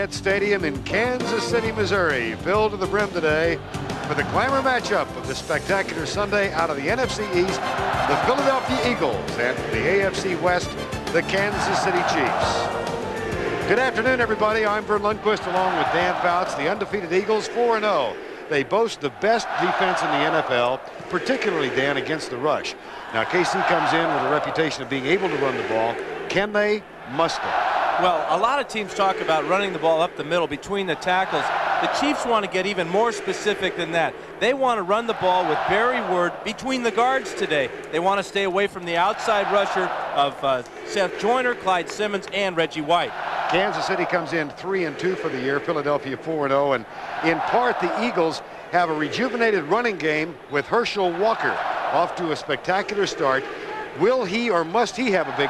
Arrowhead Stadium in Kansas City, Missouri, filled to the brim today for the glamour matchup of the spectacular Sunday out of the NFC East, the Philadelphia Eagles, and from the AFC West, the Kansas City Chiefs. Good afternoon, everybody. I'm Vern Lundquist along with Dan Fouts. The undefeated Eagles 4-0. They boast the best defense in the NFL, particularly, Dan, against the rush. Now, KC comes in with a reputation of being able to run the ball. Can they? Must they? Well, a lot of teams talk about running the ball up the middle between the tackles. The Chiefs want to get even more specific than that. They want to run the ball with Barry Word between the guards today. They want to stay away from the outside rusher of Seth Joyner, Clyde Simmons, and Reggie White. Kansas City comes in 3-2 for the year. Philadelphia 4-0. And in part, the Eagles have a rejuvenated running game with Herschel Walker off to a spectacular start. Will he or must he have a big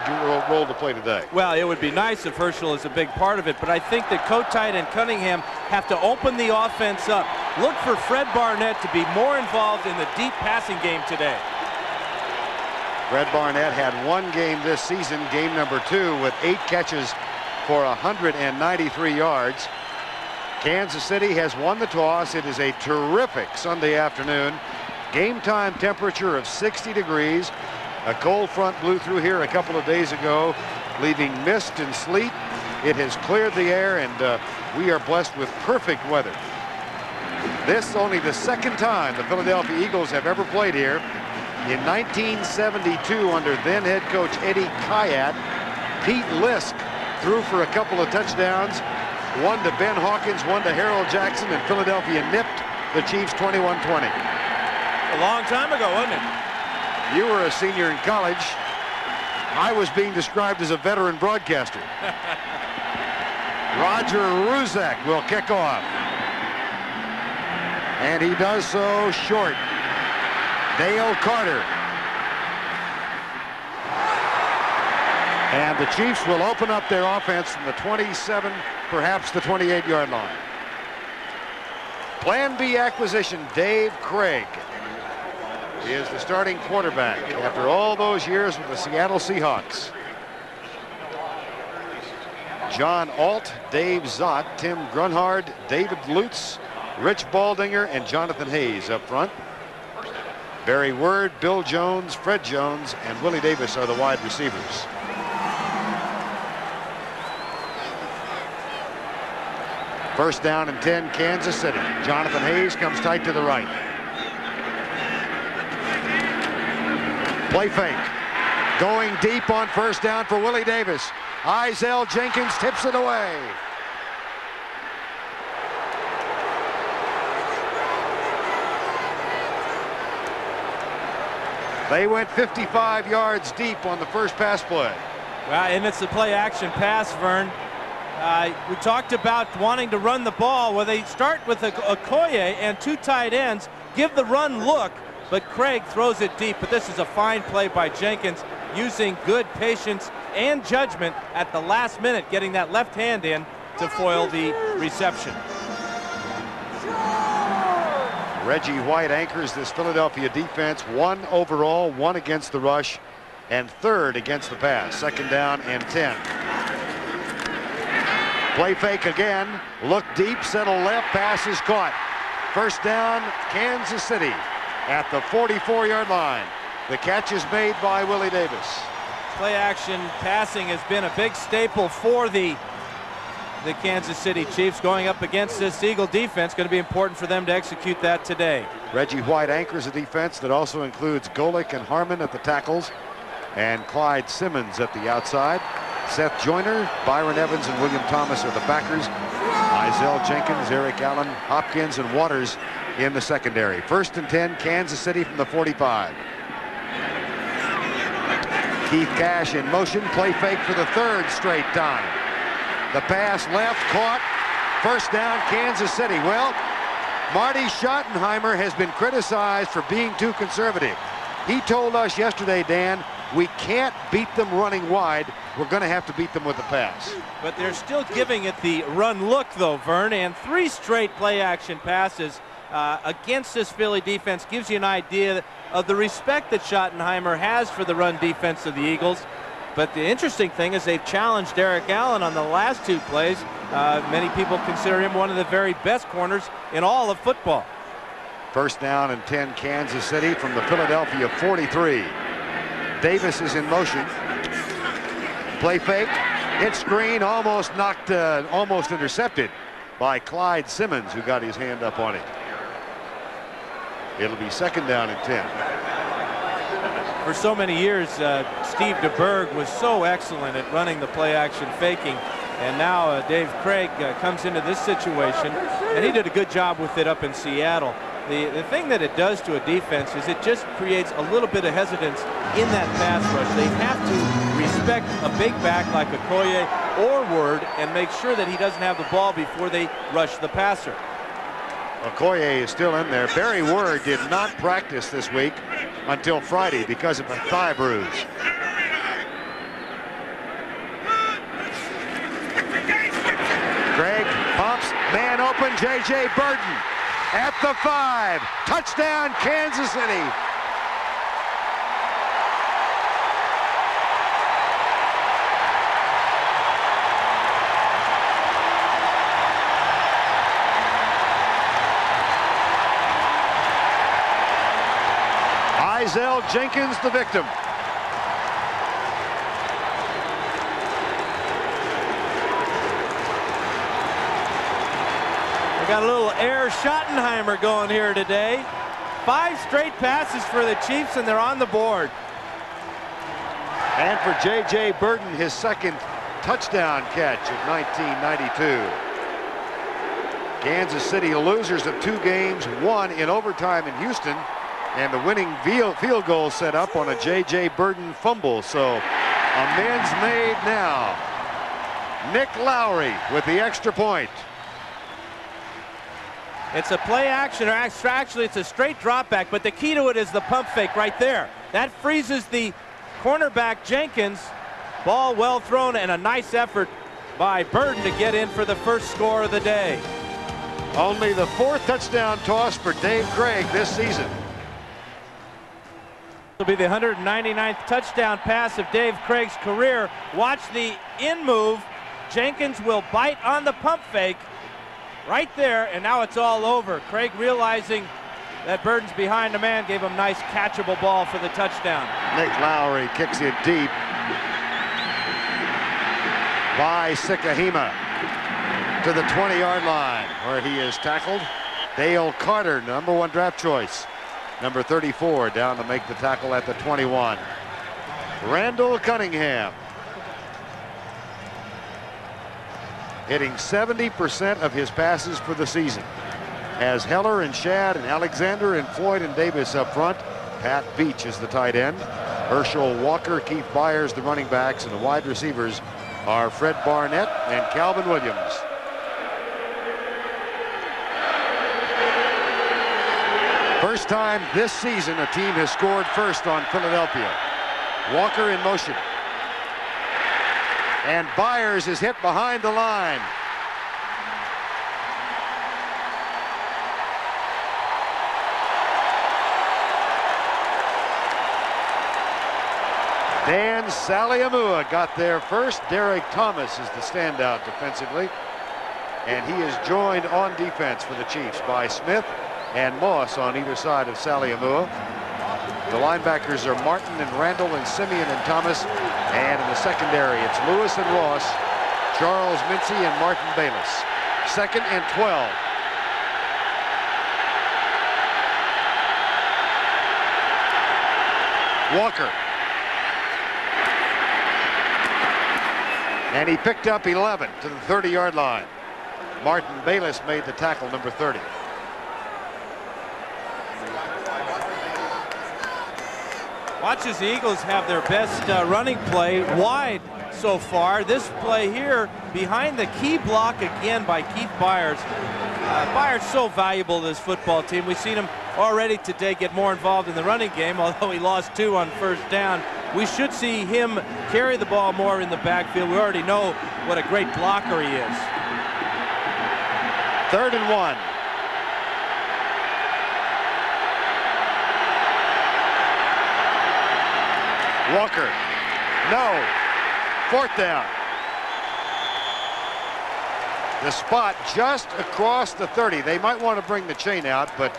role to play today? Well, it would be nice if Herschel is a big part of it, but I think that Kotite and Cunningham have to open the offense up. Look for Fred Barnett to be more involved in the deep passing game today. Fred Barnett had one game this season, game number 2, with 8 catches for 193 yards. Kansas City has won the toss. It is a terrific Sunday afternoon. Game time temperature of 60 degrees. A cold front blew through here a couple of days ago, leaving mist and sleet. It has cleared the air, and we are blessed with perfect weather. This is only the second time the Philadelphia Eagles have ever played here. In 1972, under then head coach Eddie Kayat, Pete Lisk threw for a couple of touchdowns, one to Ben Hawkins, one to Harold Jackson, and Philadelphia nipped the Chiefs 21-20. A long time ago, wasn't it? You were a senior in college. I was being described as a veteran broadcaster. Roger Ruzek will kick off. And he does so short. Dale Carter. And the Chiefs will open up their offense from the 27, perhaps the 28-yard line. Plan B acquisition, Dave Krieg is the starting quarterback after all those years with the Seattle Seahawks. John Alt, Dave Zott, Tim Grunhard, David Lutz, Rich Baldinger, and Jonathan Hayes up front. Barry Word, Bill Jones, Fred Jones, and Willie Davis are the wide receivers. First down and 10, Kansas City. Jonathan Hayes comes tight to the right. Play fake. Going deep on first down for Willie Davis. Izell Jenkins tips it away. They went 55 yards deep on the first pass play. Well, and it's a play action pass, Vern. We talked about wanting to run the ball. Well, they start with Okoye and 2 tight ends, give the run look, but Krieg throws it deep. But this is a fine play by Jenkins, using good patience and judgment at the last minute, getting that left hand in to foil the reception. Reggie White anchors this Philadelphia defense. 1 overall, 1 against the rush, and 3rd against the pass. Second down and 10. Play fake again. Look deep, settle left, pass is caught. First down, Kansas City at the 44-yard line. The catch is made by Willie Davis. Play action passing has been a big staple for the Kansas City Chiefs going up against this Eagle defense. Going to be important for them to execute that today. Reggie White anchors a defense that also includes Golick and Harmon at the tackles and Clyde Simmons at the outside. Seth Joyner, Byron Evans, and William Thomas are the backers. Izell Jenkins, Eric Allen, Hopkins, and Waters in the secondary. First and 10, Kansas City from the 45. Keith Cash in motion, play fake for the 3rd straight time. The pass left, caught. First down, Kansas City. Well, Marty Schottenheimer has been criticized for being too conservative. He told us yesterday, Dan, we can't beat them running wide. We're going to have to beat them with the pass. But they're still giving it the run look, though, Vern, and 3 straight play-action passes against this Philly defense gives you an idea of the respect that Schottenheimer has for the run defense of the Eagles. But the interesting thing is they've challenged Derek Allen on the last 2 plays. Many people consider him one of the very best corners in all of football. First down and 10, Kansas City from the Philadelphia 43. Davis is in motion. Play fake. Hit screen, almost intercepted by Clyde Simmons, who got his hand up on it. It'll be second down and 10. For so many years, Steve DeBerg was so excellent at running the play action faking. And now Dave Krieg comes into this situation, and he did a good job with it up in Seattle. The thing that it does to a defense is it just creates a little bit of hesitance in that pass rush. They have to respect a big back like Okoye or Word and make sure that he doesn't have the ball before they rush the passer. Okoye is still in there. Barry Word did not practice this week until Friday because of a thigh bruise. Craig pumps, man open, J.J. Burton at the 5. Touchdown, Kansas City. Izell Jenkins, the victim. We got a little Air Schottenheimer going here today. 5 straight passes for the Chiefs, and they're on the board. And for J.J. Burton, his second touchdown catch of 1992. Kansas City losers of 2 games, 1 in overtime in Houston, and the winning field goal set up on a J.J. Burton fumble. So amends made now. Nick Lowry with the extra point. It's a play action, or actually it's a straight drop back, but the key to it is the pump fake right there. That freezes the cornerback Jenkins. Ball well thrown, and a nice effort by Burton to get in for the first score of the day. Only the 4th touchdown toss for Dave Krieg this season. Will be the 199th touchdown pass of Dave Krieg's career. Watch the in move. Jenkins will bite on the pump fake right there, and now it's all over. Krieg, realizing that Burton's behind the man, gave him nice catchable ball for the touchdown. Nick Lowry kicks it deep by Sikahema to the 20-yard line, where he is tackled. Dale Carter, number 1 draft choice. Number 34 down to make the tackle at the 21. Randall Cunningham hitting 70% of his passes for the season. As Heller and Shad and Alexander and Floyd and Davis up front, Pat Beach is the tight end. Herschel Walker, Keith Byers the running backs, and the wide receivers are Fred Barnett and Calvin Williams. First time this season a team has scored first on Philadelphia. Walker in motion. And Byers is hit behind the line. Dan Saliamua got there first. Derek Thomas is the standout defensively. And he is joined on defense for the Chiefs by Smith and Moss on either side of Saliamua. The linebackers are Martin and Randall and Simeon and Thomas. And in the secondary, it's Lewis and Ross, Charles Mincy and Martin Bayless. 2nd and 12. Walker. And he picked up 11 to the 30-yard line. Martin Bayless made the tackle, number 30. Watch as the Eagles have their best running play wide so far. This play here behind the key block again by Keith Byers. Byers so valuable to this football team. We've seen him already today get more involved in the running game, although he lost 2 on first down. We should see him carry the ball more in the backfield. We already know what a great blocker he is. 3rd and 1. Walker, no, 4th down. The spot just across the 30. They might want to bring the chain out, but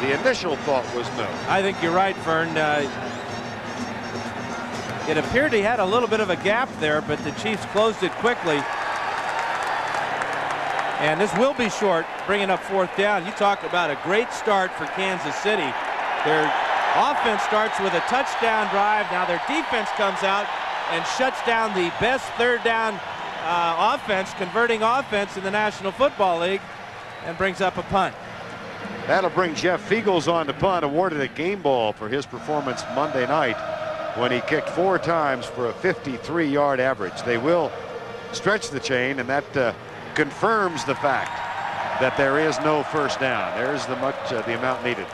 the initial thought was no. I think you're right, Vern. It appeared he had a little bit of a gap there, but the Chiefs closed it quickly. And this will be short, bringing up 4th down. You talk about a great start for Kansas City. Their offense starts with a touchdown drive. Now their defense comes out and shuts down the best 3rd down offense, converting offense in the National Football League, and brings up a punt. That'll bring Jeff Feagles on to punt, awarded a game ball for his performance Monday night when he kicked 4 times for a 53-yard average. They will stretch the chain, and that confirms the fact that there is no 1st down. There's the amount needed.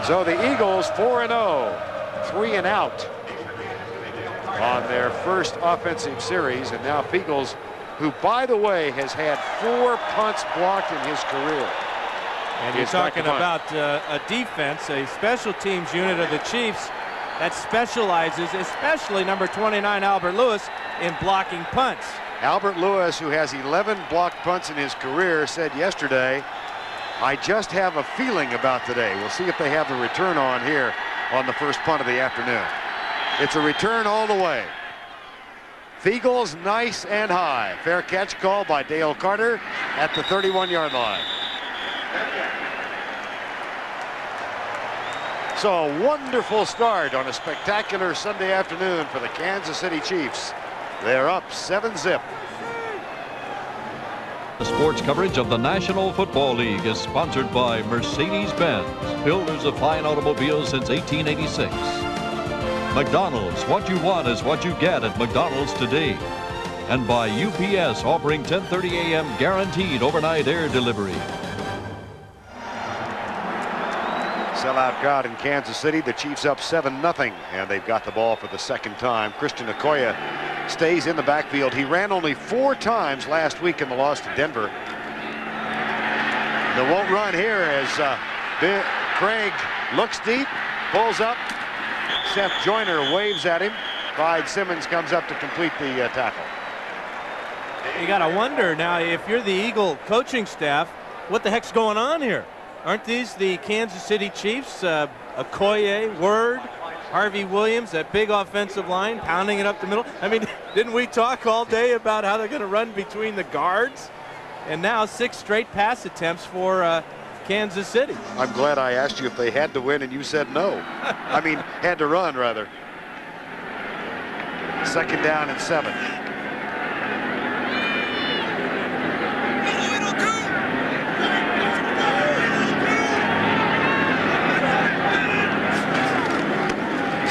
So the Eagles 4-0, 3 and out on their first offensive series, and now Feagles, who by the way has had 4 punts blocked in his career. And you're talking about a defense, a special teams unit of the Chiefs that specializes, especially number 29 Albert Lewis, in blocking punts. Albert Lewis, who has 11 blocked punts in his career, said yesterday, "I just have a feeling about today." We'll see if they have the return on here on the first punt of the afternoon. It's a return all the way. Feagles nice and high. Fair catch call by Dale Carter at the 31-yard line. So a wonderful start on a spectacular Sunday afternoon for the Kansas City Chiefs. They're up 7-zip. The sports coverage of the National Football League is sponsored by Mercedes-Benz, builders of fine automobiles since 1886. McDonald's, what you want is what you get at McDonald's today. And by UPS, offering 10:30 a.m. guaranteed overnight air delivery. Sellout crowd in Kansas City. The Chiefs up 7-0, and they've got the ball for the 2nd time. Christian Okoye stays in the backfield. He ran only 4 times last week in the loss to Denver. They won't run here as Craig looks deep, pulls up. Seth Joyner waves at him. Clyde Simmons comes up to complete the tackle. You got to wonder now, if you're the Eagle coaching staff, what the heck's going on here? Aren't these the Kansas City Chiefs? Okoye, Word, Harvey Williams, that big offensive line, pounding it up the middle. I mean, didn't we talk all day about how they're going to run between the guards? And now 6 straight pass attempts for Kansas City. I'm glad I asked you if they had to win, and you said no. I mean, had to run, rather. 2nd down and 7.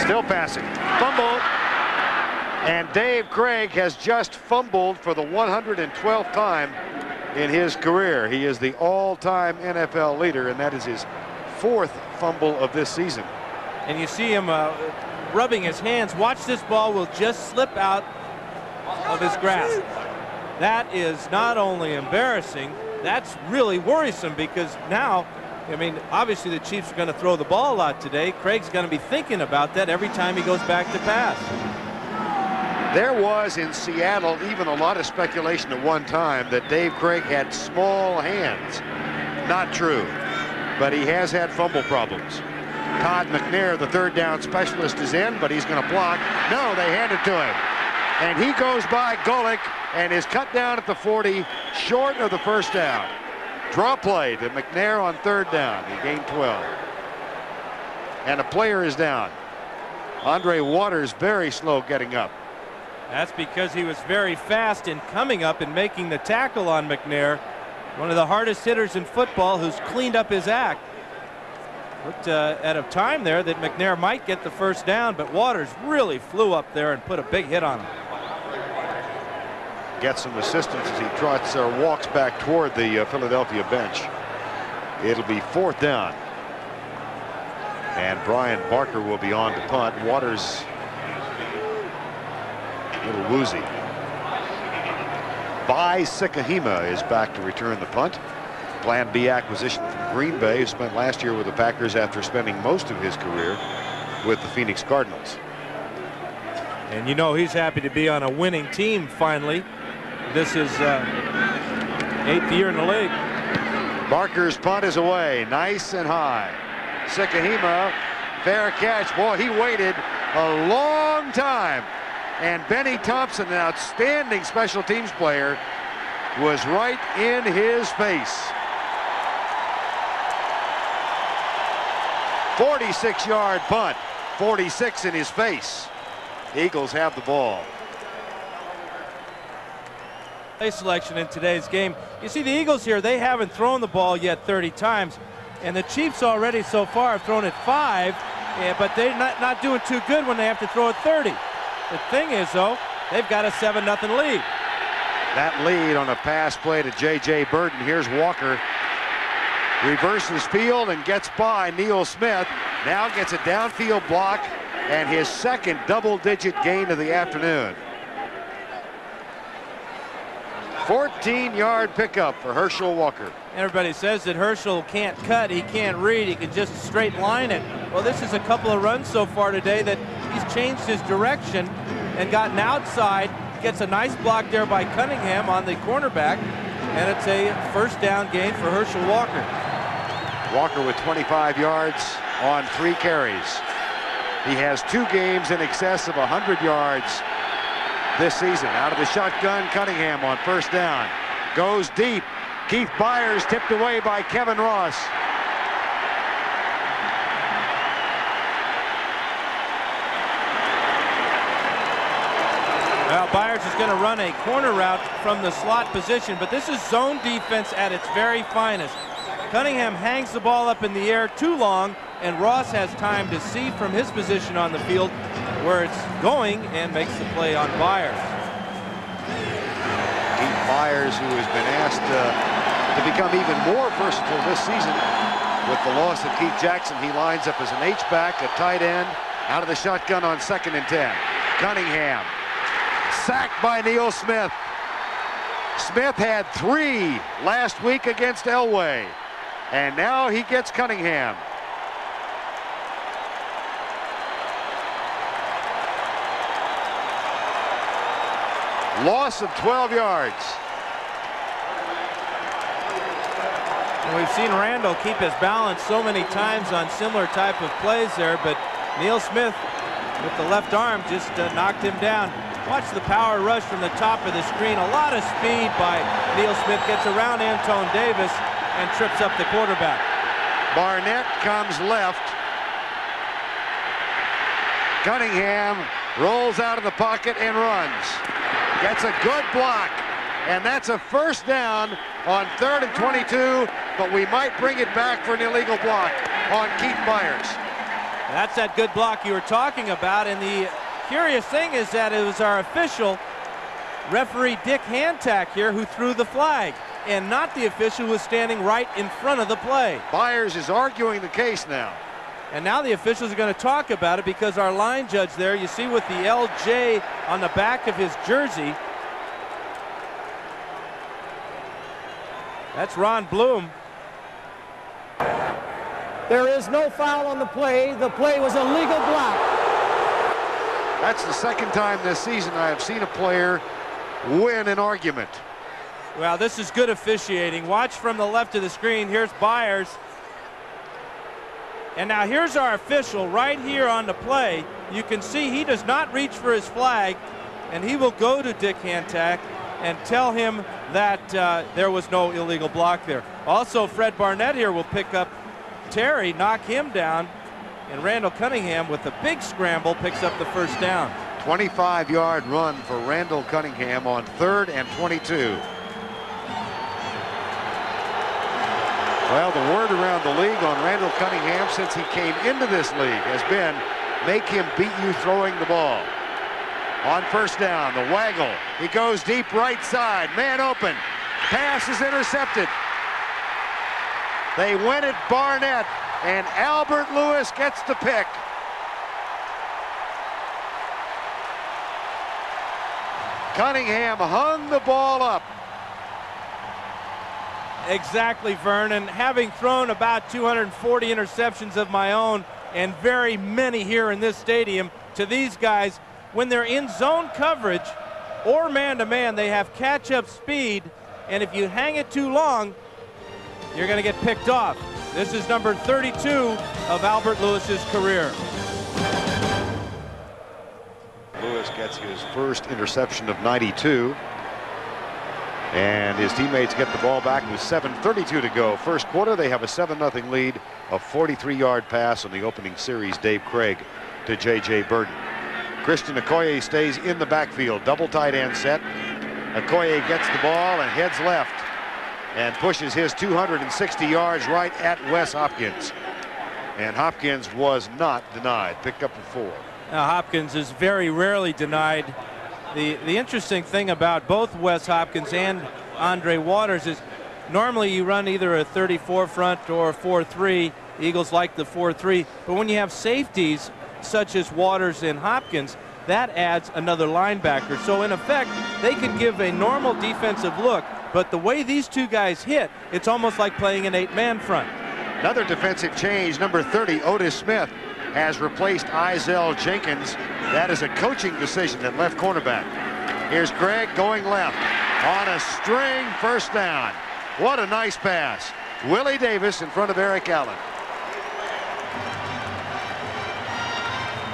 Still passing. Fumble. And Dave Craig has just fumbled for the 112th time in his career. He is the all-time NFL leader, and that is his 4th fumble of this season. And you see him rubbing his hands. Watch, this ball will just slip out of his grasp. That is not only embarrassing, that's really worrisome, because now, I mean, obviously the Chiefs are going to throw the ball a lot today. Craig's going to be thinking about that every time he goes back to pass. There was in Seattle even a lot of speculation at one time that Dave Craig had small hands. Not true, but he has had fumble problems. Todd McNair, the 3rd down specialist, is in, but he's going to block. No, they hand it to him. And he goes by Golick and is cut down at the 40, short of the 1st down. Draw play to McNair on 3rd down. He gained 12. And a player is down. Andre Waters very slow getting up. That's because he was very fast in coming up and making the tackle on McNair. One of the hardest hitters in football, who's cleaned up his act. Looked at a time there that McNair might get the 1st down, but Waters really flew up there and put a big hit on him. Gets some assistance as he trots or walks back toward the Philadelphia bench. It'll be 4th down. And Brian Barker will be on to punt. Waters a little woozy. Bai Sikahima is back to return the punt. Plan B acquisition from Green Bay, who spent last year with the Packers after spending most of his career with the Phoenix Cardinals. And you know he's happy to be on a winning team finally. This is 8th year in the league. Barker's punt is away, nice and high. Sikahema, fair catch. Boy, he waited a long time. And Benny Thompson, an outstanding special teams player, was right in his face. 46-yard punt, 46 in his face. Eagles have the ball. Play selection in today's game. You see the Eagles here, they haven't thrown the ball yet 30 times. And the Chiefs already so far have thrown it 5, but they're not doing too good when they have to throw it 30. The thing is, though, they've got a 7-0 lead. That lead on a pass play to J.J. Burton. Here's Walker. Reverses field and gets by Neil Smith. Now gets a downfield block and his second double-digit gain of the afternoon. 14-yard pickup for Herschel Walker. Everybody says that Herschel can't cut, he can't read, he can just straight line it. Well, this is a couple of runs so far today that he's changed his direction and gotten outside. Gets a nice block there by Cunningham on the cornerback, and it's a first down gain for Herschel Walker. Walker with 25 yards on 3 carries. He has 2 games in excess of 100 yards this season. Out of the shotgun, Cunningham on first down. Goes deep. Keith Byers tipped away by Kevin Ross. Well, Byers is going to run a corner route from the slot position, but this is zone defense at its very finest. Cunningham hangs the ball up in the air too long, and Ross has time to see from his position on the field where it's going and makes the play on Byers. Keith Byers, who has been asked to become even more versatile this season with the loss of Keith Jackson. He lines up as an H-back, a tight end, out of the shotgun on 2nd and 10. Cunningham, sacked by Neil Smith. Smith had 3 last week against Elway, and now he gets Cunningham. Loss of 12 yards. And we've seen Randall keep his balance so many times on similar type of plays there, but Neil Smith with the left arm just knocked him down. Watch the power rush from the top of the screen. A lot of speed by Neil Smith. Gets around Antone Davis and trips up the quarterback. Barnett comes left. Cunningham rolls out of the pocket and runs. Gets a good block. And that's a first down on 3rd and 22, but we might bring it back for an illegal block on Keith Byers. That's that good block you were talking about, and the curious thing is that it was our official, referee Dick Hantak here, who threw the flag, and not the official who was standing right in front of the play. Byers is arguing the case now. And now the officials are going to talk about it because our line judge there, you see with the LJ on the back of his jersey, that's Ron Bloom. There is no foul on the play. The play was a legal block. That's the second time this season I have seen a player win an argument. Well, this is good officiating. Watch from the left of the screen. Here's Byers. And now here's our official right here on the play. You can see he does not reach for his flag, and he will go to Dick Hantak and tell him that there was no illegal block there. Also, Fred Barnett here will pick up Terry, knock him down, and Randall Cunningham with a big scramble picks up the first down. 25-yard run for Randall Cunningham on 3rd and 22. Well, the word around the league on Randall Cunningham since he came into this league has been make him beat you throwing the ball. On first down, the waggle. He goes deep right side, man open. Pass is intercepted. They win it, Barnett, and Albert Lewis gets the pick. Cunningham hung the ball up. Exactly, Vern, and having thrown about 240 interceptions of my own, and very many here in this stadium, to these guys, when they're in zone coverage or man-to-man, they have catch-up speed, and if you hang it too long, you're going to get picked off. This is number 32 of Albert Lewis's career. Lewis gets his first interception of 92. And his teammates get the ball back with 7:32 to go. First quarter, they have a 7-0 lead. A 43-yard pass on the opening series, Dave Craig to J.J. Burden. Christian Okoye stays in the backfield. Double tight end set. Okoye gets the ball and heads left and pushes his 260 yards right at Wes Hopkins. And Hopkins was not denied. Picked up a 4. Now, Hopkins is very rarely denied. The interesting thing about both Wes Hopkins and Andre Waters is normally you run either a 34 front or a 4-3. Eagles like the 4-3. But when you have safeties such as Waters and Hopkins, that adds another linebacker. So in effect, they can give a normal defensive look, but the way these two guys hit, it's almost like playing an 8-man front. Another defensive change. Number 30, Otis Smith, has replaced Izell Jenkins. That is a coaching decision at left cornerback. Here's Gregg going left on a string, first down. What a nice pass. Willie Davis in front of Eric Allen.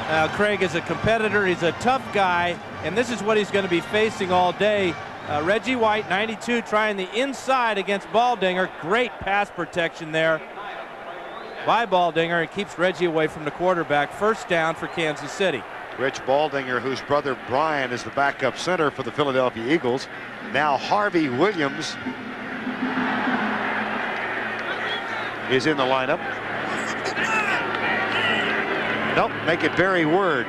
Now, Craig is a competitor. He's a tough guy, and this is what he's going to be facing all day. Reggie White, 92, trying the inside against Baldinger. Great pass protection there by Baldinger. It keeps Reggie away from the quarterback. First down for Kansas City. Rich Baldinger, whose brother Brian is the backup center for the Philadelphia Eagles. Now Harvey Williams is in the lineup. Nope, make it Barry Word.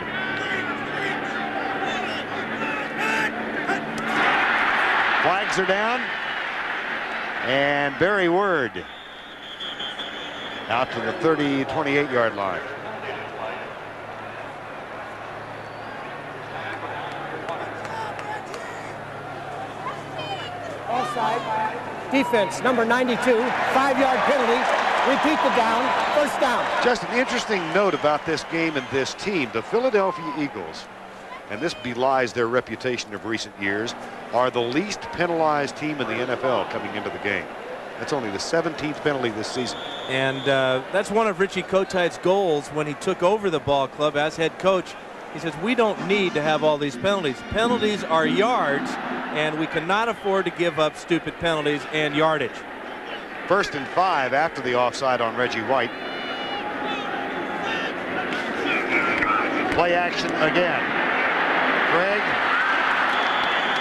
Flags are down, and Barry Word out to the 28-yard line. Offside. Defense, number 92, 5-yard penalty. Repeat the down, first down. Just an interesting note about this game and this team. The Philadelphia Eagles, and this belies their reputation of recent years, are the least penalized team in the NFL coming into the game. That's only the 17th penalty this season. And that's one of Richie Kotite's goals when he took over the ball club as head coach. He says, we don't need to have all these penalties. Penalties are yards, and we cannot afford to give up stupid penalties and yardage. 1st and 5 after the offside on Reggie White. Play action again. Craig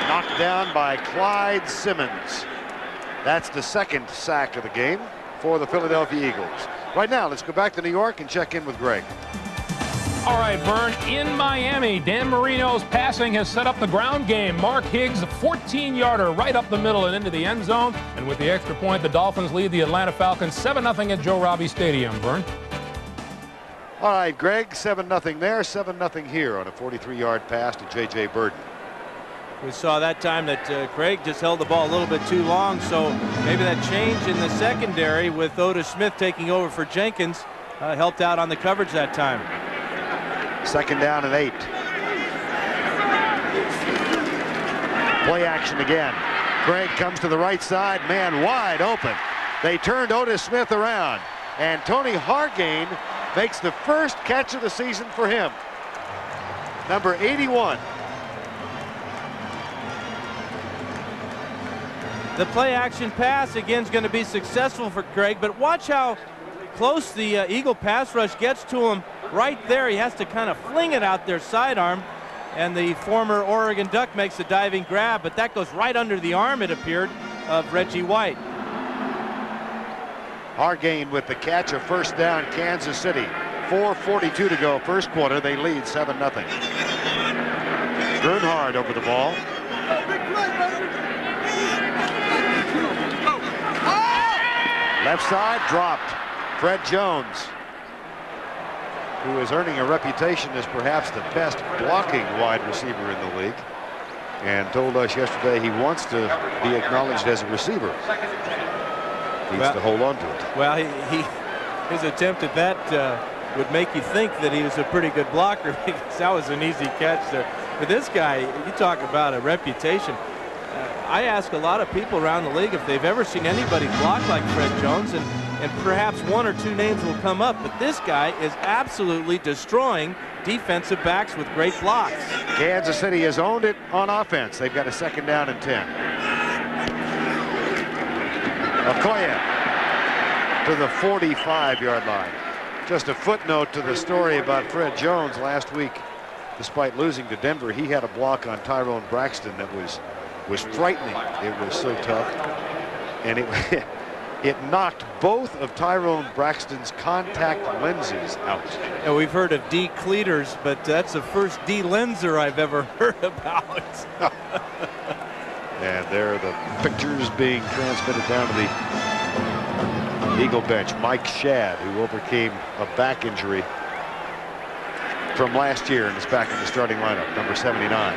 knocked down by Clyde Simmons. That's the second sack of the game for the Philadelphia Eagles. Right now, let's go back to New York and check in with Greg. All right, Vern, in Miami, Dan Marino's passing has set up the ground game. Mark Higgs, a 14-yarder right up the middle and into the end zone. And with the extra point, the Dolphins lead the Atlanta Falcons 7-0 at Joe Robbie Stadium. Vern? All right, Greg, 7-0 there, 7-0 here on a 43-yard pass to J.J. Burden. We saw that time that Craig just held the ball a little bit too long, so maybe that change in the secondary with Otis Smith taking over for Jenkins helped out on the coverage that time. 2nd down and 8. Play action again. Craig comes to the right side, man wide open. They turned Otis Smith around, and Tony Hargain makes the first catch of the season for him. Number 81. The play action pass again is going to be successful for Craig, but watch how close the Eagle pass rush gets to him. Right there, he has to kind of fling it out there sidearm, and the former Oregon Duck makes a diving grab, but that goes right under the arm, it appeared, of Reggie White. Hargain with the catch, of first down, Kansas City. 4:42 to go, first quarter. They lead 7-0. Bernhard over the ball. Left side dropped. Fred Jones, who is earning a reputation as perhaps the best blocking wide receiver in the league, and told us yesterday he wants to be acknowledged as a receiver. Needs to hold on to it. Well, his attempt at that would make you think that he was a pretty good blocker, because that was an easy catch there. But this guy, you talk about a reputation. I ask a lot of people around the league if they've ever seen anybody block like Fred Jones, and perhaps one or two names will come up, but this guy is absolutely destroying defensive backs with great blocks. Kansas City has owned it on offense. They've got a 2nd down and 10. Okoye to the 45-yard line. Just a footnote to the story about Fred Jones last week. Despite losing to Denver, he had a block on Tyrone Braxton that was frightening. It was so tough, and it knocked both of Tyrone Braxton's contact lenses out. And we've heard of D cleaters, but that's the first D lenser I've ever heard about. And there are the pictures being transmitted down to the Eagle bench. Mike Shad, who overcame a back injury from last year and is back in the starting lineup, number 79.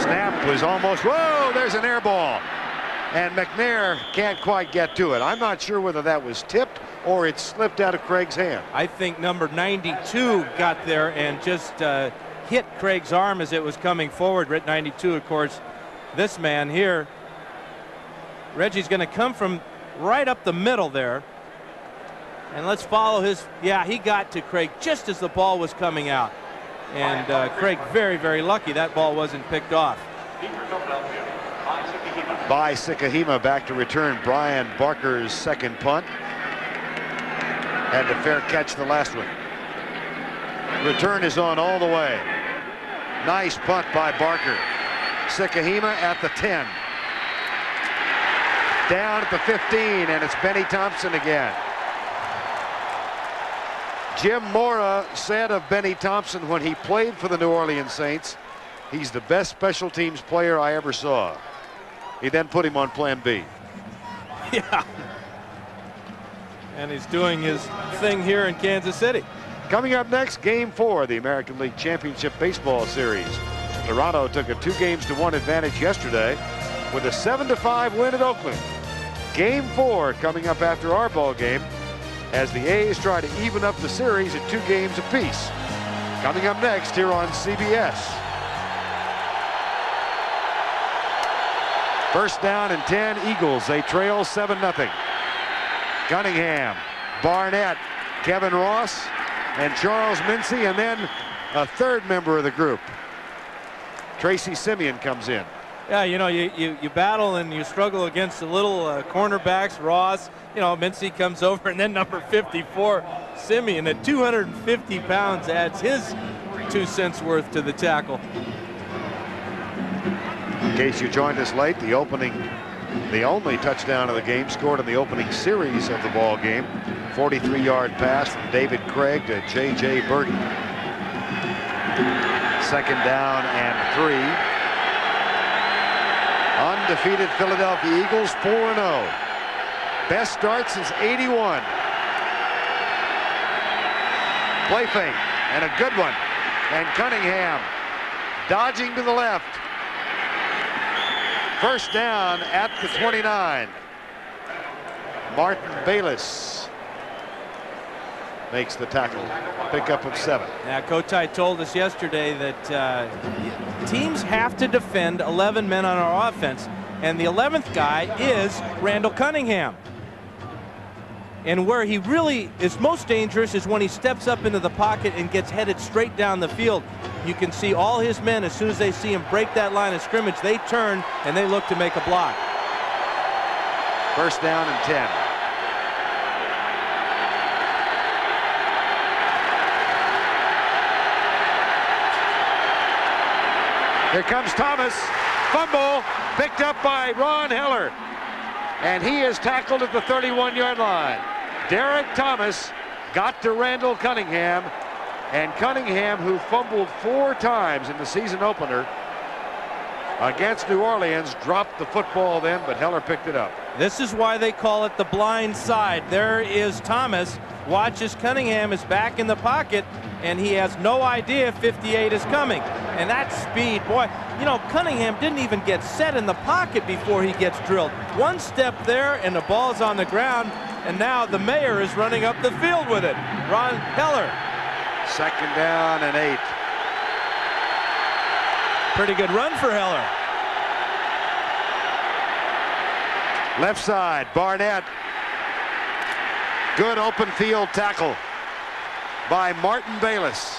Snap was almost, whoa, there's an air ball. And McNair can't quite get to it. I'm not sure whether that was tipped or it slipped out of Craig's hand. I think number 92 got there and just hit Craig's arm as it was coming forward. 92, of course, this man here. Reggie's going to come from right up the middle there. And let's follow his, yeah, he got to Craig just as the ball was coming out. And Craig very, very lucky that ball wasn't picked off. By Sikahema back to return Brian Barker's 2nd punt. Had to fair catch the last one. Return is on all the way. Nice punt by Barker. Sikahema at the 10. Down at the 15, and it's Benny Thompson again. Jim Mora said of Benny Thompson when he played for the New Orleans Saints, he's the best special teams player I ever saw. He then put him on plan B. Yeah. And he's doing his thing here in Kansas City. Coming up next, Game 4 of the American League Championship Baseball Series. Toronto took a 2-1 advantage yesterday with a 7-5 win at Oakland. Game 4 coming up after our ball game, as the A's try to even up the series at 2 games apiece. Coming up next here on CBS. 1st down and 10, Eagles. They trail 7-0. Cunningham, Barnett, Kevin Ross, and Charles Mincy, and then a 3rd member of the group. Tracy Simeon comes in. Yeah, you know, you battle and you struggle against the little cornerbacks. Ross, you know, Mincy comes over, and then number 54, Simeon, at 250 pounds, adds his 2 cents worth to the tackle. In case you joined us late, the only touchdown of the game scored in the opening series of the ball game. 43-yard pass from David Craig to J.J. Burton. 2nd down and 3. Undefeated Philadelphia Eagles, 4-0. Best start since '81. Play fake, and a good one. And Cunningham dodging to the left. 1st down at the 29. Martin Bayless makes the tackle. Pickup of 7. Now, Kotite told us yesterday that teams have to defend 11 men on our offense, and the 11th guy is Randall Cunningham. And where he really is most dangerous is when he steps up into the pocket and gets headed straight down the field. You can see all his men, as soon as they see him break that line of scrimmage, they turn and they look to make a block. 1st down and 10. Here comes Thomas. Fumble picked up by Ron Heller. And he is tackled at the 31-yard line. Derek Thomas got to Randall Cunningham. And Cunningham, who fumbled 4 times in the season opener, against New Orleans. Dropped the football then, but Heller picked it up. This is why they call it the blind side. There is Thomas. Watches Cunningham is back in the pocket, and he has no idea 58 is coming. And that speed, boy, you know, Cunningham didn't even get set in the pocket before he gets drilled. One step there, and the ball's on the ground, and now the mayor is running up the field with it. Ron Heller. 2nd down and 8. Pretty good run for Heller. Left side, Barnett. Good open field tackle by Martin Bayless.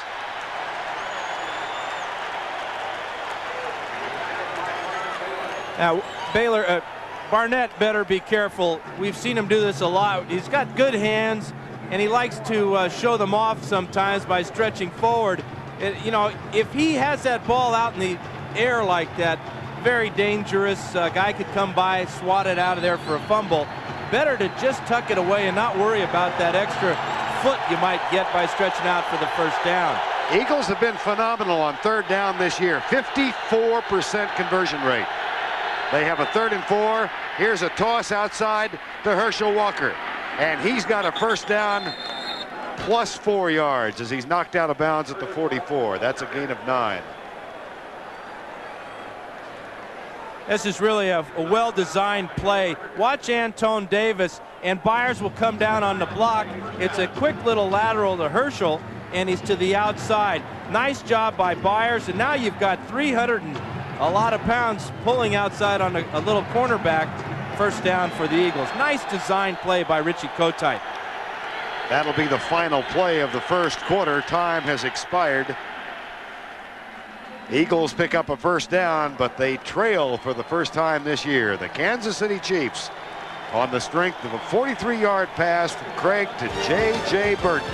Now, Barnett better be careful. We've seen him do this a lot. He's got good hands, and he likes to show them off sometimes by stretching forward. You know, if he has that ball out in the air like that, very dangerous. Guy could come by, swat it out of there for a fumble. Better to just tuck it away and not worry about that extra foot you might get by stretching out for the first down. Eagles have been phenomenal on 3rd down this year. 54% conversion rate. They have a 3rd and 4. Here's a toss outside to Herschel Walker. And he's got a first down plus 4 yards as he's knocked out of bounds at the 44. That's a gain of 9. This is really a well-designed play. Watch Antone Davis, and Byers will come down on the block. It's a quick little lateral to Herschel, and he's to the outside. Nice job by Byers, and now you've got 300 and a lot of pounds pulling outside on a little cornerback. First down for the Eagles. Nice design play by Richie Kotite. That'll be the final play of the first quarter. Time has expired. Eagles pick up a first down, but they trail for the first time this year. The Kansas City Chiefs on the strength of a 43-yard pass from Craig to J.J. Burton.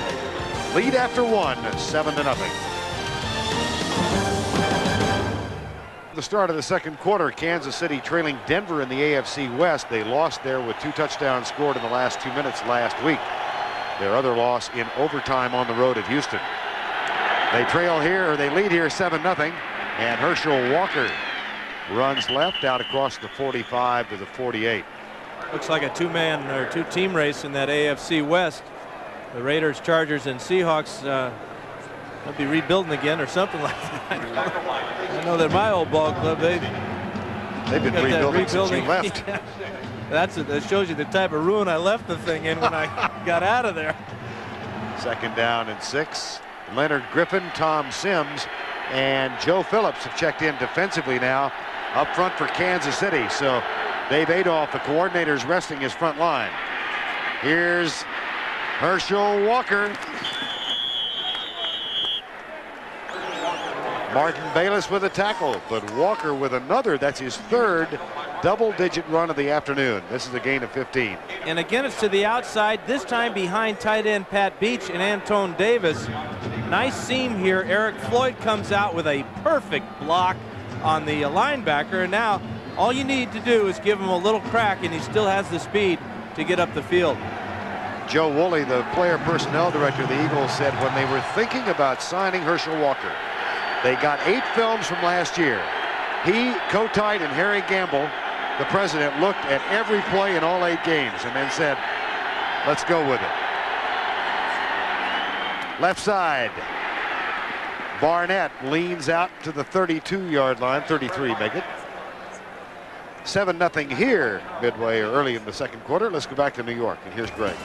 Lead after 1, 7-0. The start of the second quarter, Kansas City trailing Denver in the AFC West. They lost there with 2 touchdowns scored in the last 2 minutes last week. Their other loss in overtime on the road at Houston. They trail here, or they lead here 7-0, and Herschel Walker runs left out across the 45 to the 48. Looks like a two-man or two-team race in that AFC West. The Raiders, Chargers, and Seahawks they'll be rebuilding again or something like that. I know that my old ball club, they've been rebuilding since you left. Yeah. That shows you the type of ruin I left the thing in when I got out of there. 2nd down and 6. Leonard Griffin, Tom Sims, and Joe Phillips have checked in defensively now up front for Kansas City. So Dave Adolph, the coordinator's resting his front line. Here's Herschel Walker. Martin Bayless with a tackle, but Walker with another. That's his 3rd double-digit run of the afternoon. This is a gain of 15. And again, it's to the outside, this time behind tight end Pat Beach and Antone Davis. Nice seam here. Eric Floyd comes out with a perfect block on the linebacker, and now all you need to do is give him a little crack, and he still has the speed to get up the field. Joe Woolley, the player personnel director of the Eagles, said when they were thinking about signing Herschel Walker, they got 8 films from last year. He, Kotite, and Harry Gamble, the president, looked at every play in all 8 games and then said, let's go with it. Left side. Barnett leans out to the 32-yard line, 33 make it. 7-0 here midway or early in the second quarter. Let's go back to New York, and here's Greg.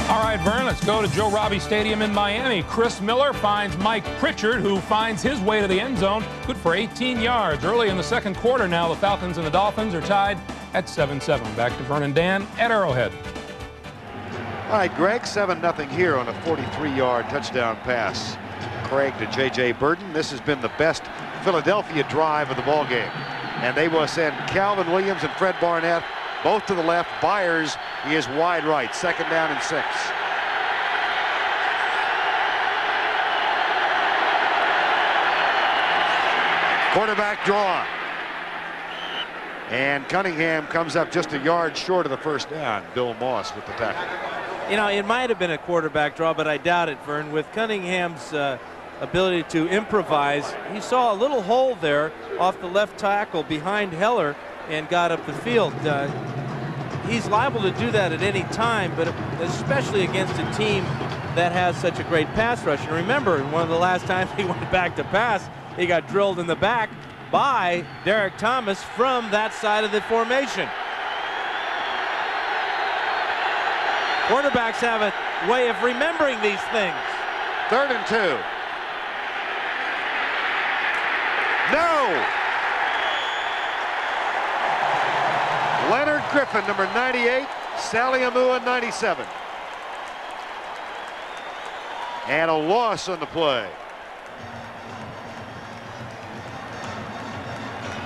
All right, Vern, let's go to Joe Robbie Stadium in Miami. Chris Miller finds Mike Pritchard, who finds his way to the end zone. Good for 18 yards. Early in the second quarter now, the Falcons and the Dolphins are tied at 7-7. Back to Vern and Dan at Arrowhead. All right, Greg, 7-0 here on a 43-yard touchdown pass. Craig to J.J. Burton. This has been the best Philadelphia drive of the ball game. And they will send Calvin Williams and Fred Barnett both to the left. Byers, he is wide right. 2nd down and 6. Quarterback draw. And Cunningham comes up just a yard short of the first down. Bill Moss with the tackle. You know, it might have been a quarterback draw, but I doubt it, Vern. With Cunningham's ability to improvise. He saw a little hole there off the left tackle behind Heller and got up the field. He's liable to do that at any time, but especially against a team that has such a great pass rush. And remember, one of the last times he went back to pass, he got drilled in the back by Derek Thomas from that side of the formation. Quarterbacks have a way of remembering these things. 3rd and 2. No! Leonard Griffin, number 98, Sally Amua, 97. And a loss on the play.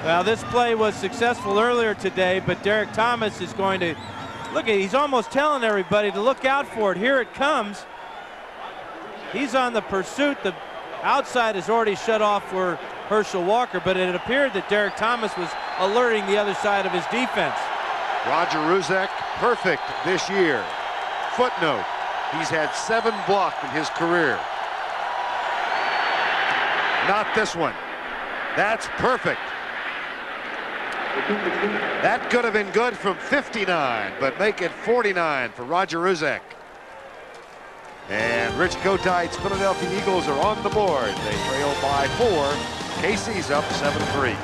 Well, this play was successful earlier today, but Derek Thomas is going to look at, he's almost telling everybody to look out for it. Here it comes. He's on the pursuit. The outside is already shut off for Herschel Walker, but it appeared that Derek Thomas was alerting the other side of his defense. Roger Ruzek, perfect this year. Footnote, he's had 7 blocked in his career. Not this one. That's perfect. That could have been good from 59, but make it 49 for Roger Ruzek. And Rich Kotite's Philadelphia Eagles are on the board. They trail by 4. KC's up 7-3.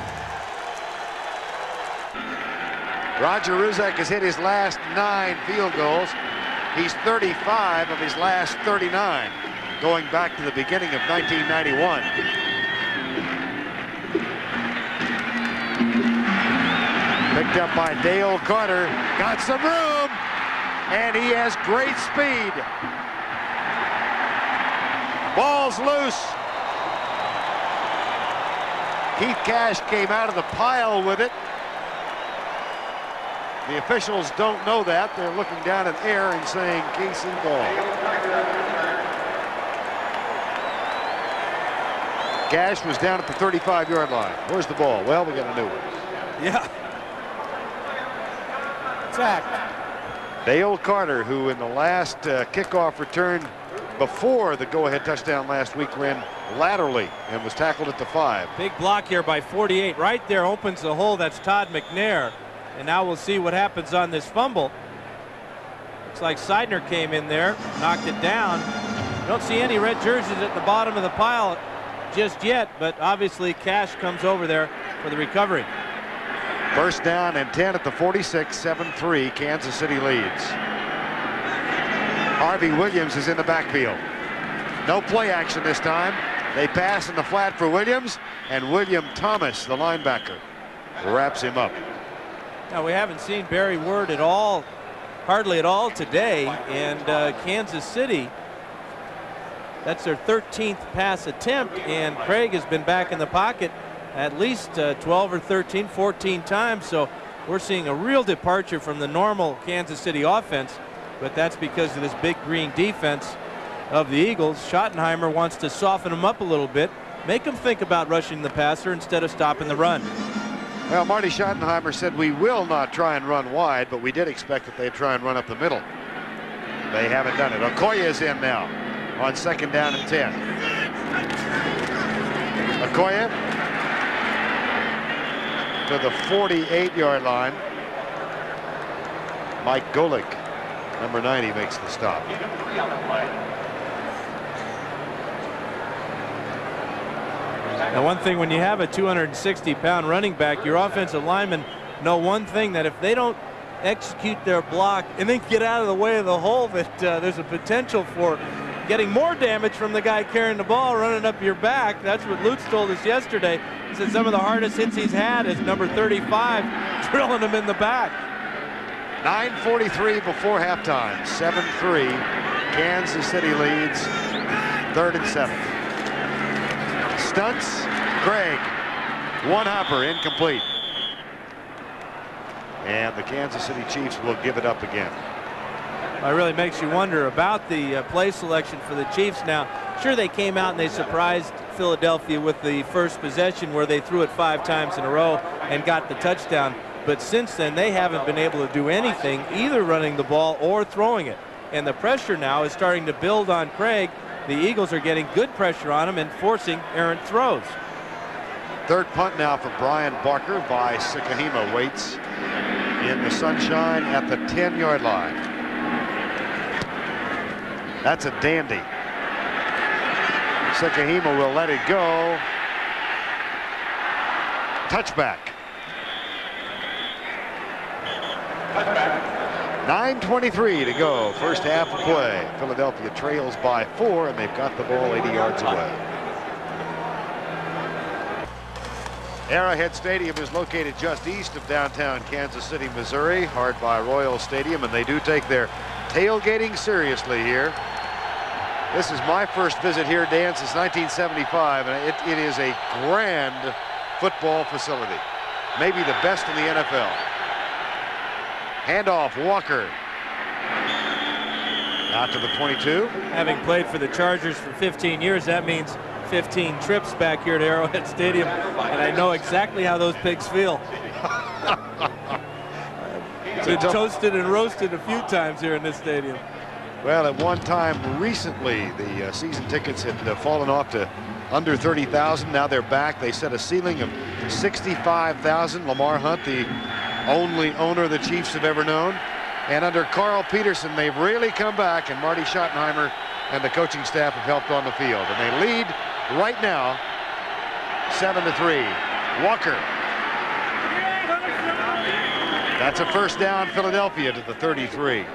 Roger Ruzek has hit his last 9 field goals. He's 35 of his last 39, going back to the beginning of 1991. Picked up by Dale Carter, got some room, and he has great speed. Ball's loose. Keith Cash came out of the pile with it. The officials don't know that. They're looking down at air and saying KC ball. Cash was down at the 35-yard line. Where's the ball? Well, we got a new one. Yeah. Sacked. Dale Carter, who in the last kickoff return before the go-ahead touchdown last week, ran laterally and was tackled at the 5. Big block here by 48. Right there opens the hole. That's Todd McNair. And now we'll see what happens on this fumble. Looks like Seidner came in there, knocked it down. Don't see any red jerseys at the bottom of the pile just yet, but obviously Cash comes over there for the recovery. First down and 10 at the 46, 7-3, Kansas City leads. Harvey Williams is in the backfield. No play action this time. They pass in the flat for Williams, and William Thomas, the linebacker, wraps him up. Now, we haven't seen Barry Word at all, hardly at all today, and Kansas City, that's their 13th pass attempt, and Craig has been back in the pocket at least 12 or 13, 14 times, so we're seeing a real departure from the normal Kansas City offense, but that's because of this big green defense of the Eagles. Schottenheimer wants to soften them up a little bit, make them think about rushing the passer instead of stopping the run. Well, Marty Schottenheimer said we will not try and run wide, but we did expect that they'd try and run up the middle. They haven't done it. Okoye is in now on 2nd down and 10. Okoye to the 48-yard line. Mike Golick, number 90, makes the stop. Now, one thing, when you have a 260-pound running back, your offensive linemen know one thing, that if they don't execute their block and then get out of the way of the hole, that there's a potential for getting more damage from the guy carrying the ball, running up your back. That's what Lutz told us yesterday. He said some of the hardest hits he's had is number 35, drilling him in the back. 9:43 before halftime, 7-3. Kansas City leads, 3rd and 7. Stunts, Craig, one hopper, incomplete. And the Kansas City Chiefs will give it up again. It really makes you wonder about the play selection for the Chiefs now. Sure, they came out and they surprised Philadelphia with the first possession where they threw it 5 times in a row and got the touchdown. But since then, they haven't been able to do anything, either running the ball or throwing it. And the pressure now is starting to build on Craig. the Eagles are getting good pressure on him and forcing errant throws. Third punt now for Brian Barker by Sikahema. Waits in the sunshine at the 10-yard line. That's a dandy. Sikahema will let it go. Touchback. 9:23 to go. First half of play. Philadelphia trails by 4, and they've got the ball 80 yards away. Arrowhead Stadium is located just east of downtown Kansas City, Missouri, hard by Royal Stadium, and they do take their tailgating seriously here. This is my first visit here, Dan, since 1975, and it is a grand football facility. Maybe the best in the NFL. Handoff, Walker. Out to the 22. Having played for the Chargers for 15 years, that means 15 trips back here to Arrowhead Stadium, and I know exactly how those pigs feel. Been toasted and roasted a few times here in this stadium. Well, at one time recently, the season tickets had fallen off to under 30,000. Now they're back. They set a ceiling of 65,000. Lamar Hunt, the only owner the Chiefs have ever known. And under Carl Peterson, they've really come back, and Marty Schottenheimer and the coaching staff have helped on the field. And they lead right now 7-3. Walker. That's a first down, Philadelphia to the 33.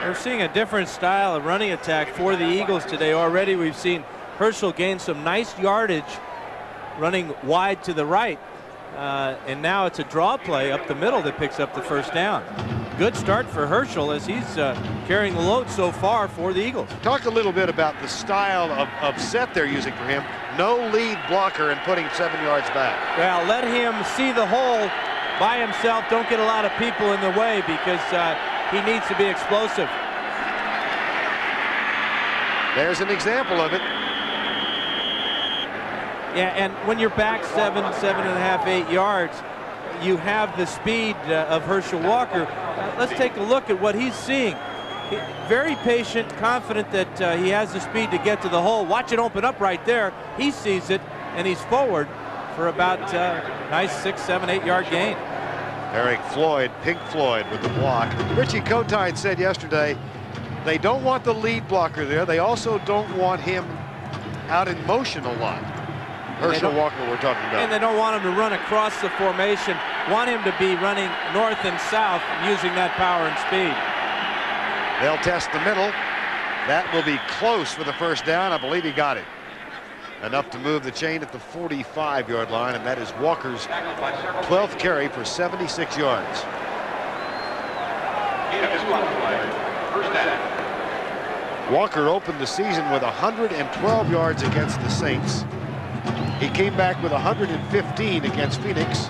We're seeing a different style of running attack for the Eagles today. Already we've seen Herschel gain some nice yardage running wide to the right. And now it's a draw play up the middle that picks up the first down. Good start for Herschel as he's carrying the load so far for the Eagles. Talk a little bit about the style of set they're using for him. No lead blocker and putting 7 yards back. Well, let him see the hole by himself. Don't get a lot of people in the way because he needs to be explosive. There's an example of it. Yeah, and when you're back 7.5, 8 yards, you have the speed of Herschel Walker. Let's take a look at what he's seeing. Very patient, confident that he has the speed to get to the hole. Watch it open up right there. He sees it, and he's forward for about nice 6, 7, 8 yard gain. Eric Floyd, Pink Floyd with the block. Richie Kotite said yesterday they don't want the lead blocker there. They also don't want him out in motion a lot. Herschel Walker we're talking about. And they don't want him to run across the formation. Want him to be running north and south using that power and speed. They'll test the middle. That will be close for the first down. I believe he got it. Enough to move the chain at the 45-yard line, and that is Walker's 12th carry for 76 yards. Walker opened the season with 112 yards against the Saints. He came back with 115 against Phoenix,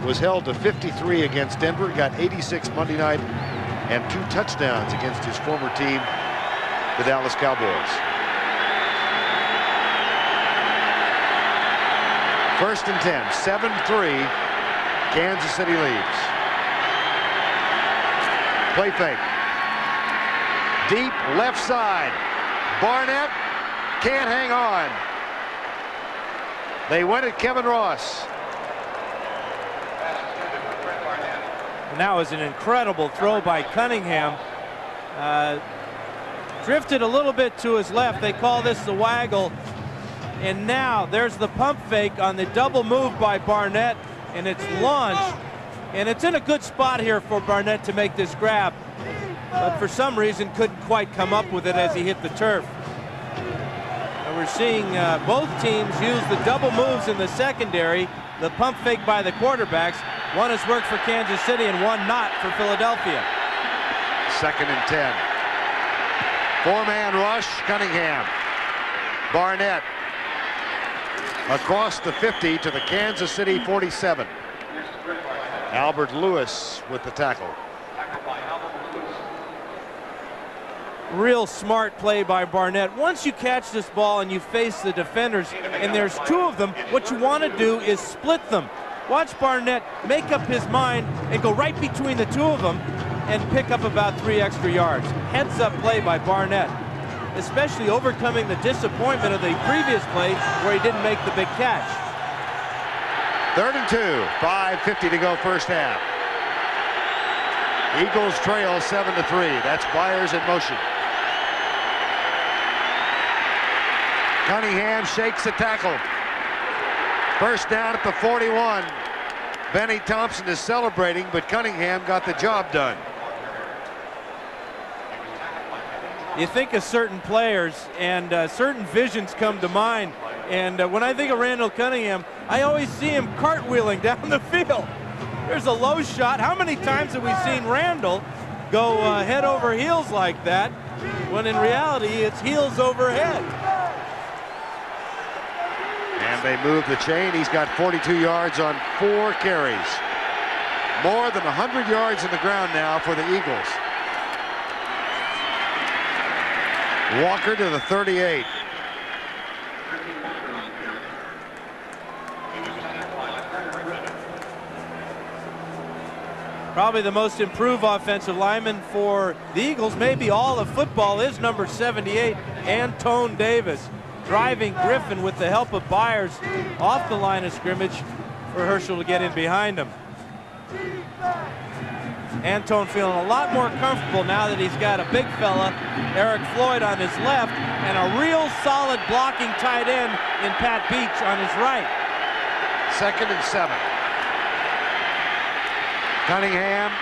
was held to 53 against Denver, got 86 Monday night, and 2 touchdowns against his former team, the Dallas Cowboys. First and 10, 7-3, Kansas City leads. Play fake. Deep left side. Barnett can't hang on. They went at Kevin Ross. And that was an incredible throw by Cunningham. Drifted a little bit to his left. They call this the waggle. And now there's the pump fake on the double move by Barnett, and it's launched. And it's in a good spot here for Barnett to make this grab, but for some reason couldn't quite come up with it as he hit the turf. And we're seeing both teams use the double moves in the secondary, the pump fake by the quarterbacks. One has worked for Kansas City and one not for Philadelphia. Second and 10. 4-man rush, Cunningham. Barnett across the 50 to the Kansas City 47. Albert Lewis with the tackle. Real smart play by Barnett. Once you catch this ball and you face the defenders, and there's 2 of them, what you want to do is split them. Watch Barnett make up his mind and go right between the 2 of them and pick up about 3 extra yards. Heads up play by Barnett. especially overcoming the disappointment of the previous play where he didn't make the big catch. 3rd and 2, 5:50 to go first half. Eagles trail 7-3. That's Byers in motion. Cunningham shakes the tackle. First down at the 41. Benny Thompson is celebrating, but Cunningham got the job done. You think of certain players, and certain visions come to mind. And when I think of Randall Cunningham, I always see him cartwheeling down the field. There's a low shot. How many times have we seen Randall go head over heels like that, when in reality it's heels over head? And they move the chain. He's got 42 yards on 4 carries. More than 100 yards in the ground now for the Eagles. Walker to the 38. Probably the most improved offensive lineman for the Eagles, maybe all of football, is number 78, Antone Davis, driving Griffin with the help of Byers off the line of scrimmage for Herschel to get in behind him. Antone feeling a lot more comfortable now that he's got a big fella, Eric Floyd, on his left, and a real solid blocking tight end in Pat Beach on his right. 2nd and 7. Cunningham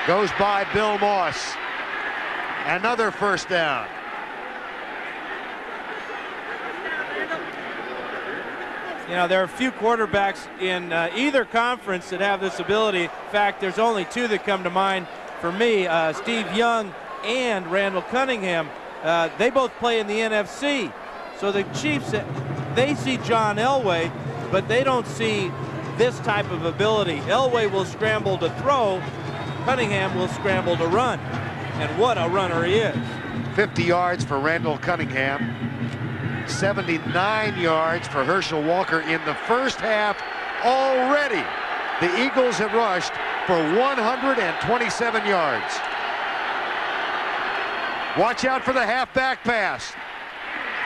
goes by Bill Moss. Another first down. You know, there are a few quarterbacks in either conference that have this ability. In fact, there's only 2 that come to mind for me, Steve Young and Randall Cunningham. They both play in the NFC. So the Chiefs, they see John Elway, but they don't see this type of ability. Elway will scramble to throw. Cunningham will scramble to run. And what a runner he is. 50 yards for Randall Cunningham. 79 yards for Herschel Walker in the first half already. The Eagles have rushed for 127 yards. Watch out for the halfback pass.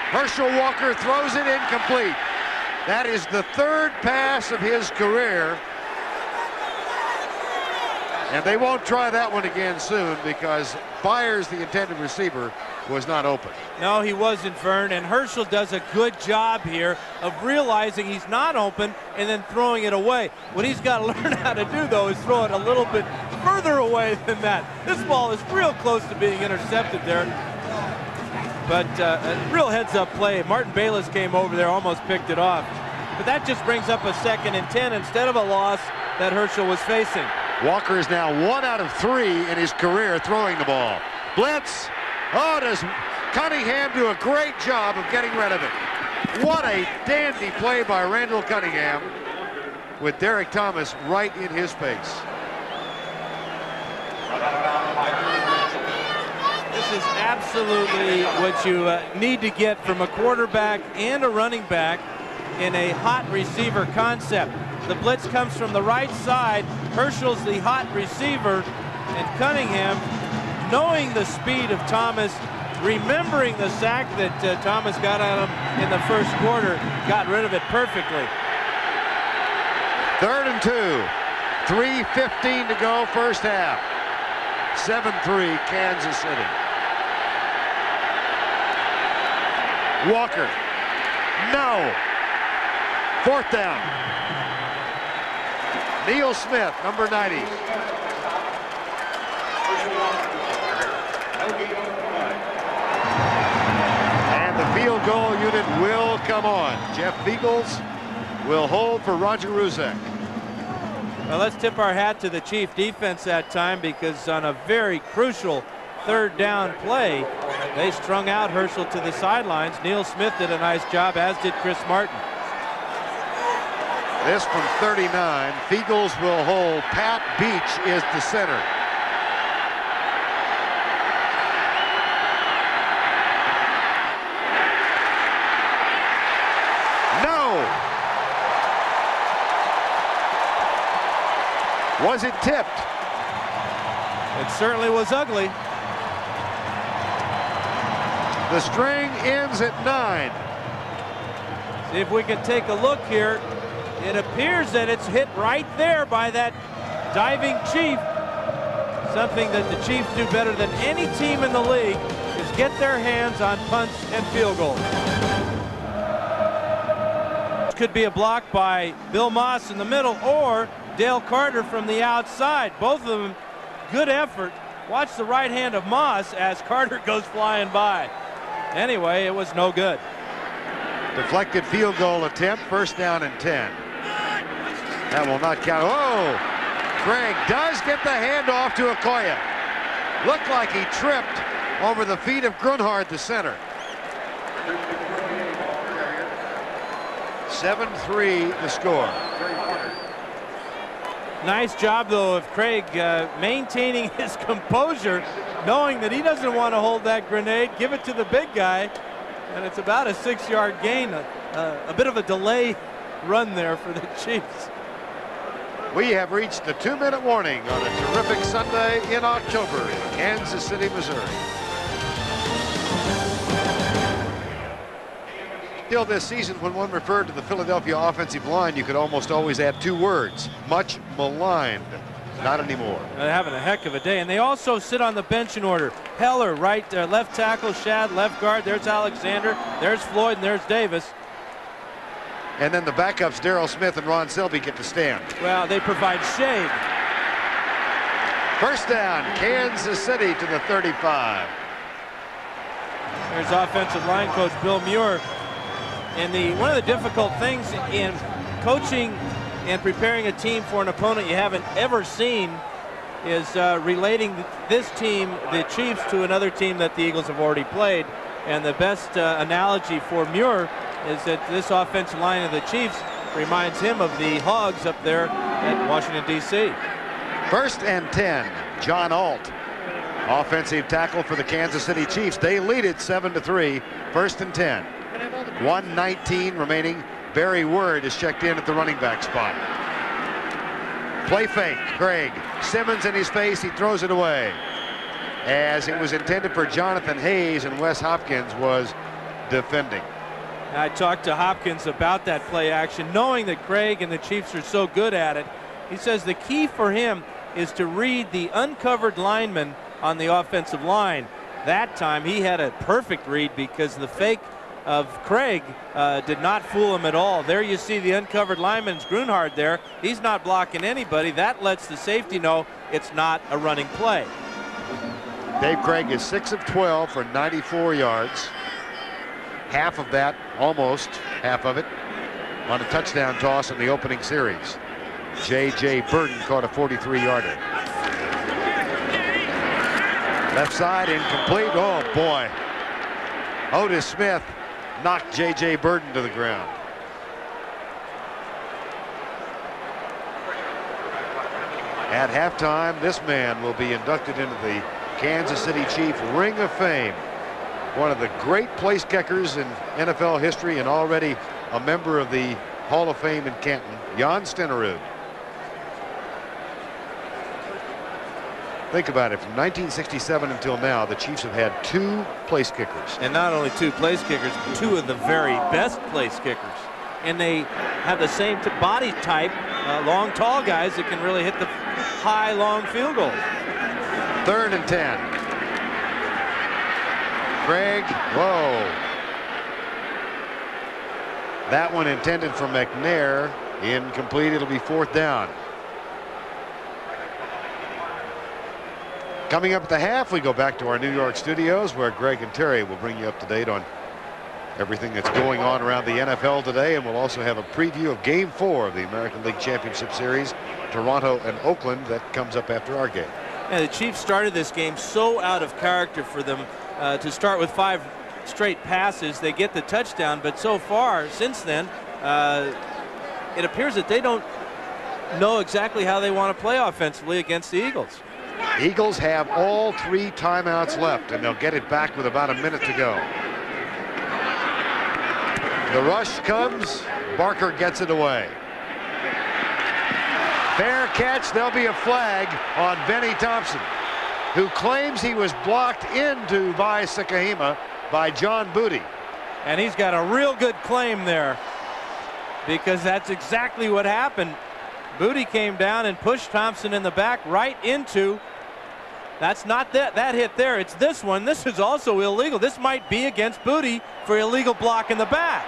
Herschel Walker throws it incomplete. That is the 3rd pass of his career. And they won't try that one again soon because Byers, the intended receiver, was not open. No, he wasn't, Vern, and Herschel does a good job here of realizing he's not open and then throwing it away. What he's got to learn how to do, though, is throw it a little bit further away than that. This ball is real close to being intercepted there. But a real heads-up play. Martin Bayless came over there, almost picked it off. But that just brings up a 2nd and 10 instead of a loss that Herschel was facing. Walker is now 1 out of 3 in his career throwing the ball. Blitz. Oh, does Cunningham do a great job of getting rid of it. What a dandy play by Randall Cunningham with Derek Thomas right in his face. This is absolutely what you need to get from a quarterback and a running back in a hot receiver concept. The blitz comes from the right side. Herschel's the hot receiver, and Cunningham, knowing the speed of Thomas, remembering the sack that Thomas got at him in the first quarter, got rid of it perfectly. 3rd and 2. 3:15 to go first half. 7-3 Kansas City. Walker. No. 4th down. Neil Smith, number 90. And the field goal unit will come on. Jeff Beagles will hold for Roger Ruzek. Well, let's tip our hat to the Chief defense that time, because on a very crucial 3rd down play, they strung out Herschel to the sidelines. Neil Smith did a nice job, as did Chris Martin. This from 39. Beagles will hold. Pat Beach is the center. No. Was it tipped? It certainly was ugly. The The string ends at 9. See if we can take a look here. It appears that it's hit right there by that diving Chief. Something that the Chiefs do better than any team in the league is get their hands on punts and field goals. Could be a block by Bill Moss in the middle or Dale Carter from the outside. Both of them good effort. Watch the right hand of Moss as Carter goes flying by. Anyway, it was no good. Deflected field goal attempt, first down and 10. That will not count. Oh, Craig does get the handoff to Okoye. Looked like he tripped over the feet of Grunhard, the center. 7-3 the score. Nice job, though, of Craig maintaining his composure, knowing that he doesn't want to hold that grenade, give it to the big guy, and it's about a 6-yard gain. A bit of a delay run there for the Chiefs. We have reached the 2-minute warning on a terrific Sunday in October in Kansas City, Missouri. Still this season, when one referred to the Philadelphia offensive line, you could almost always add 2 words: much maligned. Not anymore. They're having a heck of a day, and they also sit on the bench in order. Heller, left tackle, Shad, left guard. There's Alexander, there's Floyd, and there's Davis. And then the backups, Darrell Smith and Ron Selby, get to stand. Well, they provide shade. First down, Kansas City to the 35. There's offensive line coach Bill Muir. And one of the difficult things in coaching and preparing a team for an opponent you haven't ever seen is relating this team, the Chiefs, to another team that the Eagles have already played. And the best analogy for Muir is that this offensive line of the Chiefs reminds him of the Hogs up there at Washington, D.C. First and 10, John Alt, offensive tackle for the Kansas City Chiefs. They lead it 7-3, first and 10. 1:19 remaining. Barry Word is checked in at the running back spot. Play fake, Craig. Simmons in his face, he throws it away. As it was intended for Jonathan Hayes, and Wes Hopkins was defending. I talked to Hopkins about that play action, knowing that Craig and the Chiefs are so good at it. He says the key for him is to read the uncovered lineman on the offensive line. That time he had a perfect read because the fake of Craig did not fool him at all. There you see the uncovered lineman's Grunhard there. He's not blocking anybody. That lets the safety know it's not a running play. Dave Craig is 6 of 12 for 94 yards. Half of that, almost half of it, on a touchdown toss in the opening series. J.J. Burton caught a 43-yarder. Left side, incomplete. Oh, boy. Otis Smith knocked J.J. Burton to the ground. At halftime, this man will be inducted into the Kansas City Chief Ring of Fame. One of the great place kickers in NFL history and already a member of the Hall of Fame in Canton, Jan Stenerud. Think about it, from 1967 until now, the Chiefs have had 2 place kickers. And not only 2 place kickers, but 2 of the very best place kickers. And they have the same body type, long, tall guys that can really hit the high, long field goals. 3rd and 10. Craig, whoa. That one intended for McNair, incomplete. It'll be 4th down. Coming up at the half, we go back to our New York studios where Greg and Terry will bring you up to date on everything that's going on around the NFL today, and we'll also have a preview of Game 4 of the American League Championship Series, Toronto and Oakland. That comes up after our game. Yeah, the Chiefs started this game so out of character for them to start with 5 straight passes. They get the touchdown, but so far since then it appears that they don't know exactly how they want to play offensively against the Eagles. Eagles have all 3 timeouts left, and they'll get it back with about a minute to go. The rush comes. Barker gets it away. Fair catch. There'll be a flag on Benny Thompson, who claims he was blocked into by Sakahima by John Booty. And he's got a real good claim there, because that's exactly what happened. Booty came down and pushed Thompson in the back right into. That's not that hit there. It's this one. This is also illegal. This might be against Booty for illegal block in the back.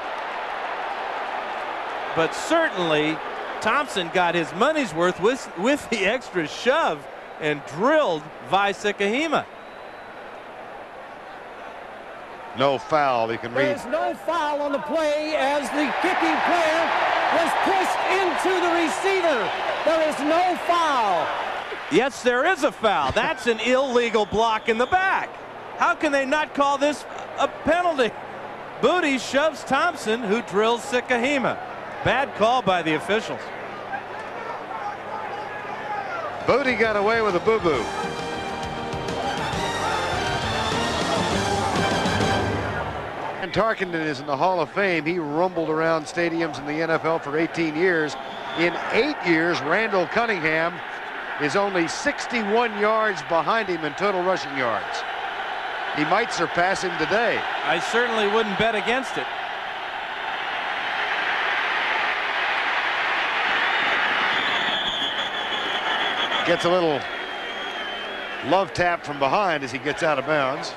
But certainly Thompson got his money's worth with the extra shove and drilled Vi Sikahema. No foul. You can read. There's no foul on the play as the kicking player was pushed into the receiver. There is no foul. Yes, there is a foul. That's an illegal block in the back. How can they not call this a penalty? Booty shoves Thompson, who drills Sikahema. Bad call by the officials. Booty got away with a boo-boo. And Tarkenton is in the Hall of Fame. He rumbled around stadiums in the NFL for 18 years. In 8 years, Randall Cunningham is only 61 yards behind him in total rushing yards. He might surpass him today. I certainly wouldn't bet against it. Gets a little love tap from behind as he gets out of bounds,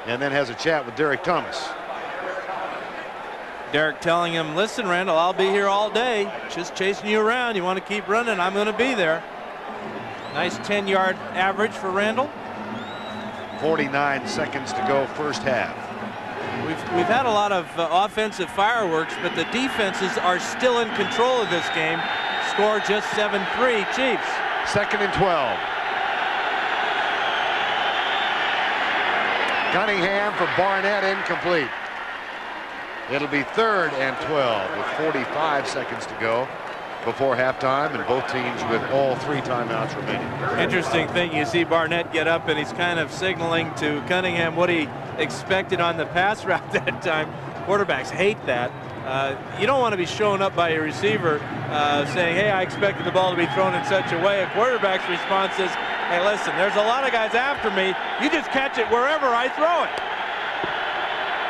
and then has a chat with Derek Thomas. Derek telling him, listen, Randall, I'll be here all day, just chasing you around. You want to keep running, I'm going to be there. Nice 10-yard average for Randall. 49 seconds to go, first half. We've had a lot of offensive fireworks, but the defenses are still in control of this game. Score just 7-3 Chiefs. 2nd and 12. Cunningham for Barnett, incomplete. It'll be 3rd and 12 with 45 seconds to go before halftime, and both teams with all 3 timeouts remaining. Interesting thing, you see Barnett get up and he's kind of signaling to Cunningham what he expected on the pass route that time. Quarterbacks hate that. You don't want to be showing up by your receiver saying, hey, I expected the ball to be thrown in such a way. A quarterback's response is, hey, listen, there's a lot of guys after me. You just catch it wherever I throw it.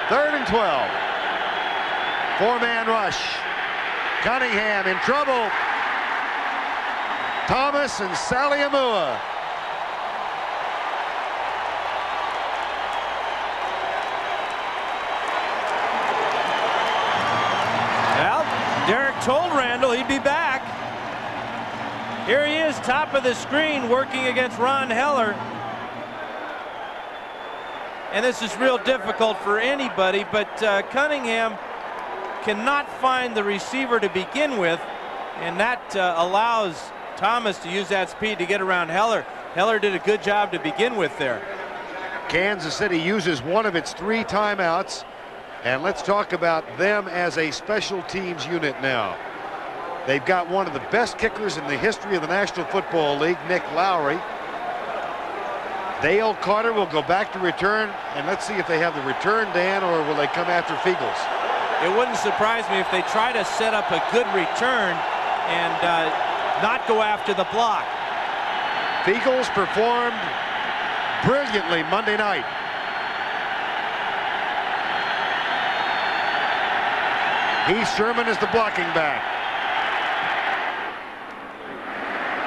3rd and 12. 4-man rush. Cunningham in trouble. Thomas and Saliamua. Derek told Randall he'd be back. Here he is, top of the screen, working against Ron Heller. And this is real difficult for anybody, but Cunningham cannot find the receiver to begin with, and that allows Thomas to use that speed to get around Heller. Heller did a good job to begin with there. Kansas City uses one of its 3 timeouts. And let's talk about them as a special teams unit now. They've got one of the best kickers in the history of the National Football League, Nick Lowry. Dale Carter will go back to return, and let's see if they have the return, Dan, or will they come after Feagles? It wouldn't surprise me if they try to set up a good return and not go after the block. Feagles performed brilliantly Monday night. Heath Sherman is the blocking back.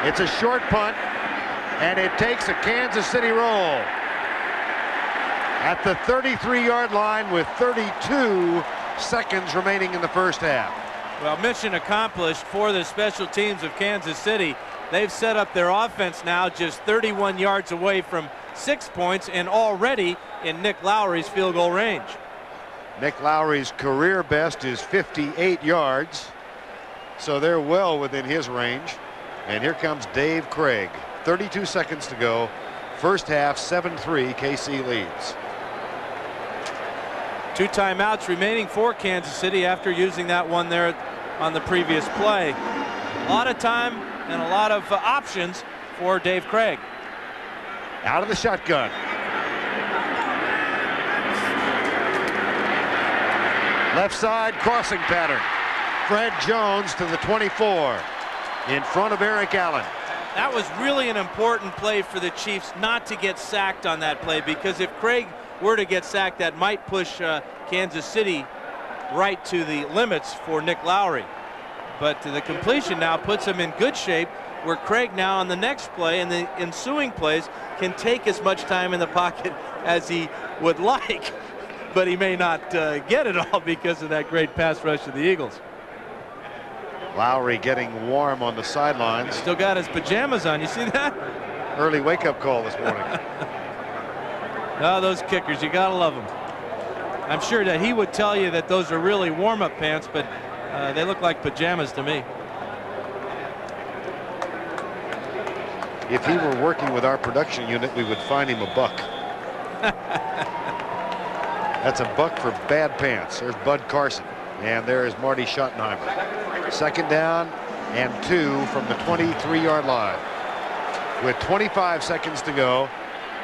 It's a short punt, and it takes a Kansas City roll at the 33-yard line with 32 seconds remaining in the first half. Well, mission accomplished for the special teams of Kansas City. They've set up their offense now just 31 yards away from 6 points and already in Nick Lowry's field goal range. Nick Lowry's career best is 58 yards, so they're well within his range. And here comes Dave Craig. 32 seconds to go. First half, 7-3, KC leads. 2 timeouts remaining for Kansas City after using that one there on the previous play. A lot of time and a lot of options for Dave Craig. Out of the shotgun. Left side crossing pattern. Fred Jones to the 24 in front of Eric Allen. That was really an important play for the Chiefs not to get sacked on that play, because if Craig were to get sacked, that might push Kansas City right to the limits for Nick Lowry. But the completion now puts him in good shape, where Craig now on the next play and the ensuing plays can take as much time in the pocket as he would like, but he may not get it all because of that great pass rush of the Eagles. Lowry getting warm on the sidelines. Still got his pajamas on. You see that? Early wake-up call this morning. Oh, those kickers, you gotta love them. I'm sure that he would tell you that those are really warm-up pants, but they look like pajamas to me. If he were working with our production unit, we would find him a buck. That's a buck for bad pants. There's Bud Carson, and there is Marty Schottenheimer. Second down and 2 from the 23-yard line. With 25 seconds to go,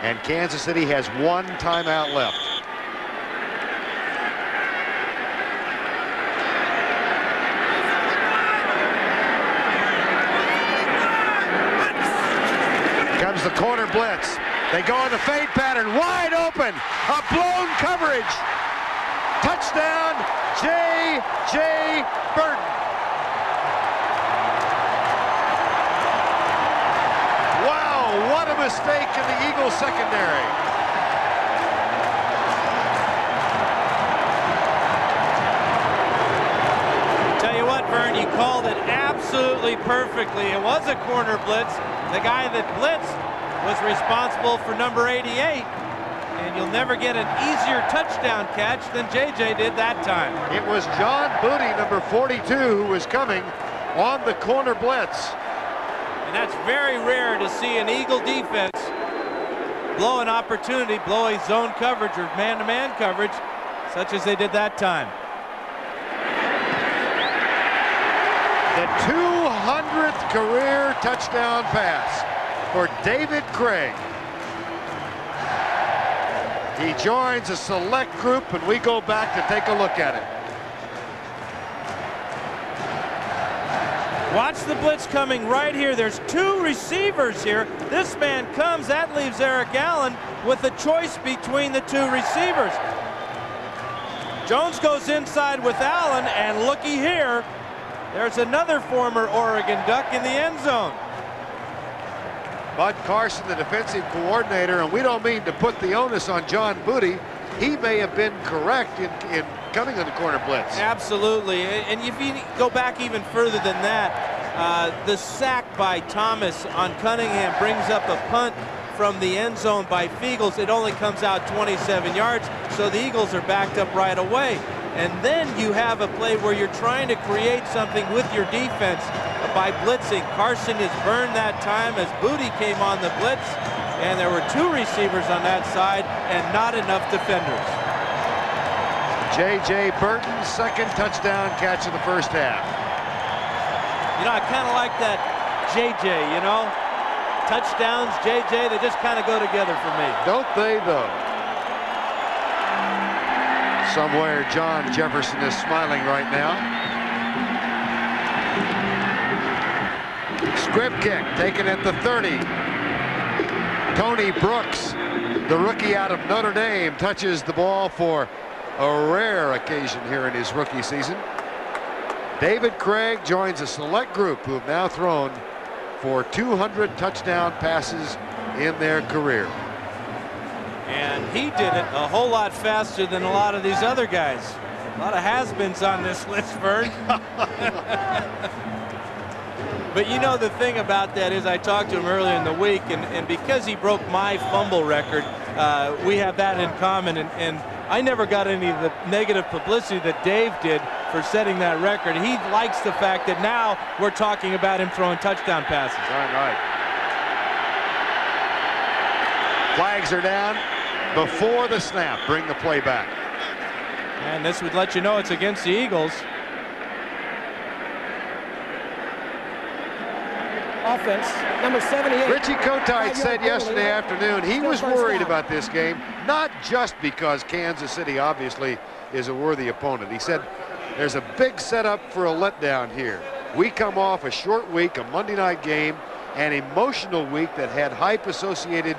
and Kansas City has 1 timeout left. Comes the corner blitz. They go on the fade pattern, wide open, a blown coverage. Touchdown, J.J. Burton. Wow, what a mistake in the Eagles secondary. Tell you what, Vern, you called it absolutely perfectly. It was a corner blitz. The guy that blitzed was responsible for number 88, and you'll never get an easier touchdown catch than J.J. did that time. It was John Booty, number 42, who was coming on the corner blitz. And that's very rare to see an Eagle defense blow an opportunity, blow a zone coverage or man-to-man coverage, such as they did that time. The 200th career touchdown pass for David Craig. He joins a select group, and we go back to take a look at it. Watch the blitz coming right here. There's 2 receivers here. This man comes, that leaves Eric Allen with a choice between the 2 receivers. Jones goes inside with Allen, and looky here, there's another former Oregon Duck in the end zone. Bud Carson, the defensive coordinator, and we don't mean to put the onus on John Booty. He may have been correct in coming on the corner blitz. Absolutely, and if you go back even further than that, the sack by Thomas on Cunningham brings up a punt from the end zone by Feagles. It only comes out 27 yards, so the Eagles are backed up right away. And then you have a play where you're trying to create something with your defense by blitzing. Carson is burned that time as Booty came on the blitz, and there were 2 receivers on that side and not enough defenders. J.J. Burton's second touchdown catch of the first half. You know, I kind of like that J.J., you know? Touchdowns, J.J., they just kind of go together for me. Don't they, though? Somewhere John Jefferson is smiling right now. Squib kick taken at the 30. Tony Brooks, the rookie out of Notre Dame, touches the ball for a rare occasion here in his rookie season. David Craig joins a select group who have now thrown for 200 touchdown passes in their career. And he did it a whole lot faster than a lot of these other guys. A lot of has-beens on this list, Vern. But you know, the thing about that is I talked to him earlier in the week, and because he broke my fumble record, we have that in common. And I never got any of the negative publicity that Dave did for setting that record. He likes the fact that now we're talking about him throwing touchdown passes. All right. Flags are down before the snap. Bring the play back. And this would let you know it's against the Eagles. Offense, number 78. Richie Kotite said yesterday afternoon he was worried about this game, not just because Kansas City obviously is a worthy opponent. He said there's a big setup for a letdown here. We come off a short week, a Monday night game, an emotional week that had hype associated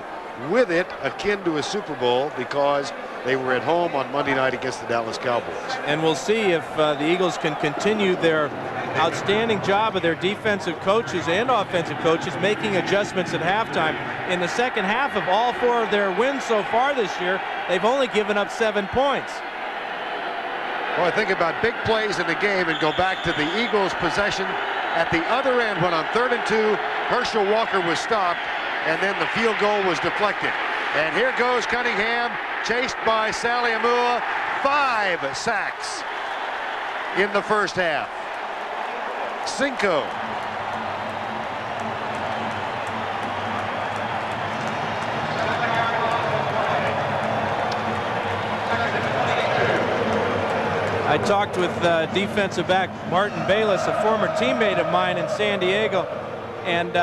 with it akin to a Super Bowl because they were at home on Monday night against the Dallas Cowboys. And we'll see if the Eagles can continue their outstanding job of their defensive coaches and offensive coaches making adjustments at halftime. In the second half of all 4 of their wins so far this year, they've only given up 7 points. Well, I think about big plays in the game and go back to the Eagles' possession at the other end when on 3rd and 2, Herschel Walker was stopped, and then the field goal was deflected. And here goes Cunningham, chased by Saliamua. 5 sacks in the first half. 5. I talked with defensive back Martin Bayless, a former teammate of mine in San Diego, and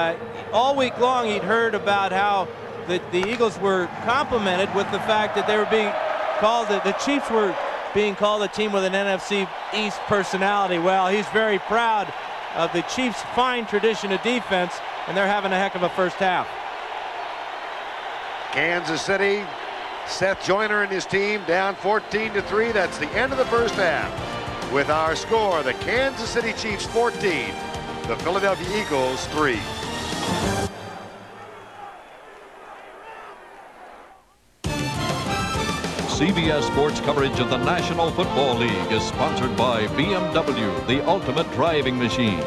all week long he'd heard about how the Eagles were complimented with the fact that they were being called, the Chiefs were being called a team with an NFC East personality. Well, he's very proud of the Chiefs' fine tradition of defense, and they're having a heck of a first half. Kansas City, Seth Joyner and his team down 14-3. That's the end of the first half. With our score, the Kansas City Chiefs 14, the Philadelphia Eagles 3. CBS Sports coverage of the National Football League is sponsored by BMW, the ultimate driving machine.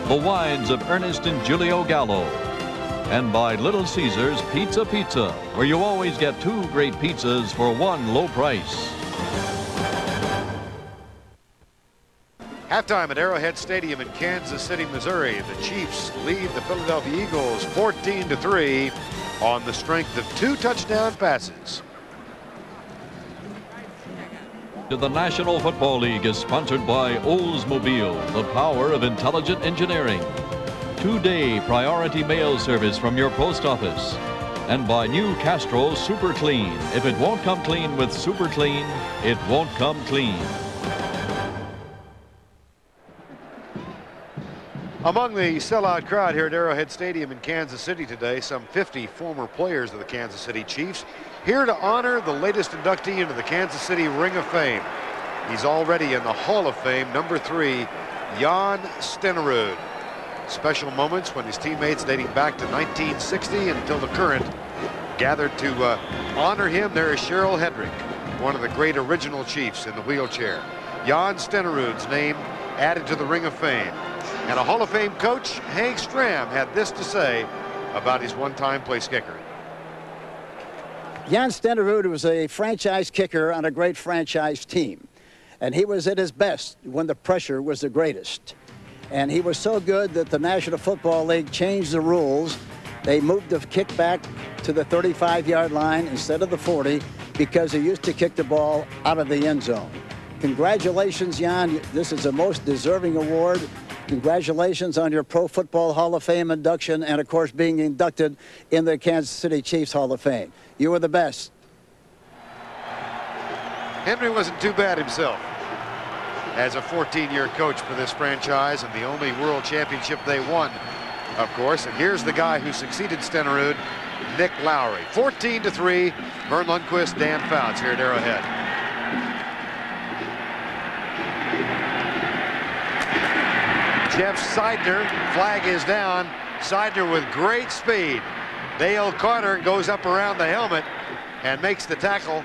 The wines of Ernest and Julio Gallo. And by Little Caesars Pizza, where you always get 2 great pizzas for 1 low price. Halftime at Arrowhead Stadium in Kansas City, Missouri. The Chiefs lead the Philadelphia Eagles 14-3 on the strength of 2 touchdown passes. The National Football League is sponsored by Oldsmobile, the power of intelligent engineering. 2-day priority mail service from your post office. And by new Castrol Super Clean. If it won't come clean with Super Clean, it won't come clean. Among the sellout crowd here at Arrowhead Stadium in Kansas City today, some 50 former players of the Kansas City Chiefs here to honor the latest inductee into the Kansas City Ring of Fame. He's already in the Hall of Fame, number 3, Jan Stenerud. Special moments when his teammates dating back to 1960 until the current gathered to honor him. There is Cheryl Hedrick, one of the great original Chiefs in the wheelchair. Jan Stenerud's name added to the Ring of Fame. And a Hall of Fame coach, Hank Stram, had this to say about his one-time place kicker. Jan Stenerud was a franchise kicker on a great franchise team. And he was at his best when the pressure was the greatest. And he was so good that the National Football League changed the rules. They moved the kick back to the 35-yard line instead of the 40 because he used to kick the ball out of the end zone. Congratulations, Jan. This is the most deserving award. Congratulations on your Pro Football Hall of Fame induction and, of course, being inducted in the Kansas City Chiefs Hall of Fame. You were the best. Henry wasn't too bad himself as a 14-year coach for this franchise, and the only world championship they won, of course. And here's the guy who succeeded Stenerud, Nick Lowry. 14-3, Vern Lundquist, Dan Fouts here at Arrowhead. Jeff Seidner, flag is down. Seidner with great speed. Dale Carter goes up around the helmet and makes the tackle.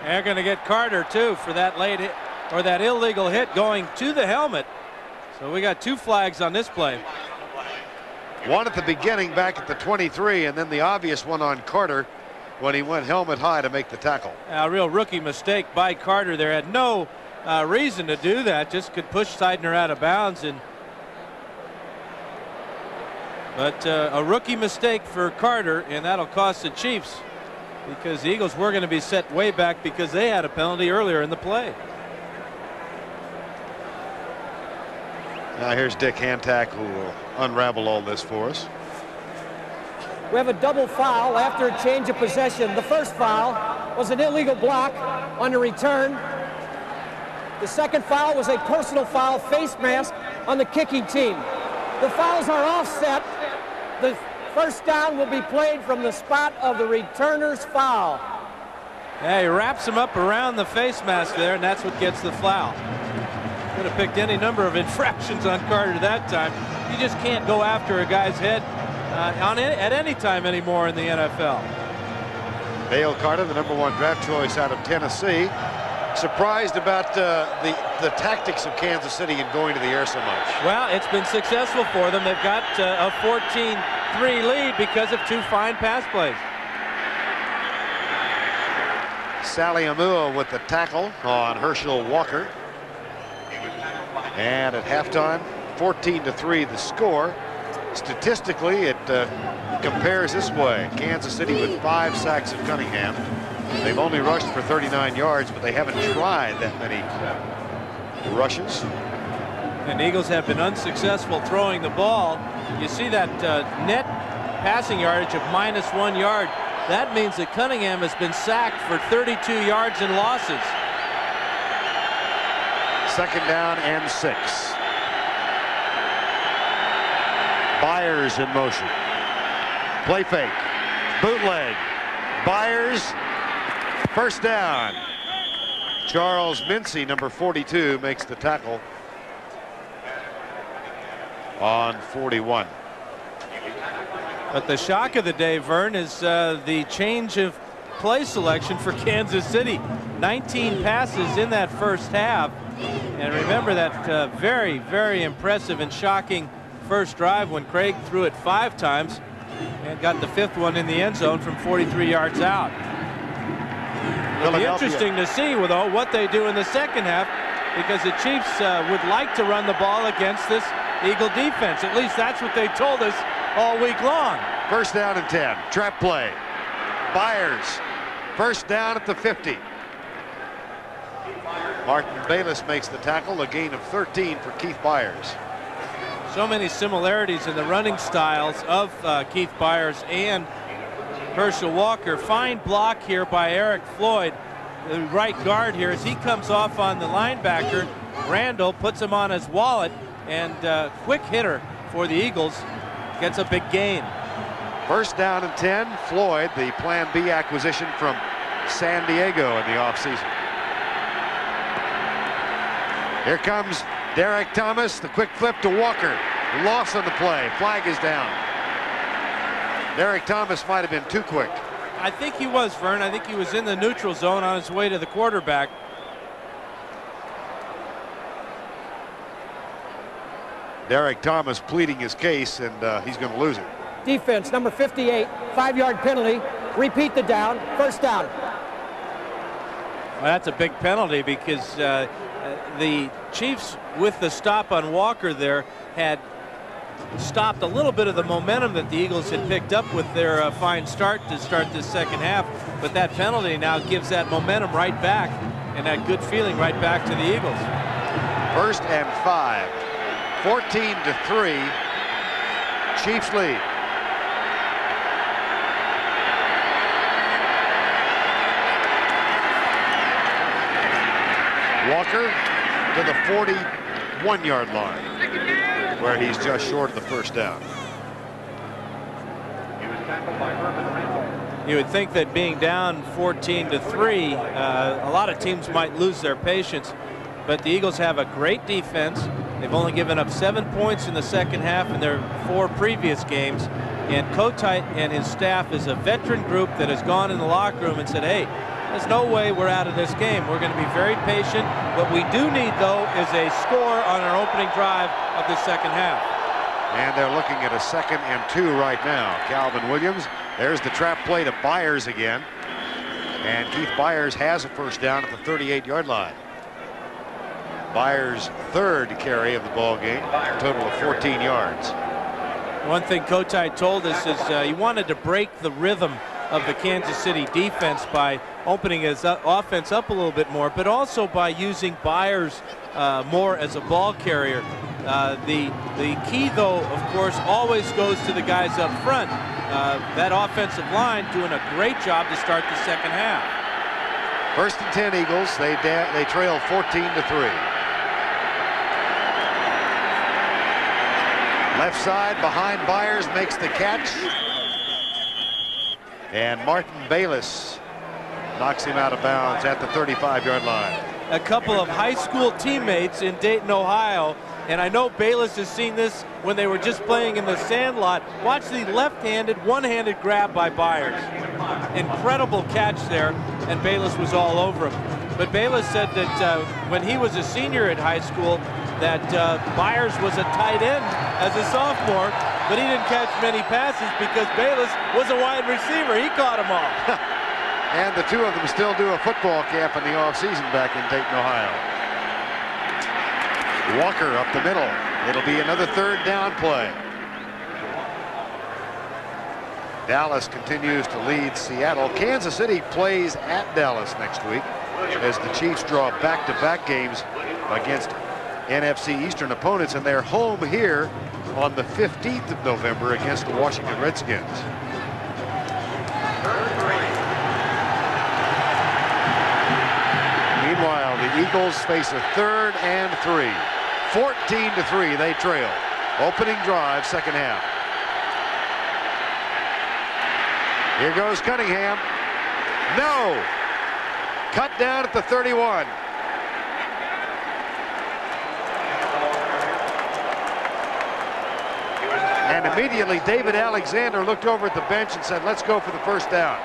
They're going to get Carter too for that late hit, or that illegal hit going to the helmet. So we got 2 flags on this play. One at the beginning back at the 23, and then the obvious one on Carter when he went helmet high to make the tackle. A real rookie mistake by Carter there. Had no reason to do that, just could push Seidner out of bounds. But a rookie mistake for Carter, and that'll cost the Chiefs because the Eagles were going to be set way back because they had a penalty earlier in the play. Now here's Dick Hantak, who will unravel all this for us. We have a double foul after a change of possession. The first foul was an illegal block on the return. The second foul was a personal foul, face mask on the kicking team. The fouls are offset. The First down will be played from the spot of the returner's foul. Yeah, he wraps him up around the face mask there, and that's what gets the foul. Could have picked any number of infractions on Carter that time. You just can't go after a guy's head at any time anymore in the NFL. Dale Carter, the #1 draft choice out of Tennessee. Surprised about the tactics of Kansas City in going to the air so much. Well, it's been successful for them. They've got a 14-3 lead because of 2 fine pass plays. Sally Amua with the tackle on Herschel Walker. And at halftime, 14-3 the score. Statistically, it compares this way. Kansas City with 5 sacks of Cunningham. They've only rushed for 39 yards, but they haven't tried that many rushes. And Eagles have been unsuccessful throwing the ball. You see that net passing yardage of -1 yard. That means that Cunningham has been sacked for 32 yards and losses. 2nd down and 6. Byers in motion. Play fake. Bootleg. Byers. First down. Charles Mincy, number 42, makes the tackle on 41. But the shock of the day, Vern, is the change of play selection for Kansas City. 19 passes in that first half. And remember that very, very impressive and shocking first drive when Craig threw it 5 times and got the 5th one in the end zone from 43 yards out. It'll be interesting to see though what they do in the second half, because the Chiefs would like to run the ball against this Eagle defense. At least that's what they told us all week long. First down and 10. Trap play. Byers. First down at the 50. Martin Bayless makes the tackle, a gain of 13 for Keith Byers. So many similarities in the running styles of Keith Byers and Herschel Walker. Fine block here by Eric Floyd, the right guard here, as he comes off on the linebacker. Randall puts him on his wallet, and quick hitter for the Eagles, gets a big gain. First down and 10. Floyd, the Plan B acquisition from San Diego in the offseason. Here comes Derek Thomas, the quick flip to Walker. Loss on the play. Flag is down. Derek Thomas might have been too quick. I think he was, Vern. I think he was in the neutral zone on his way to the quarterback. Derek Thomas pleading his case, and he's going to lose it. Defense, number 58, 5-yard penalty. Repeat the down. First down. Well, that's a big penalty, because the Chiefs, with the stop on Walker there, had stopped a little bit of the momentum that the Eagles had picked up with their fine start to start this second half. But that penalty now gives that momentum right back, and that good feeling right back to the Eagles. First and 5. 14-3. Chiefs lead. Walker to the 41-yard line, where he's just short of the first down. You would think that being down 14-3, a lot of teams might lose their patience, but the Eagles have a great defense. They've only given up 7 points in the second half in their 4 previous games. And Kotite and his staff is a veteran group that has gone in the locker room and said, hey, there's no way we're out of this game. We're going to be very patient. What we do need, though, is a score on our opening drive of the second half. And they're looking at a 2nd and 2 right now. Calvin Williams, there's the trap play to Byers again. And Keith Byers has a first down at the 38-yard line. Byers' 3rd carry of the ball game, a total of 14 yards. One thing Kotite told us is he wanted to break the rhythm of the Kansas City defense by opening his offense up a little bit more, but also by using Byers more as a ball carrier. The key, though, of course, always goes to the guys up front. That offensive line doing a great job to start the second half. First and 10 Eagles. They trail 14-3. Left side behind Byers, makes the catch. And Martin Bayless knocks him out of bounds at the 35-yard line. A couple of high school teammates in Dayton, Ohio, and I know Bayless has seen this when they were just playing in the Sandlot. Watch the left-handed, one-handed grab by Byers. Incredible catch there, and Bayless was all over him. But Bayless said that when he was a senior at high school, that Byers was a tight end as a sophomore, but he didn't catch many passes because Bayless was a wide receiver. He caught them all. And the two of them still do a football camp in the offseason back in Dayton, Ohio. Walker up the middle. It'll be another third down play. Dallas continues to lead Seattle. Kansas City plays at Dallas next week as the Chiefs draw back-to-back games against NFC Eastern opponents, and they're home here on the 15th of November against the Washington Redskins. Meanwhile, the Eagles face a 3rd and 3. 14-3, they trail. Opening drive, second half. Here goes Cunningham. No! Cut down at the 31. And immediately David Alexander looked over at the bench and said, let's go for the first down.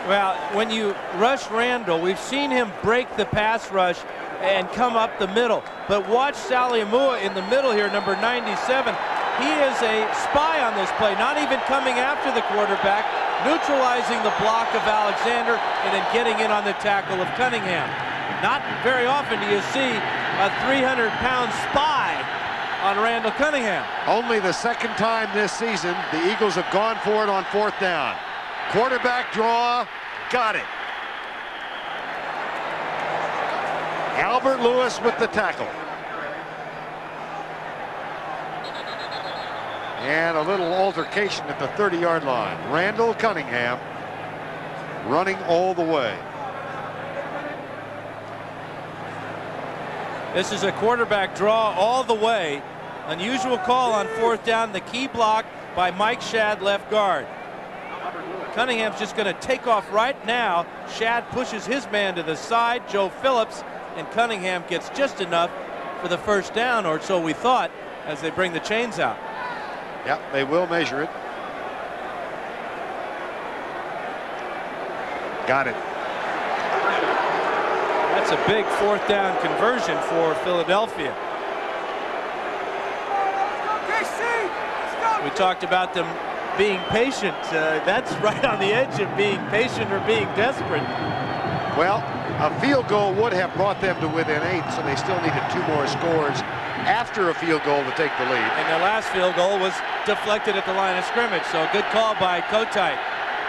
Well, when you rush Randall, we've seen him break the pass rush and come up the middle. But watch Saliamua in the middle here, number 97. He is a spy on this play, not even coming after the quarterback, neutralizing the block of Alexander and then getting in on the tackle of Cunningham. Not very often do you see a 300-pound spy on Randall Cunningham. Only the second time this season the Eagles have gone for it on 4th down. Quarterback draw, got it. Albert Lewis with the tackle. And a little altercation at the 30-yard line. Randall Cunningham running all the way. This is a quarterback draw all the way. Unusual call on 4th down. The key block by Mike Shad, left guard. Cunningham's just going to take off right now. Shad pushes his man to the side, Joe Phillips, and Cunningham gets just enough for the first down, or so we thought, as they bring the chains out. Yep, they will measure it. Got it. That's a big 4th down conversion for Philadelphia. We talked about them being patient. That's right on the edge of being patient or being desperate. Well, a field goal would have brought them to within 8, so they still needed 2 more scores after a field goal to take the lead. And their last field goal was deflected at the line of scrimmage, so good call by Kotite.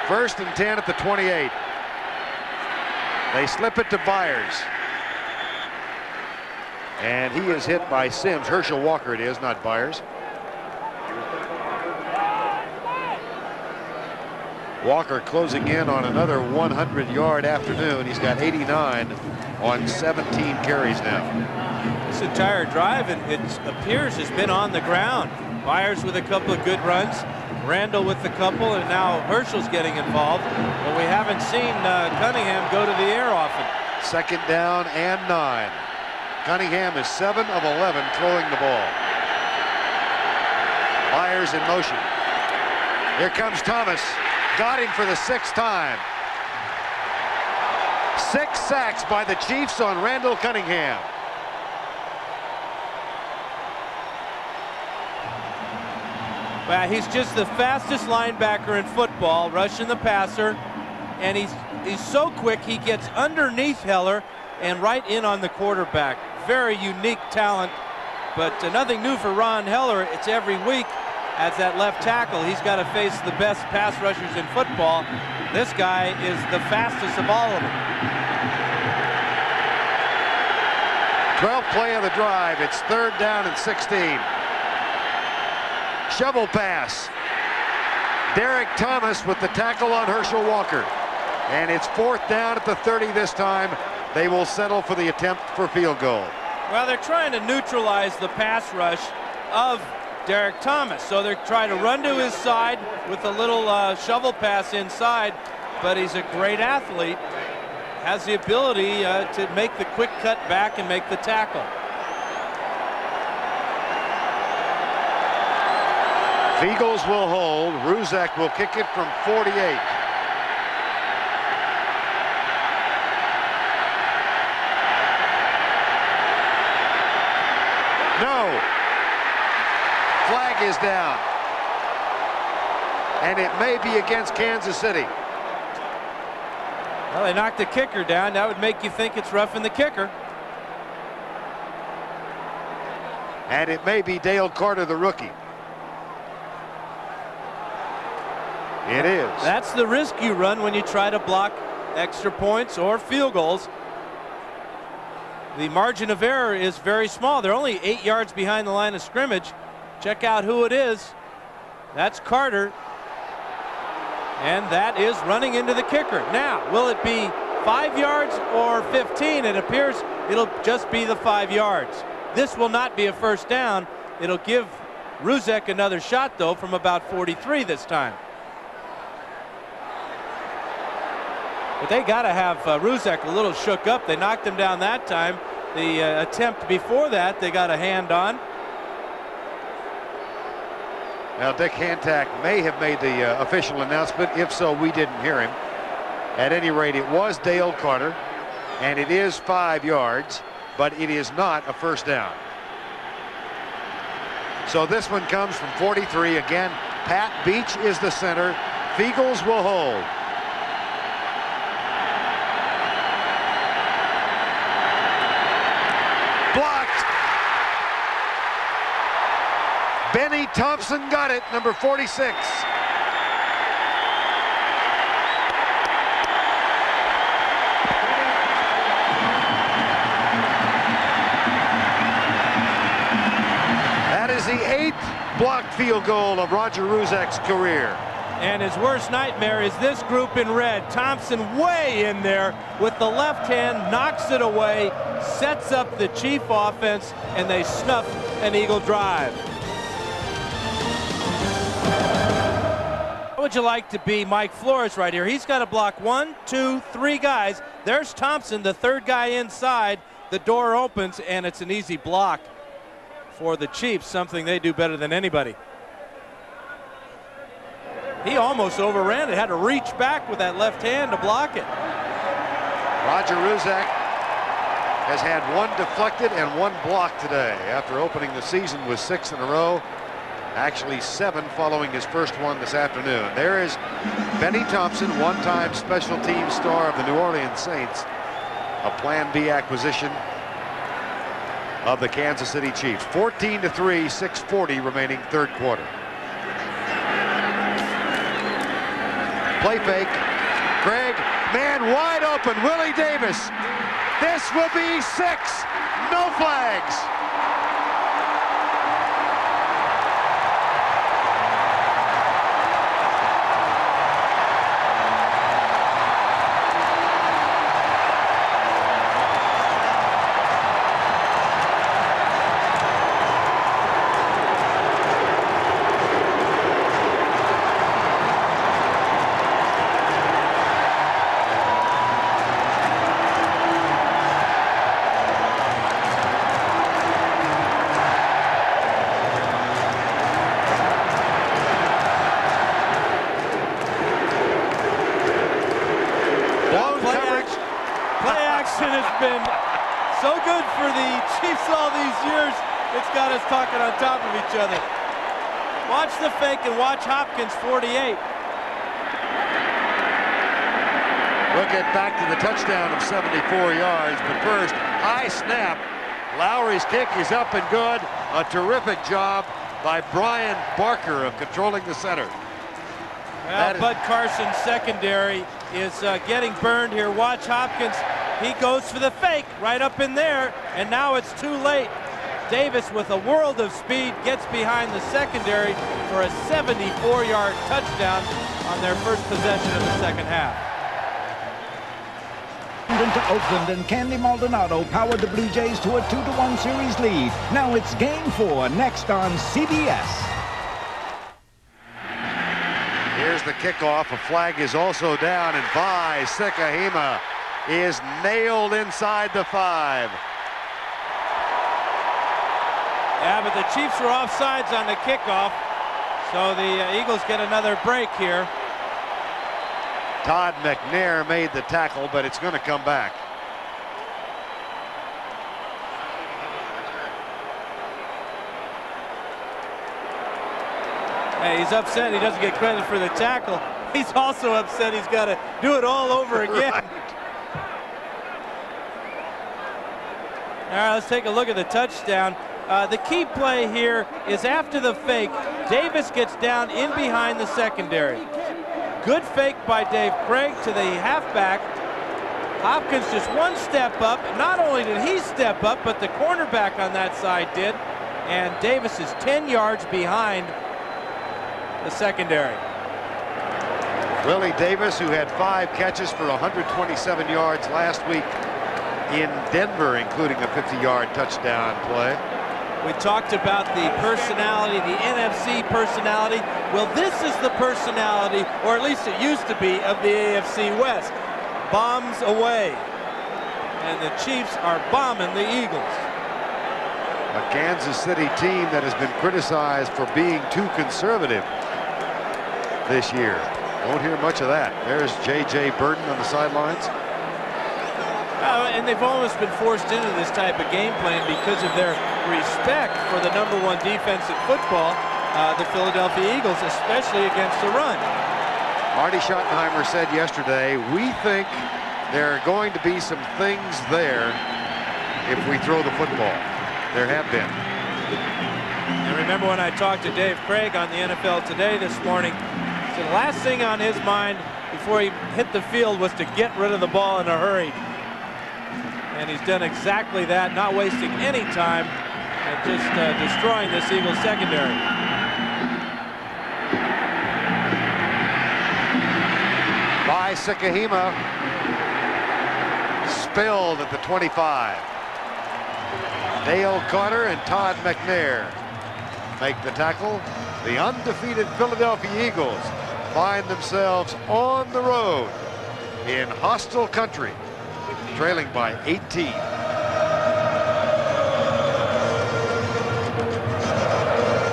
1st and 10 at the 28. They slip it to Byers. And he is hit by Sims. Herschel Walker it is, not Byers. Walker closing in on another 100-yard afternoon. He's got 89 on 17 carries now. This entire drive, it appears, has been on the ground. Byers with a couple of good runs, Randall with a couple, and now Herschel's getting involved. But we haven't seen Cunningham go to the air often. 2nd down and 9. Cunningham is 7 of 11 throwing the ball. Byers in motion. Here comes Thomas. Got him for the 6th time. 6 sacks by the Chiefs on Randall Cunningham. Well, he's just the fastest linebacker in football, rushing the passer, and he's so quick he gets underneath Heller and right in on the quarterback. Very unique talent, but nothing new for Ron Heller. It's every week as that left tackle. He's got to face the best pass rushers in football. This guy is the fastest of all of them. 12th play of the drive. It's 3rd down and 16. Shovel pass. Derek Thomas with the tackle on Herschel Walker. And it's 4th down at the 30 this time. They will settle for the attempt for field goal. Well, they're trying to neutralize the pass rush, of Derek Thomas. So they're trying to run to his side with a little shovel pass inside, but he's a great athlete, has the ability to make the quick cut back and make the tackle. Feagles will hold. Ruzek will kick it from 48. No. Flag is down. And it may be against Kansas City. Well, they knocked the kicker down. That would make you think it's roughing the kicker. And it may be Dale Carter, the rookie. It is. That's the risk you run when you try to block extra points or field goals. The margin of error is very small. They're only 8 yards behind the line of scrimmage. Check out who it is. That's Carter. And that is running into the kicker. Now, will it be 5 yards or 15? It appears it'll just be the 5 yards. This will not be a first down. It'll give Ruzek another shot, though, from about 43 this time. But they got to have Ruzek a little shook up. They knocked him down that time. The attempt before that, they got a hand on. Now, Dick Hantak may have made the official announcement. If so, we didn't hear him. At any rate, it was Dale Carter, and it is 5 yards, but it is not a first down. So this one comes from 43. Again, Pat Beach is the center. Feagles will hold. Blocked. Benny Thompson got it, number 46. That is the 8th blocked field goal of Roger Ruzek's career. And his worst nightmare is this group in red. Thompson way in there with the left hand, knocks it away, sets up the Chief offense, and they snuff an Eagle drive. How would you like to be Mike Flores right here? He's got to block 1, 2, 3 guys. There's Thompson, the third guy inside. The door opens, and it's an easy block for the Chiefs, something they do better than anybody. He almost overran it, had to reach back with that left hand to block it. Roger Ruzek has had 1 deflected and 1 blocked today after opening the season with 6 in a row. Actually 7 following his first one this afternoon. There is Benny Thompson, one-time special team star of the New Orleans Saints, a Plan B acquisition of the Kansas City Chiefs. 14-3, 6:40 remaining third quarter. Play fake. Craig, man wide open. Willie Davis. This will be 6. No flags. Been so good for the Chiefs all these years, it's got us talking on top of each other. Watch the fake and watch Hopkins, 48. We'll get back to the touchdown of 74 yards, but first, high snap. Lowry's kick is up and good. A terrific job by Brian Barker of controlling the center. Well, Bud Carson's secondary is getting burned here. Watch Hopkins. He goes for the fake right up in there, and now it's too late. Davis, with a world of speed, gets behind the secondary for a 74-yard touchdown on their first possession of the second half. The into Oakland, and Candy Maldonado powered the Blue Jays to a 2-1 series lead. Now it's Game 4, next on CBS. Here's the kickoff. A flag is also down, and Vai Sekahima is nailed inside the 5. Yeah, but the Chiefs were offsides on the kickoff, so the Eagles get another break here. Todd McNair made the tackle, but it's going to come back. Hey, he's upset he doesn't get credit for the tackle. He's also upset he's got to do it all over again. Right. All right, let's take a look at the touchdown. The key play here is after the fake, Davis gets down in behind the secondary. Good fake by Dave Krieg to the halfback. Hopkins just one step up. Not only did he step up, but the cornerback on that side did. And Davis is 10 yards behind the secondary. Willie Davis, who had 5 catches for 127 yards last week in Denver, including a 50-yard touchdown play. We talked about the personality, the NFC personality. Well, this is the personality, or at least it used to be, of the AFC West. Bombs away. And the Chiefs are bombing the Eagles. A Kansas City team that has been criticized for being too conservative this year. Won't hear much of that. There's J.J. Burton on the sidelines. And they've almost been forced into this type of game plan because of their respect for the #1 defense in football, the Philadelphia Eagles, especially against the run. Marty Schottenheimer said yesterday, we think there are going to be some things there if we throw the football. There have been. And remember when I talked to Dave Krieg on the NFL Today this morning, he said the last thing on his mind before he hit the field was to get rid of the ball in a hurry. And he's done exactly that, not wasting any time and just destroying this Eagles secondary. Vai Sekahima spilled at the 25. Dale Carter and Todd McNair make the tackle. The undefeated Philadelphia Eagles find themselves on the road in hostile country, trailing by 18.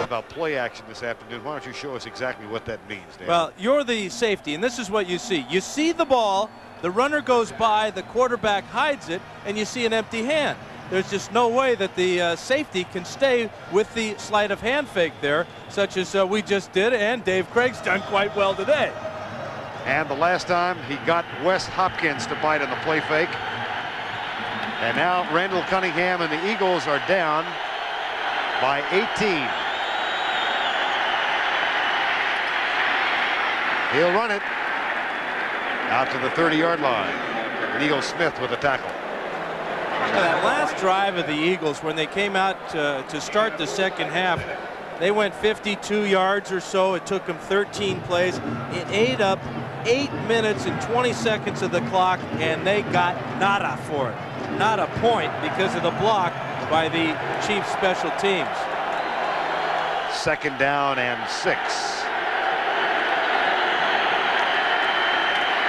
About play action this afternoon. Why don't you show us exactly what that means, Dan? Well, you're the safety, and this is what you see. You see the ball, the runner goes by, the quarterback hides it, and you see an empty hand. There's just no way that the safety can stay with the sleight of hand fake there, such as we just did, and Dave Krieg's done quite well today. And the last time he got Wes Hopkins to bite on the play fake. And now Randall Cunningham and the Eagles are down by 18. He'll run it out to the 30-yard line. And Eagle Smith with a tackle. That last drive of the Eagles, when they came out to start the second half, they went 52 yards or so. It took them 13 plays. It ate up 8 minutes and 20 seconds of the clock, and they got nada for it. Not a point because of the block by the Chiefs special teams. 2nd down and 6.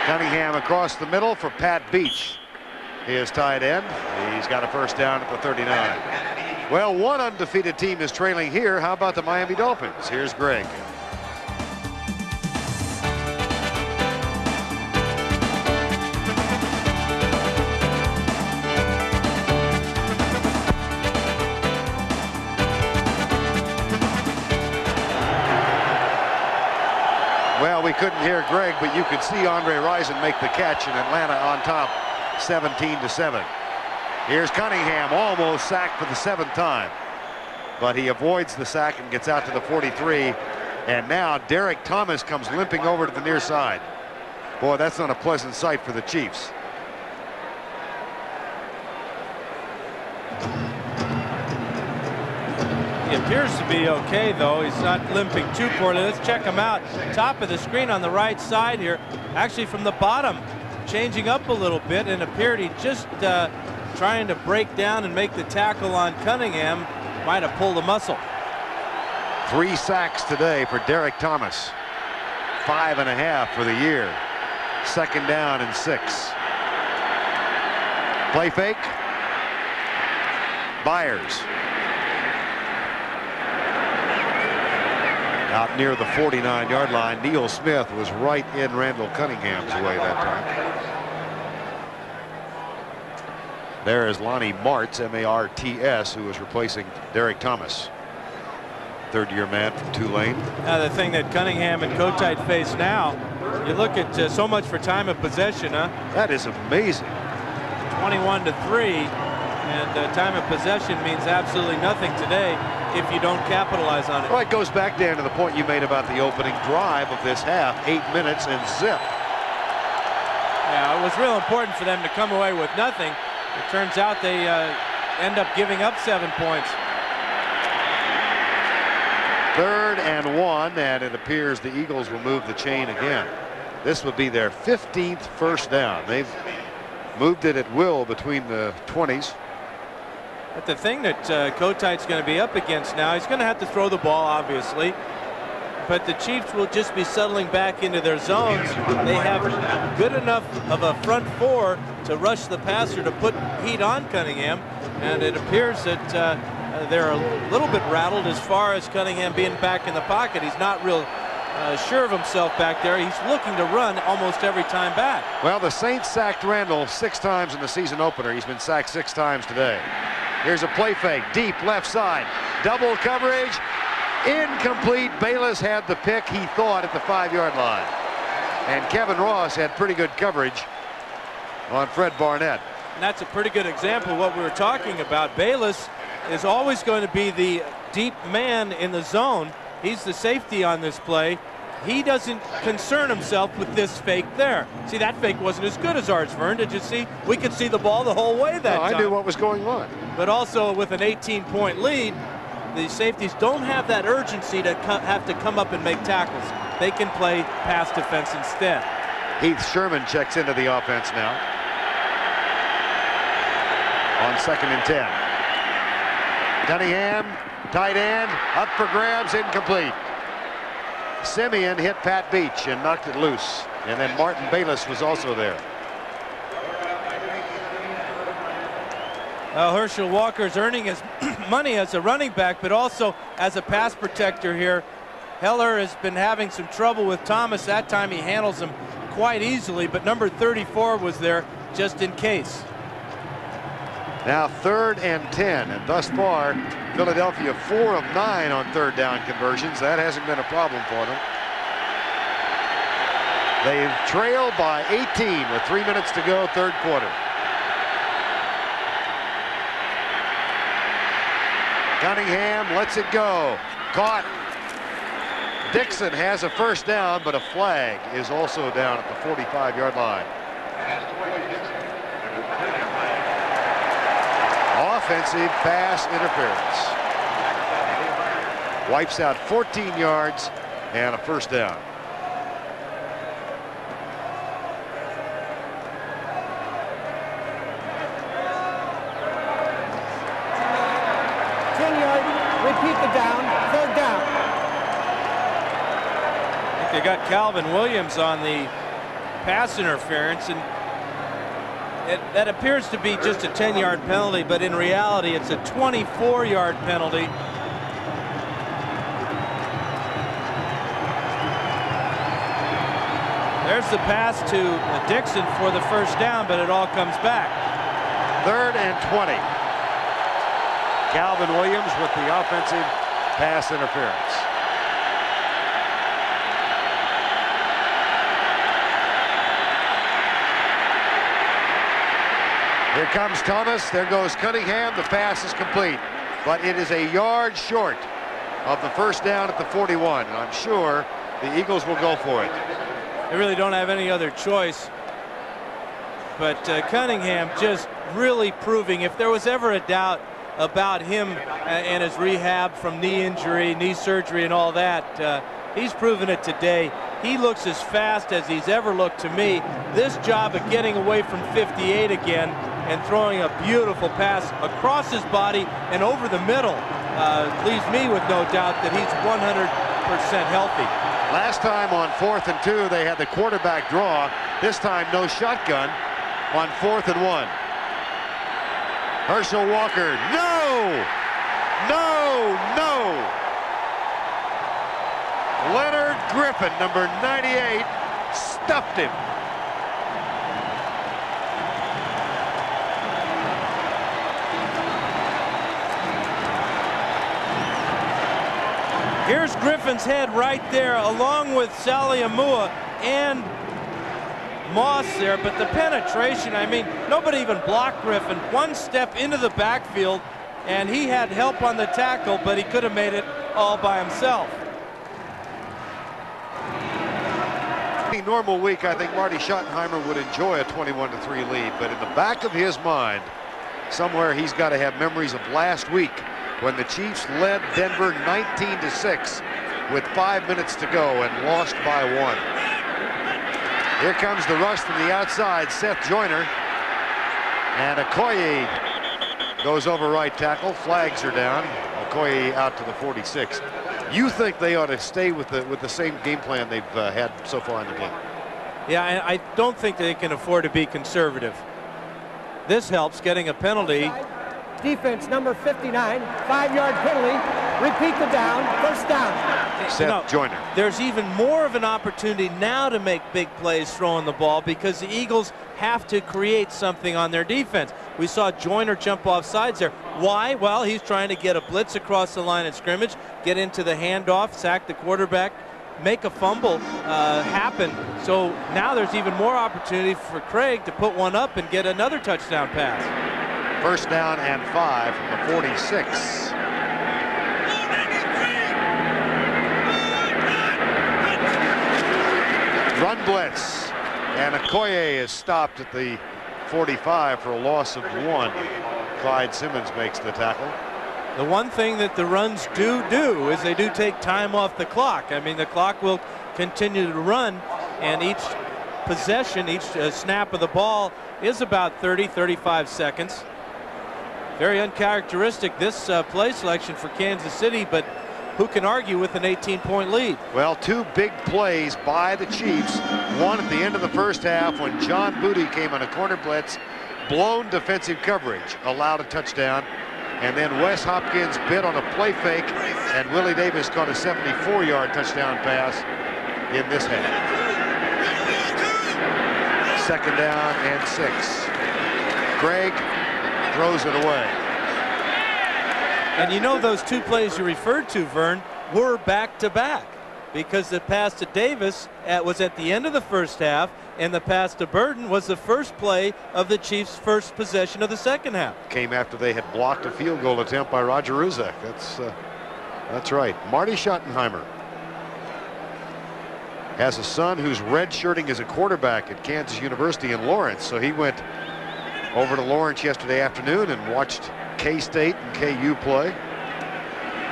Cunningham across the middle for Pat Beach. His tight end. He's got a first down at the 39. Well, one undefeated team is trailing here. How about the Miami Dolphins? Here's Greg. Well, we couldn't hear Greg, but you could see Andre Rison make the catch, and Atlanta on top 17-7. Here's Cunningham, almost sacked for the 7th time, but he avoids the sack and gets out to the 43. And now Derek Thomas comes limping over to the near side. Boy, that's not a pleasant sight for the Chiefs. He appears to be okay, though. He's not limping too poorly. Let's check him out. Top of the screen on the right side here. Actually, from the bottom, changing up a little bit, and appeared he just trying to break down and make the tackle on Cunningham might have pulled a muscle. 3 sacks today for Derek Thomas. 5.5 for the year. 2nd down and 6. Play fake. Byers. Out near the 49-yard line. Neil Smith was right in Randall Cunningham's way that time. There is Lonnie Martz, M-A-R-T-S, who was replacing Derek Thomas. 3rd-year man from Tulane. Now the thing that Cunningham and Kotite face now, you look at so much for time of possession, huh? That is amazing. 21-3, and time of possession means absolutely nothing today if you don't capitalize on it. Well, it goes back, Dan, to the point you made about the opening drive of this half. 8 minutes and zip. Yeah, it was real important for them to come away with nothing. It turns out they end up giving up 7 points. 3rd and 1, and it appears the Eagles will move the chain again. This would be their 15th first down. They've moved it at will between the 20s. But the thing that Kotite's going to be up against now, he's going to have to throw the ball, obviously. But the Chiefs will just be settling back into their zones. They have good enough of a front 4 to rush the passer to put heat on Cunningham. And it appears that they're a little bit rattled as far as Cunningham being back in the pocket. He's not real sure of himself back there. He's looking to run almost every time back. Well, the Saints sacked Randall 6 times in the season opener. He's been sacked 6 times today. Here's a play fake, deep left side. Double coverage, incomplete. Bayless had the pick, he thought, at the 5-yard line. And Kevin Ross had pretty good coverage on Fred Barnett. And that's a pretty good example of what we were talking about. Bayless is always going to be the deep man in the zone. He's the safety on this play. He doesn't concern himself with this fake there. See, that fake wasn't as good as ours, Vern. Did you see? We could see the ball the whole way that time. I knew what was going on. But also with an 18-point lead, the safeties don't have that urgency to have to come up and make tackles. They can play pass defense instead. Heath Sherman checks into the offense now. On 2nd and 10. Cunningham, tight end, up for grabs, incomplete. Simeon hit Pat Beach and knocked it loose. And then Martin Bayless was also there. Herschel Walker's earning his money as a running back, but also as a pass protector here. Heller has been having some trouble with Thomas. That time he handles him quite easily, but number 34 was there just in case. Now 3rd and 10, and thus far Philadelphia 4 of 9 on 3rd down conversions. That hasn't been a problem for them. They trail by 18 with 3 minutes to go, 3rd quarter. Cunningham lets it go. Caught. Dixon has a first down, but a flag is also down at the 45-yard line. Offensive pass interference. Wipes out 14 yards and a first down. Repeat the down, 3rd down. I think they got Calvin Williams on the pass interference, and that appears to be just a 10-yard penalty, but in reality it's a 24-yard penalty. There's the pass to Dixon for the first down, but it all comes back. 3rd and 20. Calvin Williams with the offensive pass interference. Here comes Thomas. There goes Cunningham. The pass is complete, but it is a yard short of the first down at the 41. And I'm sure the Eagles will go for it. They really don't have any other choice. But Cunningham just really proving, if there was ever a doubt about him and his rehab from knee injury, knee surgery and all that, He's proven it today. He looks as fast as he's ever looked to me. This job of getting away from 58 again and throwing a beautiful pass across his body and over the middle leaves me with no doubt that he's 100% healthy. Last time on 4th and 2, they had the quarterback draw. This time, no shotgun on 4th and 1. Herschel Walker, no! No, no! Leonard Griffin, number 98, stuffed him. Here's Griffin's head right there, along with Sally Amua and Moss there, but the penetration, I mean, nobody even blocked Griffin. One step into the backfield, and he had help on the tackle, but he could have made it all by himself. In a normal week, I think Marty Schottenheimer would enjoy a 21-3 lead, but in the back of his mind, somewhere he's got to have memories of last week when the Chiefs led Denver 19-6 with 5 minutes to go and lost by 1. Here comes the rush from the outside, Seth Joyner, and Okoye goes over right tackle. Flags are down. Okoye out to the 46. You think they ought to stay with the same game plan they've had so far in the game? Yeah, I don't think they can afford to be conservative. This helps, getting a penalty. Defense number 59, 5-yard penalty. Repeat the down, first down. Seth Joyner. There's even more of an opportunity now to make big plays throwing the ball because the Eagles have to create something on their defense. We saw Joyner jump off sides there. Why? Well, he's trying to get a blitz across the line of scrimmage, get into the handoff, sack the quarterback, make a fumble happen. So now there's even more opportunity for Craig to put one up and get another touchdown pass. First down and 5 from the 46. Run blitz, and Okoye is stopped at the 45 for a loss of 1. Clyde Simmons makes the tackle. The one thing that the runs do is they do take time off the clock. I mean, the clock will continue to run, and each possession, each snap of the ball is about 30-35 seconds. Very uncharacteristic, this play selection for Kansas City, but who can argue with an 18-point lead? Well, 2 big plays by the Chiefs. One at the end of the first half when John Booty came on a corner blitz, blown defensive coverage, allowed a touchdown. And then Wes Hopkins bit on a play fake, and Willie Davis caught a 74-yard touchdown pass in this half. Second down and 6. Craig throws it away. And you know those 2 plays you referred to, Vern, were back-to-back because the pass to Davis was at the end of the first half, and the pass to Burton was the first play of the Chiefs' first possession of the second half. Came after they had blocked a field goal attempt by Roger Ruzek. That's right. Marty Schottenheimer has a son who's redshirting as a quarterback at Kansas University in Lawrence, so he went over to Lawrence yesterday afternoon and watched K-State and KU play.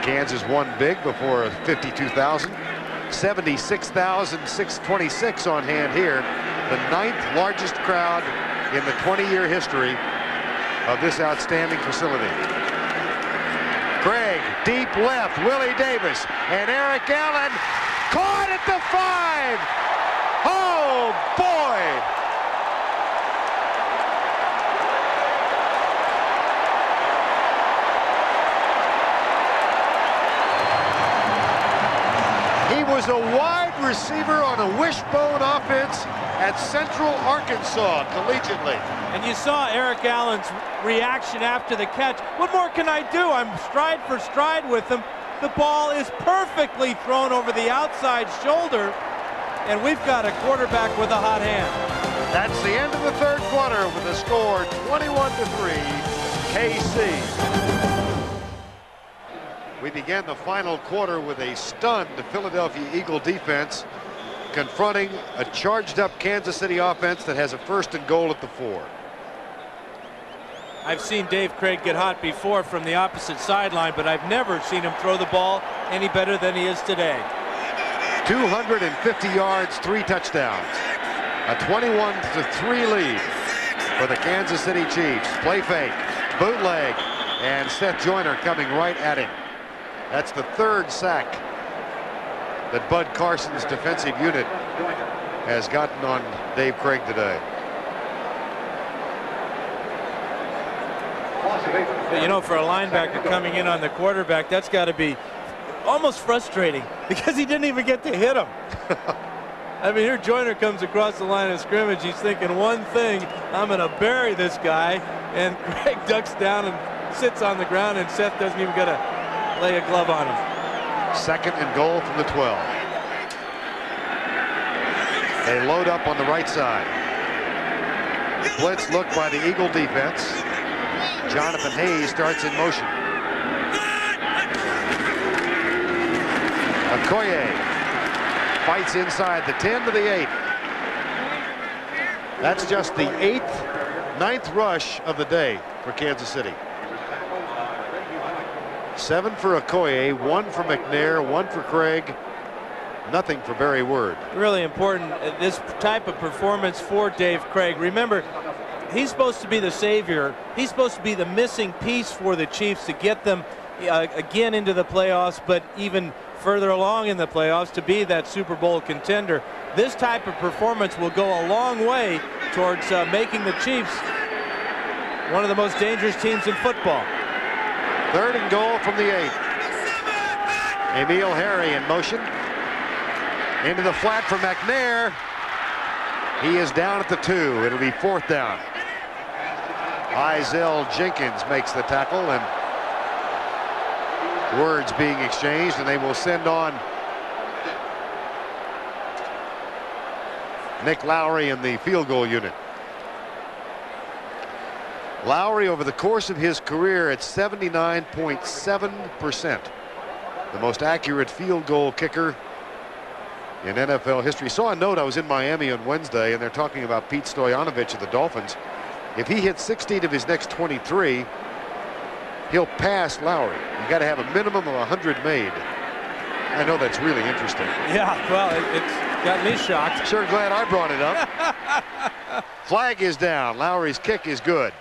Kansas won big before 52,000. 76,626 on hand here. The 9th largest crowd in the 20-year history of this outstanding facility. Craig, deep left, Willie Davis, and Eric Allen caught at the 5. Oh, boy! He was a wide receiver on a wishbone offense at Central Arkansas collegiately. And you saw Eric Allen's reaction after the catch. What more can I do? I'm stride for stride with him. The ball is perfectly thrown over the outside shoulder, and we've got a quarterback with a hot hand. That's the end of the third quarter with the score 21-3 KC. We began the final quarter with a stunned Philadelphia Eagle defense confronting a charged-up Kansas City offense that has a 1st and goal at the 4. I've seen Dave Craig get hot before from the opposite sideline, but I've never seen him throw the ball any better than he is today. 250 yards, 3 touchdowns. A 21-3 lead for the Kansas City Chiefs. Play fake, bootleg, and Seth Joyner coming right at him. That's the 3rd sack that Bud Carson's defensive unit has gotten on Dave Krieg today. But you know, for a linebacker coming in on the quarterback, that's got to be almost frustrating because he didn't even get to hit him. I mean, here Joyner comes across the line of scrimmage. He's thinking one thing, I'm going to bury this guy. And Krieg ducks down and sits on the ground, and Seth doesn't even get to lay a glove on him. 2nd and goal from the 12. They load up on the right side. Blitz look by the Eagle defense. Jonathan Hayes starts in motion. Okoye fights inside the 10 to the 8. That's just the 9th rush of the day for Kansas City. 7 for Okoye, 1 for McNair, 1 for Krieg, nothing for Barry Word. Really important, this type of performance for Dave Krieg. Remember, he's supposed to be the savior. He's supposed to be the missing piece for the Chiefs to get them again into the playoffs, but even further along in the playoffs to be that Super Bowl contender. This type of performance will go a long way towards making the Chiefs one of the most dangerous teams in football. 3rd and goal from the 8. Emil Harry in motion. Into the flat for McNair. He is down at the 2. It'll be 4th down. Izell Jenkins makes the tackle, and words being exchanged, and they will send on Nick Lowry in the field goal unit. Lowry, over the course of his career, at 79.7%, the most accurate field goal kicker in NFL history. Saw a note, I was in Miami on Wednesday, and they're talking about Pete Stoyanovich of the Dolphins. If he hits 16 of his next 23, he'll pass Lowry. You got to have a minimum of 100 made. I know that's really interesting. Yeah, well, it's got me shocked. Sure glad I brought it up. Flag is down. Lowry's kick is good.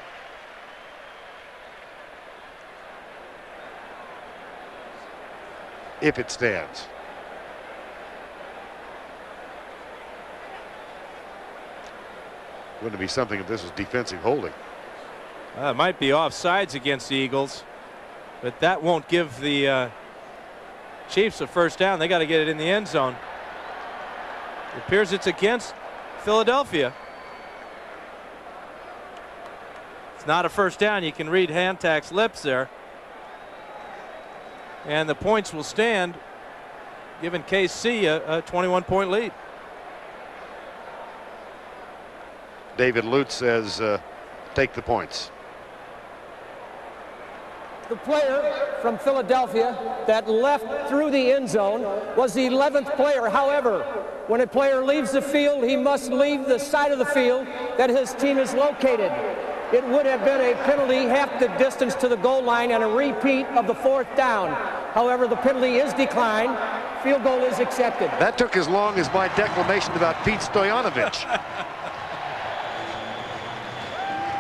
If it stands. Wouldn't it be something if this was defensive holding? It might be offsides against the Eagles, but that won't give the Chiefs a first down. They got to get it in the end zone. It appears it's against Philadelphia. It's not a first down. You can read Hantak's lips there. And the points will stand, giving KC a 21-point lead. David Lutz says take the points. The player from Philadelphia that left through the end zone was the 11th player. However, when a player leaves the field, he must leave the side of the field that his team is located. It would have been a penalty half the distance to the goal line and a repeat of the 4th down. However, the penalty is declined. Field goal is accepted. That took as long as my declamation about Pete Stoyanovich.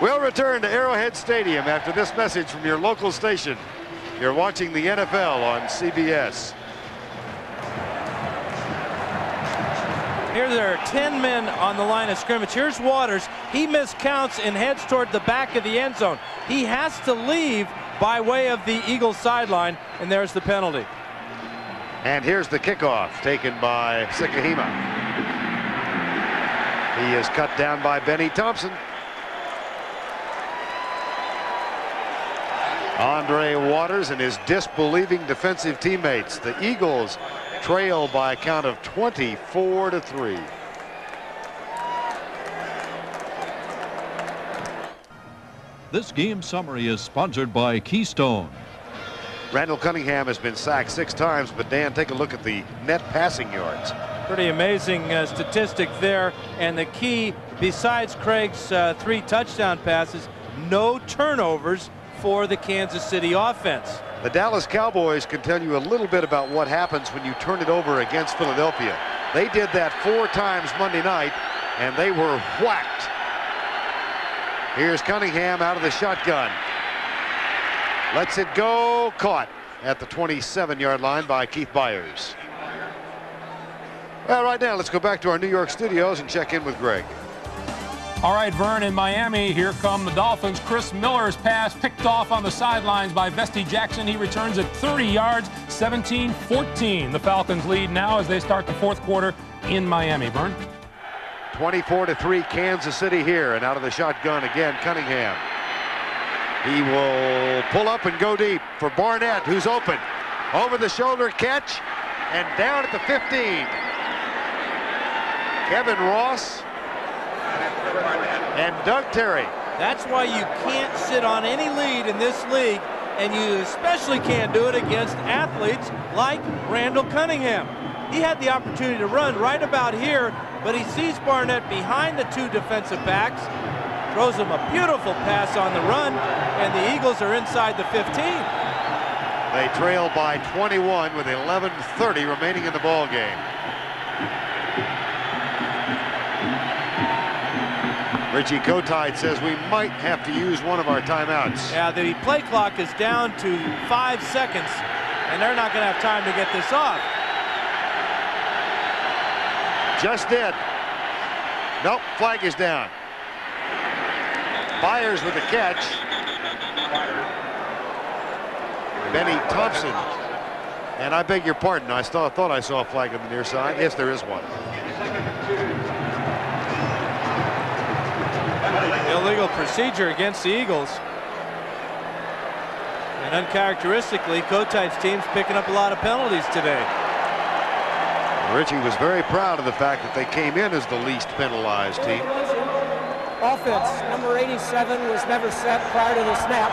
We'll return to Arrowhead Stadium after this message from your local station. You're watching the NFL on CBS. Here there are 10 men on the line of scrimmage. Here's Waters. He miscounts and heads toward the back of the end zone. He has to leave by way of the Eagles sideline, and there's the penalty. And here's the kickoff taken by Sikahema. He is cut down by Benny Thompson. Andre Waters and his disbelieving defensive teammates. The Eagles trail by a count of 24-3. This game summary is sponsored by Keystone. Randall Cunningham has been sacked 6 times, but Dan, take a look at the net passing yards. Pretty amazing statistic there. And the key, besides Craig's 3 touchdown passes, no turnovers for the Kansas City offense. The Dallas Cowboys can tell you a little bit about what happens when you turn it over against Philadelphia. They did that 4 times Monday night, and they were whacked. Here's Cunningham out of the shotgun. Lets it go. Caught at the 27-yard line by Keith Byars. Well, right now, let's go back to our New York studios and check in with Greg. All right, Vern, in Miami, here come the Dolphins. Chris Miller's pass picked off on the sidelines by Vesti Jackson. He returns at 30 yards, 17-14. The Falcons lead now as they start the fourth quarter in Miami. Vern? 24-3 Kansas City here, and out of the shotgun again, Cunningham. He will pull up and go deep for Barnett, who's open. Over the shoulder catch, and down at the 15. Kevin Ross and Doug Terry. That's why you can't sit on any lead in this league, and you especially can't do it against athletes like Randall Cunningham. He had the opportunity to run right about here, but he sees Barnett behind the 2 defensive backs, throws him a beautiful pass on the run, and the Eagles are inside the 15. They trail by 21 with 11:30 remaining in the ball game. Richie Kotite says we might have to use one of our timeouts. Yeah, the play clock is down to 5 seconds, and they're not going to have time to get this off. Just did. Nope, flag is down. Byars with the catch. Benny Thompson. And I beg your pardon, I thought I saw a flag on the near side. Yes, there is one. Illegal procedure against the Eagles. And uncharacteristically, Kotite's team's picking up a lot of penalties today. Richie was very proud of the fact that they came in as the least penalized team. Offense, number 87 was never set prior to the snap.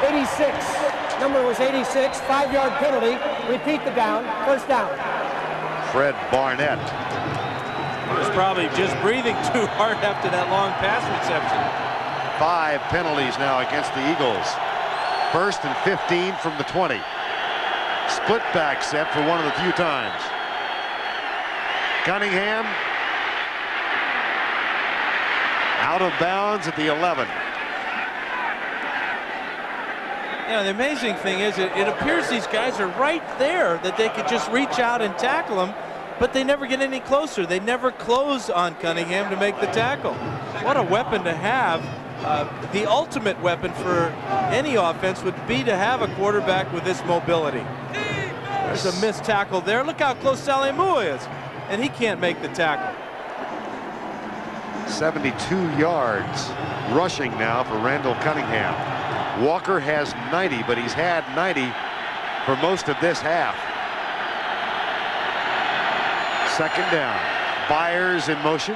86, number was 86, 5-yard penalty. Repeat the down, first down. Fred Barnett. He was probably just breathing too hard after that long pass reception. 5 penalties now against the Eagles. 1st and 15 from the 20. Split back set for one of the few times. Cunningham out of bounds at the 11. You know, the amazing thing is it appears these guys are right there, that they could just reach out and tackle him, but they never get any closer. They never close on Cunningham to make the tackle. What a weapon to have. The ultimate weapon for any offense would be to have a quarterback with this mobility. There's a missed tackle there. Look how close Salemua is, and he can't make the tackle. 72 yards rushing now for Randall Cunningham. Walker has 90, but he's had 90 for most of this half. 2nd down. Byars in motion.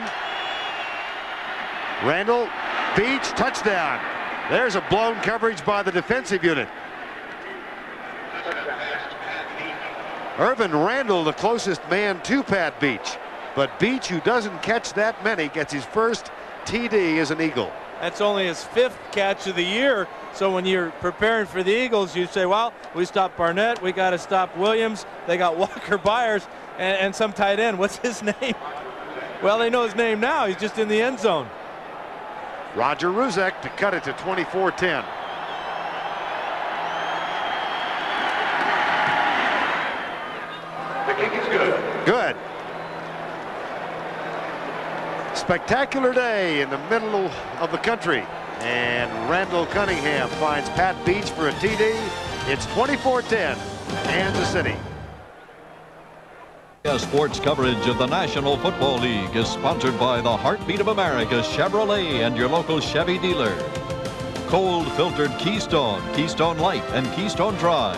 Randall, Beach, touchdown. There's a blown coverage by the defensive unit. Irvin Randall, the closest man to Pat Beach. But Beach, who doesn't catch that many, gets his first TD as an Eagle. That's only his 5th catch of the year. So when you're preparing for the Eagles, you say, well, we stopped Barnett, we got to stop Williams. They got Walker Byars and some tight end. What's his name? Well, they know his name now. He's just in the end zone. Roger Ruzek to cut it to 24-10. The kick is good. Good. Spectacular day in the middle of the country. And Randall Cunningham finds Pat Beach for a TD. It's 24-10, Kansas City. Sports coverage of the National Football League is sponsored by the Heartbeat of America, Chevrolet, and your local Chevy dealer. Cold filtered Keystone, Keystone Light, and Keystone Dry.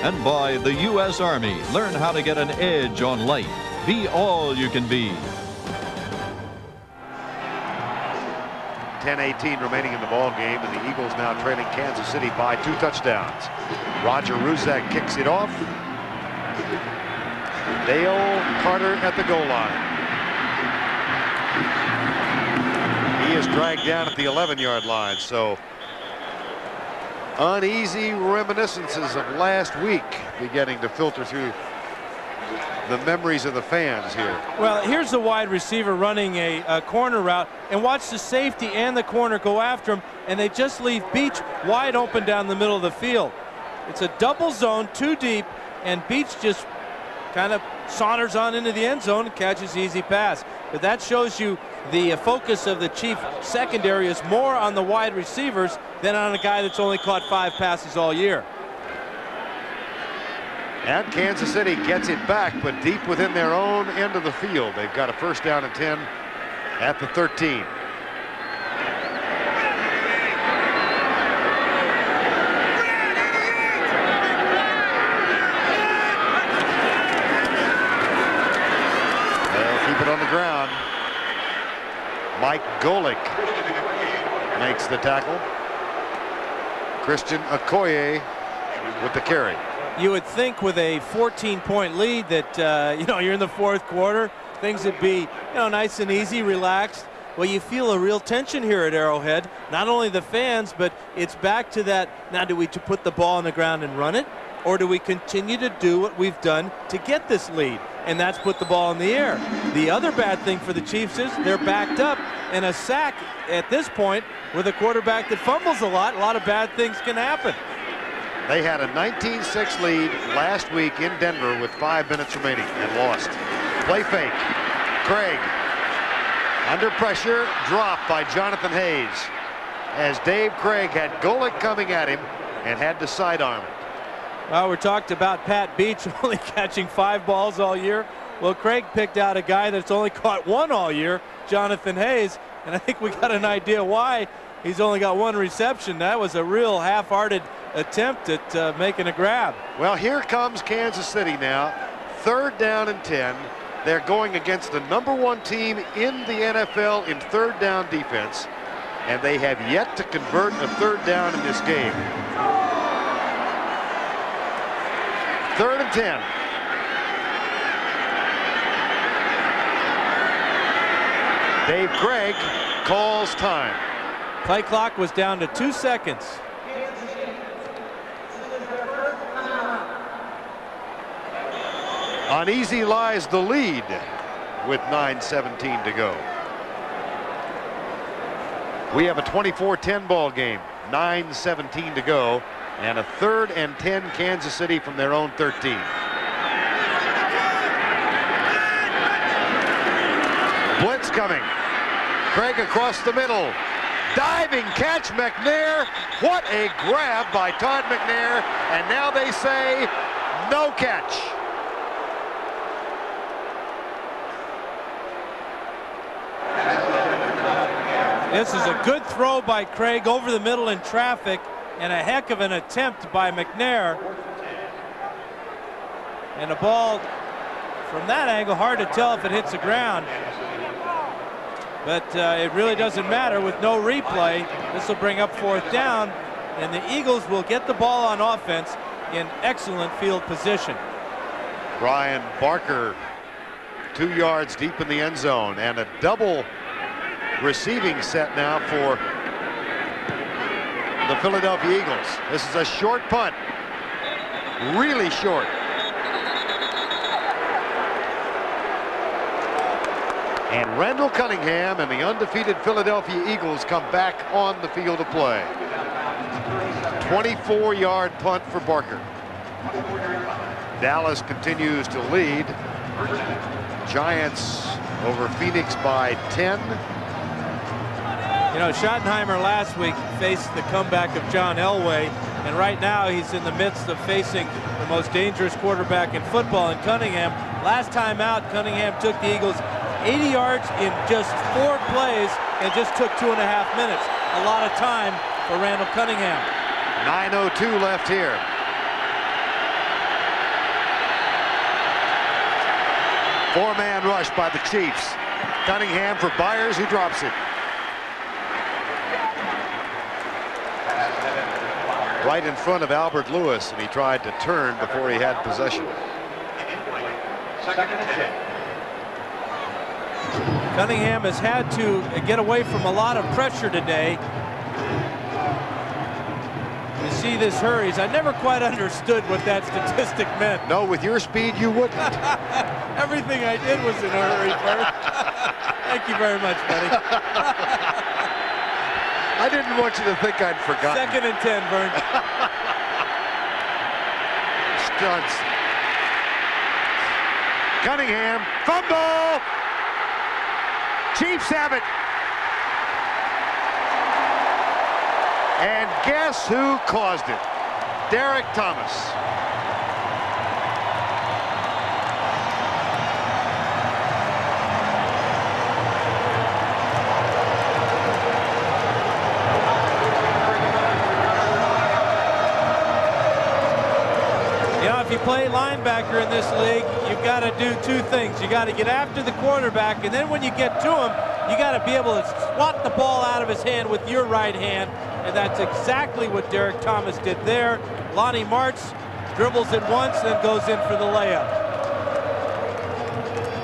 And by the U.S. Army. Learn how to get an edge on life. Be all you can be. 10-18 remaining in the ball game, and the Eagles now trailing Kansas City by 2 touchdowns. Roger Ruzek kicks it off. Dale Carter at the goal line. He is dragged down at the 11-yard line, so Uneasy reminiscences of last week beginning to filter through the memories of the fans here. Well, here's the wide receiver running a corner route, and watch the safety and the corner go after him, and they just leave Beach wide open down the middle of the field. It's a double zone, too deep, and Beach just kind of saunters on into the end zone and catches the easy pass. But that shows you the focus of the Chief secondary is more on the wide receivers than on a guy that's only caught 5 passes all year. And Kansas City gets it back, but deep within their own end of the field. They've got a first down and 10 at the 13. They'll keep it on the ground. Mike Golick makes the tackle. Christian Okoye with the carry. You would think with a 14-point lead that, you're in the fourth quarter, things would be, nice and easy, relaxed. Well, you feel a real tension here at Arrowhead. Not only the fans, but it's back to that, now do we put the ball on the ground and run it? Or do we continue to do what we've done to get this lead? And that's put the ball in the air. The other bad thing for the Chiefs is they're backed up, and a sack at this point with a quarterback that fumbles a lot of bad things can happen. They had a 19-6 lead last week in Denver with 5 minutes remaining and lost. Play fake. Craig under pressure, dropped by Jonathan Hayes as Dave Craig had Golick coming at him and had to sidearm it. Well, we talked about Pat Beach only catching 5 balls all year. Well, Craig picked out a guy that's only caught 1 all year, Jonathan Hayes, and I think we got an idea why he's only got 1 reception. That was a real half-hearted attempt at making a grab. Well, here comes Kansas City now. 3rd down and 10. They're going against the #1 team in the NFL in 3rd down defense, and they have yet to convert a 3rd down in this game. 3rd and 10. Dave Craig calls time. Play clock was down to 2 seconds. Uneasy lies the lead with 9:17 to go. We have a 24-10 ball game, 9:17 to go, and a 3rd and 10 Kansas City from their own 13. Blitz coming. Craig across the middle. Diving catch, McNair. What a grab by Todd McNair. And now they say no catch. This is a good throw by Craig over the middle in traffic, and a heck of an attempt by McNair. And a ball from that angle, hard to tell if it hits the ground. But it really doesn't matter with no replay. This will bring up 4th down, and the Eagles will get the ball on offense in excellent field position. Brian Barker 2 yards deep in the end zone, and a double receiving set now for the Philadelphia Eagles. This is a short punt, really short. And Randall Cunningham and the undefeated Philadelphia Eagles come back on the field of play. 24-yard punt for Barker. Dallas continues to lead. Giants over Phoenix by 10. Schottenheimer last week faced the comeback of John Elway, and right now he's in the midst of facing the most dangerous quarterback in football in Cunningham. Last time out, Cunningham took the Eagles 80 yards in just 4 plays and just took 2.5 minutes. A lot of time for Randall Cunningham. 9:02 left here. Four-man rush by the Chiefs. Cunningham for Byers, who drops it. Right in front of Albert Lewis, and he tried to turn before he had possession. Cunningham has had to get away from a lot of pressure today. You see this hurries. I never quite understood what that statistic meant. No, with your speed, you wouldn't. Everything I did was in a hurry, Bert. Thank you very much, buddy. I didn't want you to think I'd forgotten. 2nd and 10, Vern. Stunts. Cunningham, fumble! Chiefs have it. And guess who caused it? Derek Thomas. You know, if you play linebacker in this league, you've got to do 2 things. You got to get after the quarterback, and then when you get to him, you got to be able to swat the ball out of his hand with your right hand, and that's exactly what Derek Thomas did there. Lonnie Martz dribbles it once, then goes in for the layup.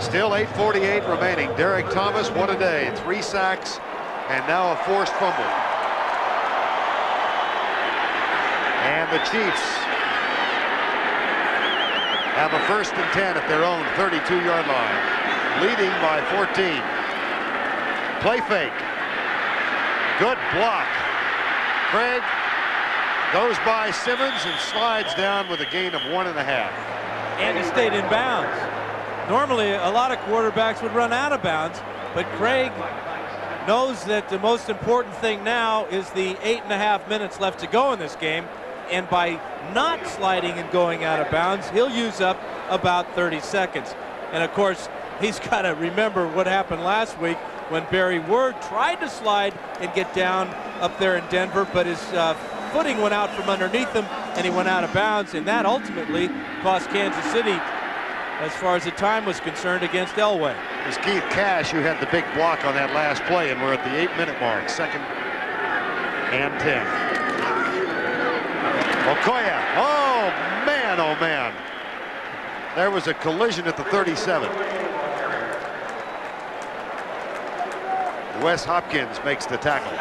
Still 8:48 remaining. Derek Thomas, what a day. 3 sacks, and now a forced fumble. And the Chiefs have a 1st and 10 at their own 32-yard line, leading by 14. Play fake. Good block. Craig goes by Simmons and slides down with a gain of 1.5. And he stayed in bounds. Normally, a lot of quarterbacks would run out of bounds, but Craig knows that the most important thing now is the 8.5 minutes left to go in this game. And by not sliding and going out of bounds, he'll use up about 30 seconds. And of course, he's got to remember what happened last week when Barry Word tried to slide and get down up there in Denver, but his footing went out from underneath him and he went out of bounds, and that ultimately cost Kansas City, as far as the time was concerned, against Elway. It was Keith Cash who had the big block on that last play, and we're at the 8-minute mark. 2nd and 10. Okoye. Oh, man, oh, man. There was a collision at the 37. Wes Hopkins makes the tackle.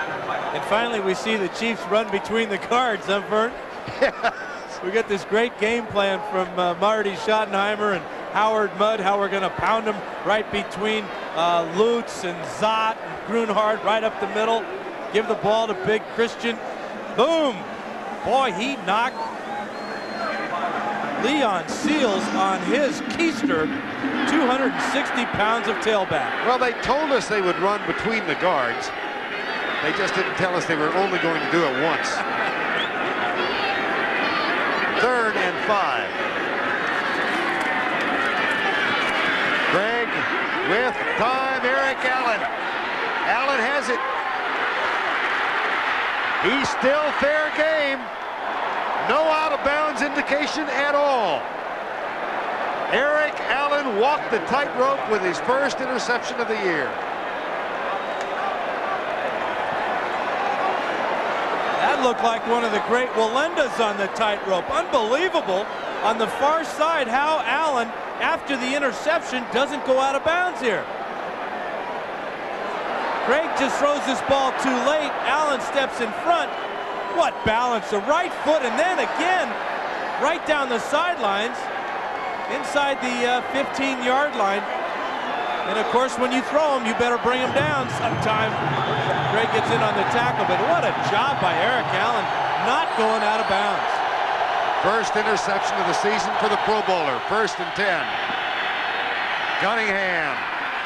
And finally, we see the Chiefs run between the guards, huh, Vern? Yes. We got this great game plan from Marty Schottenheimer and Howard Mudd, how we're going to pound them right between Lutz and Zott and Grunhard right up the middle. Give the ball to Big Christian. Boom! Boy, he knocked Leon Seals on his keister. 260 pounds of tailback. Well, they told us they would run between the guards. They just didn't tell us they were only going to do it once. 3rd and 5. Craig with time. Eric Allen. Allen has it. He's still fair game. No out of bounds indication at all. Eric Allen walked the tightrope with his first interception of the year. That looked like one of the great Walendas on the tightrope. Unbelievable on the far side how Allen, after the interception, doesn't go out of bounds here. Craig just throws this ball too late. Allen steps in front. What balance? The right foot, and then again, right down the sidelines, inside the 15-yard line. And of course, when you throw him, you better bring him down sometime. Craig gets in on the tackle, but what a job by Eric Allen, not going out of bounds. First interception of the season for the Pro Bowler. 1st and 10. Cunningham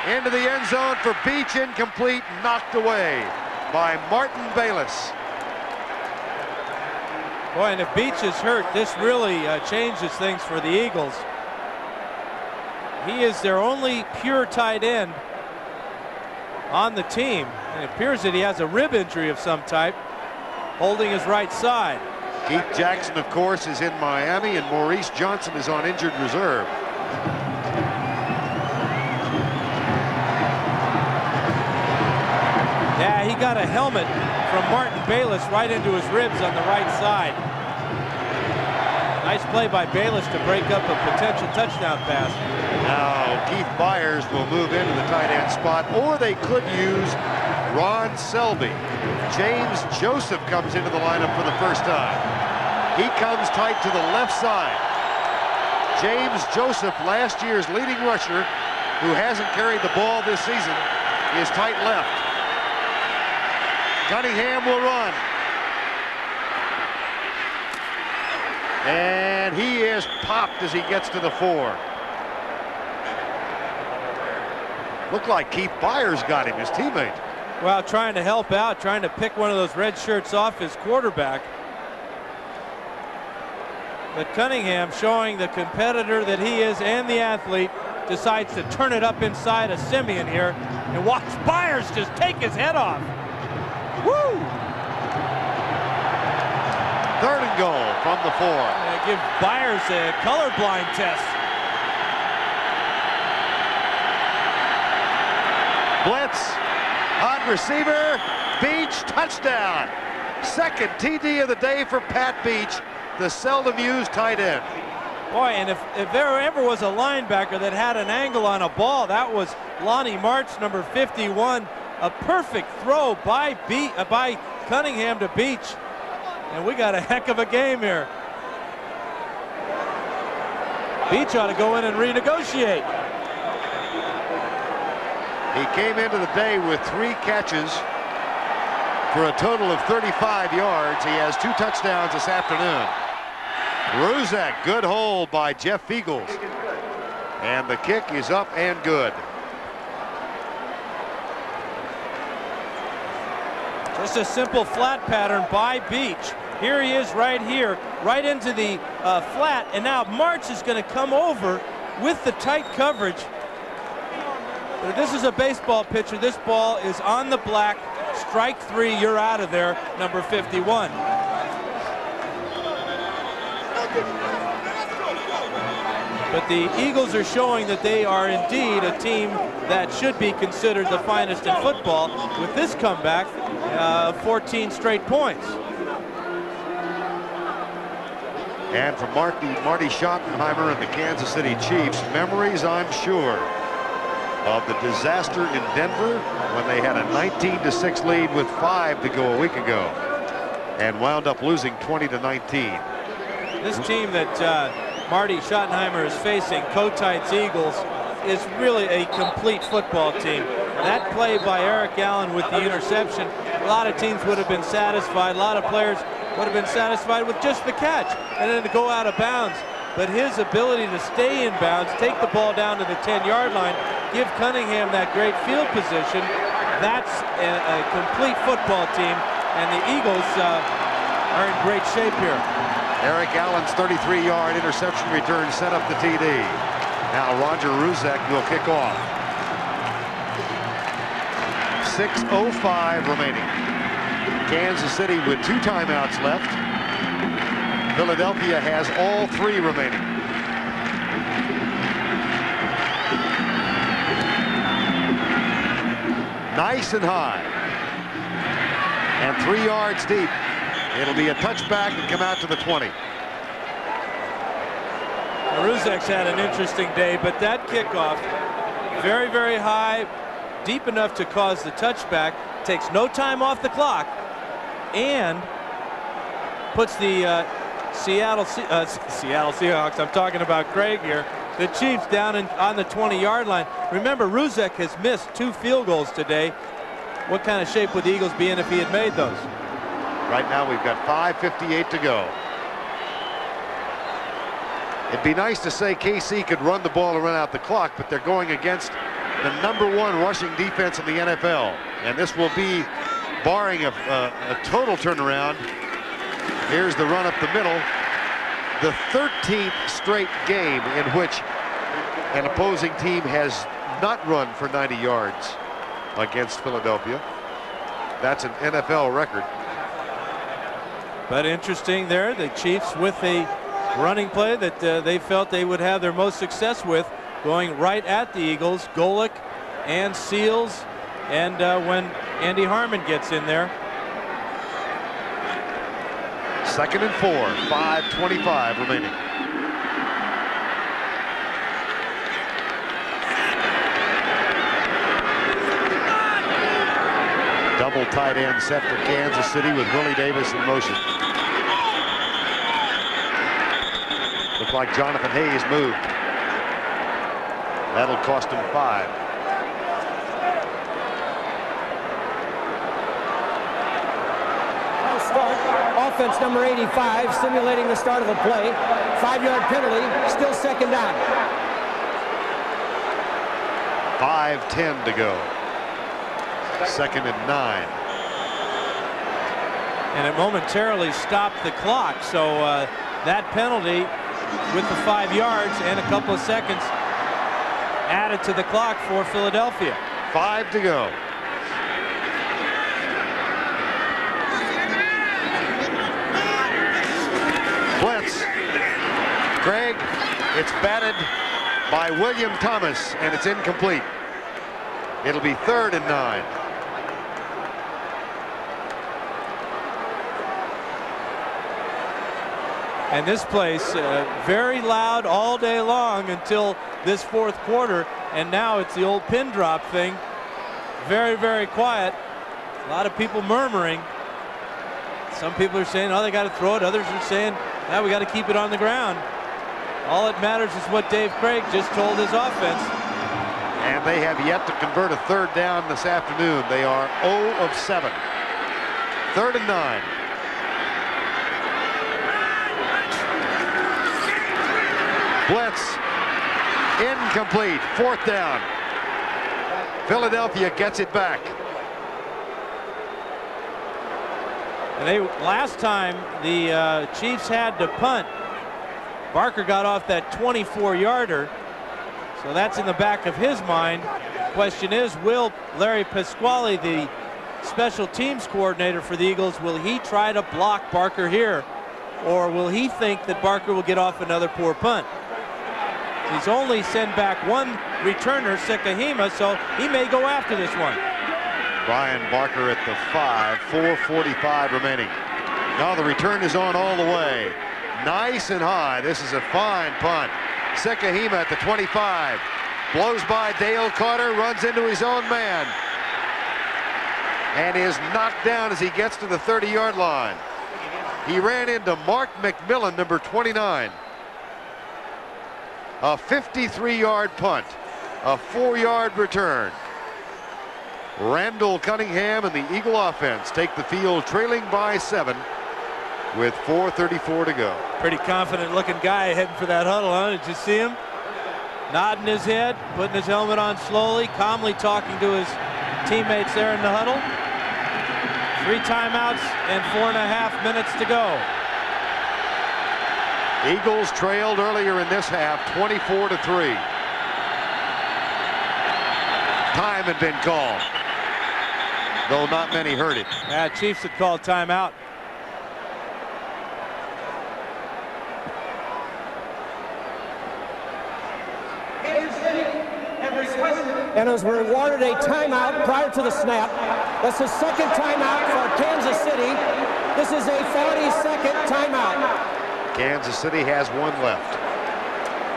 into the end zone for Beach, incomplete, knocked away by Martin Bayless. Boy, and if Beach is hurt, this really changes things for the Eagles. He is their only pure tight end on the team. And it appears that he has a rib injury of some type, holding his right side. Keith Jackson, of course, is in Miami, and Maurice Johnson is on injured reserve. Yeah, he got a helmet from Martin Bayless right into his ribs on the right side. Nice play by Bayless to break up a potential touchdown pass. Now Keith Byers will move into the tight end spot, or they could use Ron Selby. James Joseph comes into the lineup for the first time. He comes tight to the left side. James Joseph, last year's leading rusher, who hasn't carried the ball this season, is tight left. Cunningham will run. And he is popped as he gets to the 4. Looked like Keith Byers got him, his teammate. Well, trying to help out, trying to pick one of those red shirts off his quarterback. But Cunningham, showing the competitor that he is and the athlete, decides to turn it up inside of Simeon here and watch Byers just take his head off. Woo! 3rd and goal from the 4. Give Byers a colorblind test. Blitz on receiver. Beach, touchdown. 2nd TD of the day for Pat Beach, the seldom used tight end. Boy, and if there ever was a linebacker that had an angle on a ball, that was Lonnie March, number 51. A perfect throw by Cunningham to Beach. And we got a heck of a game here. Beach ought to go in and renegotiate. He came into the day with 3 catches for a total of 35 yards. He has 2 touchdowns this afternoon. Ruzek, good hold by Jeff Feagles. And the kick is up and good. Just a simple flat pattern by Beach. Here he is right here, right into the flat, and now March is going to come over with the tight coverage. But this is a baseball pitcher. This ball is on the black. Strike 3, you're out of there, number 51. But the Eagles are showing that they are indeed a team that should be considered the finest in football with this comeback of 14 straight points. And from Marty Schottenheimer and the Kansas City Chiefs, memories, I'm sure, of the disaster in Denver when they had a 19-6 lead with 5 to go a week ago and wound up losing 20-19. This team that Marty Schottenheimer is facing, Cotites Eagles, is really a complete football team. That play by Eric Allen with the interception, a lot of teams would have been satisfied. A lot of players would have been satisfied with just the catch and then to go out of bounds. But his ability to stay in bounds, take the ball down to the 10-yard line, give Cunningham that great field position, that's a complete football team, and the Eagles are in great shape here. Eric Allen's 33-yard interception return set up the TD. Now Roger Ruzek will kick off. 6:05 remaining. Kansas City with 2 timeouts left. Philadelphia has all 3 remaining. Nice and high. And 3 yards deep. It'll be a touchback and come out to the 20. Ruzek's had an interesting day, but that kickoff, very, very high, deep enough to cause the touchback, takes no time off the clock, and puts the Seattle Seahawks, I'm talking about Craig here, the Chiefs down on the 20-yard line. Remember, Ruzek has missed 2 field goals today. What kind of shape would the Eagles be in if he had made those? Right now we've got 5:58 to go. It'd be nice to say KC could run the ball and run out the clock, but they're going against the #1 rushing defense in the NFL. And this will be, barring a total turnaround, here's the run up the middle, the 13th straight game in which an opposing team has not run for 90 yards against Philadelphia. That's an NFL record. But interesting there, the Chiefs with a running play that they felt they would have their most success with, going right at the Eagles, Golick and Seals, and when Andy Harmon gets in there. 2nd and 4, 5:25 remaining. Double tight end set for Kansas City with Willie Davis in motion. like Jonathan Hayes moved. That'll cost him 5. Offense number 85, simulating the start of a play. 5-yard penalty, still second down. 5:10 to go. 2nd and 9. And it momentarily stopped the clock. So that penalty with the 5 yards and a couple of seconds added to the clock for Philadelphia. 5 to go. Blitz. Craig, it's batted by William Thomas, and it's incomplete. It'll be 3rd and 9. And this place very loud all day long until this 4th quarter, and now it's the old pin drop thing. Very, very quiet. A lot of people murmuring. Some people are saying, oh, they got to throw it. Others are saying, now we got to keep it on the ground. All that matters is what Dave Craig just told his offense. And they have yet to convert a 3rd down this afternoon. They are 0 of 7. 3rd and 9. Blitz. Incomplete. 4th down. Philadelphia gets it back. And last time the Chiefs had to punt, Barker got off that 24-yarder. So that's in the back of his mind. Question is, will Larry Pasquale, the special teams coordinator for the Eagles, will he try to block Barker here? Or will he think that Barker will get off another poor punt? He's only sent back one returner, Sekahima, so he may go after this one. Brian Barker at the 5, 4:45 remaining. Now the return is on all the way. Nice and high. This is a fine punt. Sekahima at the 25. Blows by Dale Carter, runs into his own man. And is knocked down as he gets to the 30-yard line. He ran into Mark McMillan, number 29. A 53-yard punt. A 4-yard return. Randall Cunningham and the Eagle offense take the field trailing by 7 with 4:34 to go. Pretty confident looking guy heading for that huddle, huh? Did you see him? Nodding his head, putting his helmet on slowly, calmly talking to his teammates there in the huddle. 3 timeouts and 4.5 minutes to go. Eagles trailed earlier in this half 24-3. Time had been called, though not many heard it. Chiefs had called timeout. And as we're awarded a timeout prior to the snap. That's the 2nd timeout for Kansas City. This is a 42nd timeout. Kansas City has 1 left.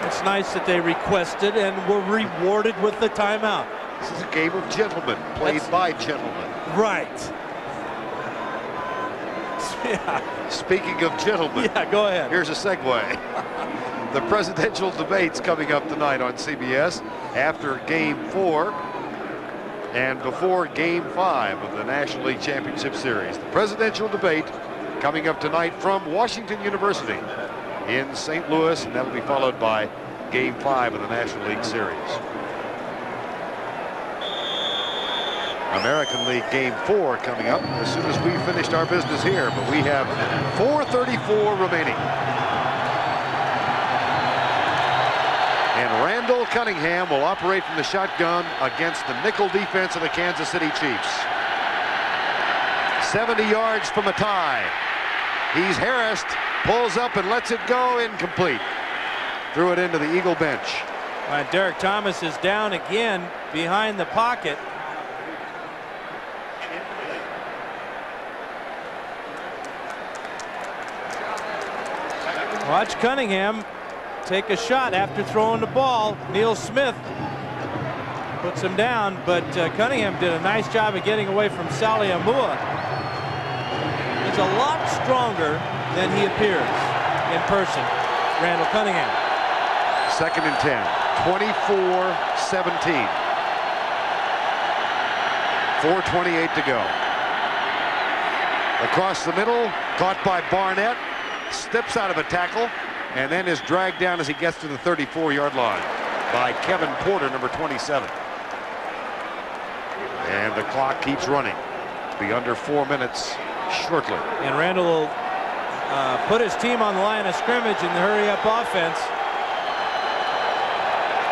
It's nice that they requested and were rewarded with the timeout. This is a game of gentlemen, played by gentlemen. Right. Yeah. Speaking of gentlemen, yeah, go ahead. Here's a segue. The presidential debates coming up tonight on CBS after Game 4 and before Game 5 of the National League Championship Series. The presidential debate coming up tonight from Washington University in St. Louis, and that'll be followed by Game 5 of the National League Series. American League Game 4 coming up as soon as we finished our business here, but we have 4:34 remaining. And Randall Cunningham will operate from the shotgun against the nickel defense of the Kansas City Chiefs. 70 yards from a tie. He's harassed, pulls up and lets it go, incomplete. Threw it into the Eagle bench. Derek Thomas is down again behind the pocket. Watch Cunningham take a shot after throwing the ball. Neil Smith puts him down, but Cunningham did a nice job of getting away from Sally Amua. He's a lot stronger than he appears in person. Randall Cunningham. 2nd and 10. 24-17. 4:28 to go. Across the middle, caught by Barnett, steps out of a tackle, and then is dragged down as he gets to the 34-yard line by Kevin Porter, number 27. And the clock keeps running. Be under 4 minutes shortly. And Randall will put his team on the line of scrimmage in the hurry-up offense.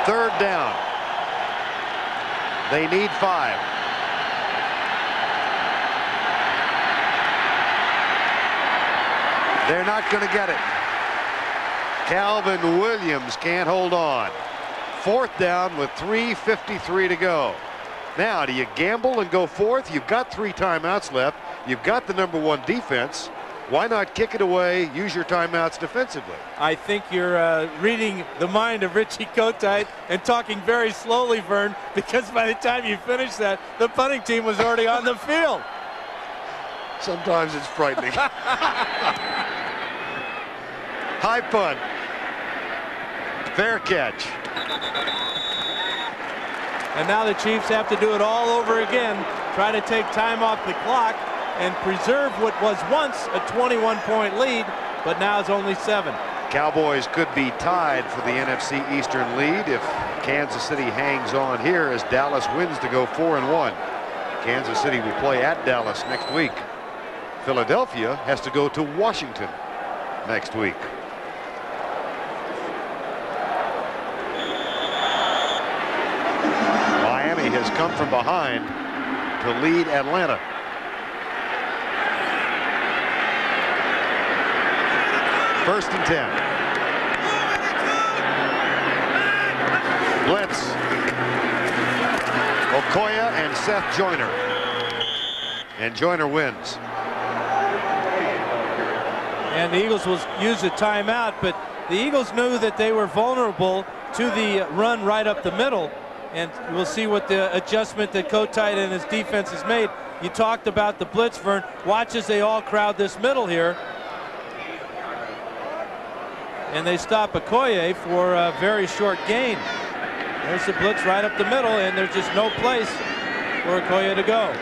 3rd down. They need 5. They're not going to get it. Calvin Williams can't hold on. 4th down with 3:53 to go. Now, do you gamble and go 4th? You've got 3 timeouts left. You've got the #1 defense. Why not kick it away, use your timeouts defensively? I think you're reading the mind of Richie Kotite and talking very slowly, Vern, because by the time you finish that, the punting team was already on the field. Sometimes it's frightening. High punt. Fair catch. And now the Chiefs have to do it all over again, try to take time off the clock and preserve what was once a 21-point lead, but now it's only 7. Cowboys could be tied for the NFC Eastern lead if Kansas City hangs on here as Dallas wins to go 4-1. Kansas City will play at Dallas next week. Philadelphia has to go to Washington next week. Miami has come from behind to lead Atlanta. First and 10. Blitz. Okoye and Seth Joyner. And Joyner wins. And the Eagles will use a timeout, but the Eagles knew that they were vulnerable to the run right up the middle. And we'll see what the adjustment that Kotite and his defense has made. You talked about the blitz, Vern. Watch as they all crowd this middle here. And they stop Okoye for a very short gain. There's the blitz right up the middle, and there's just no place for Okoye to go.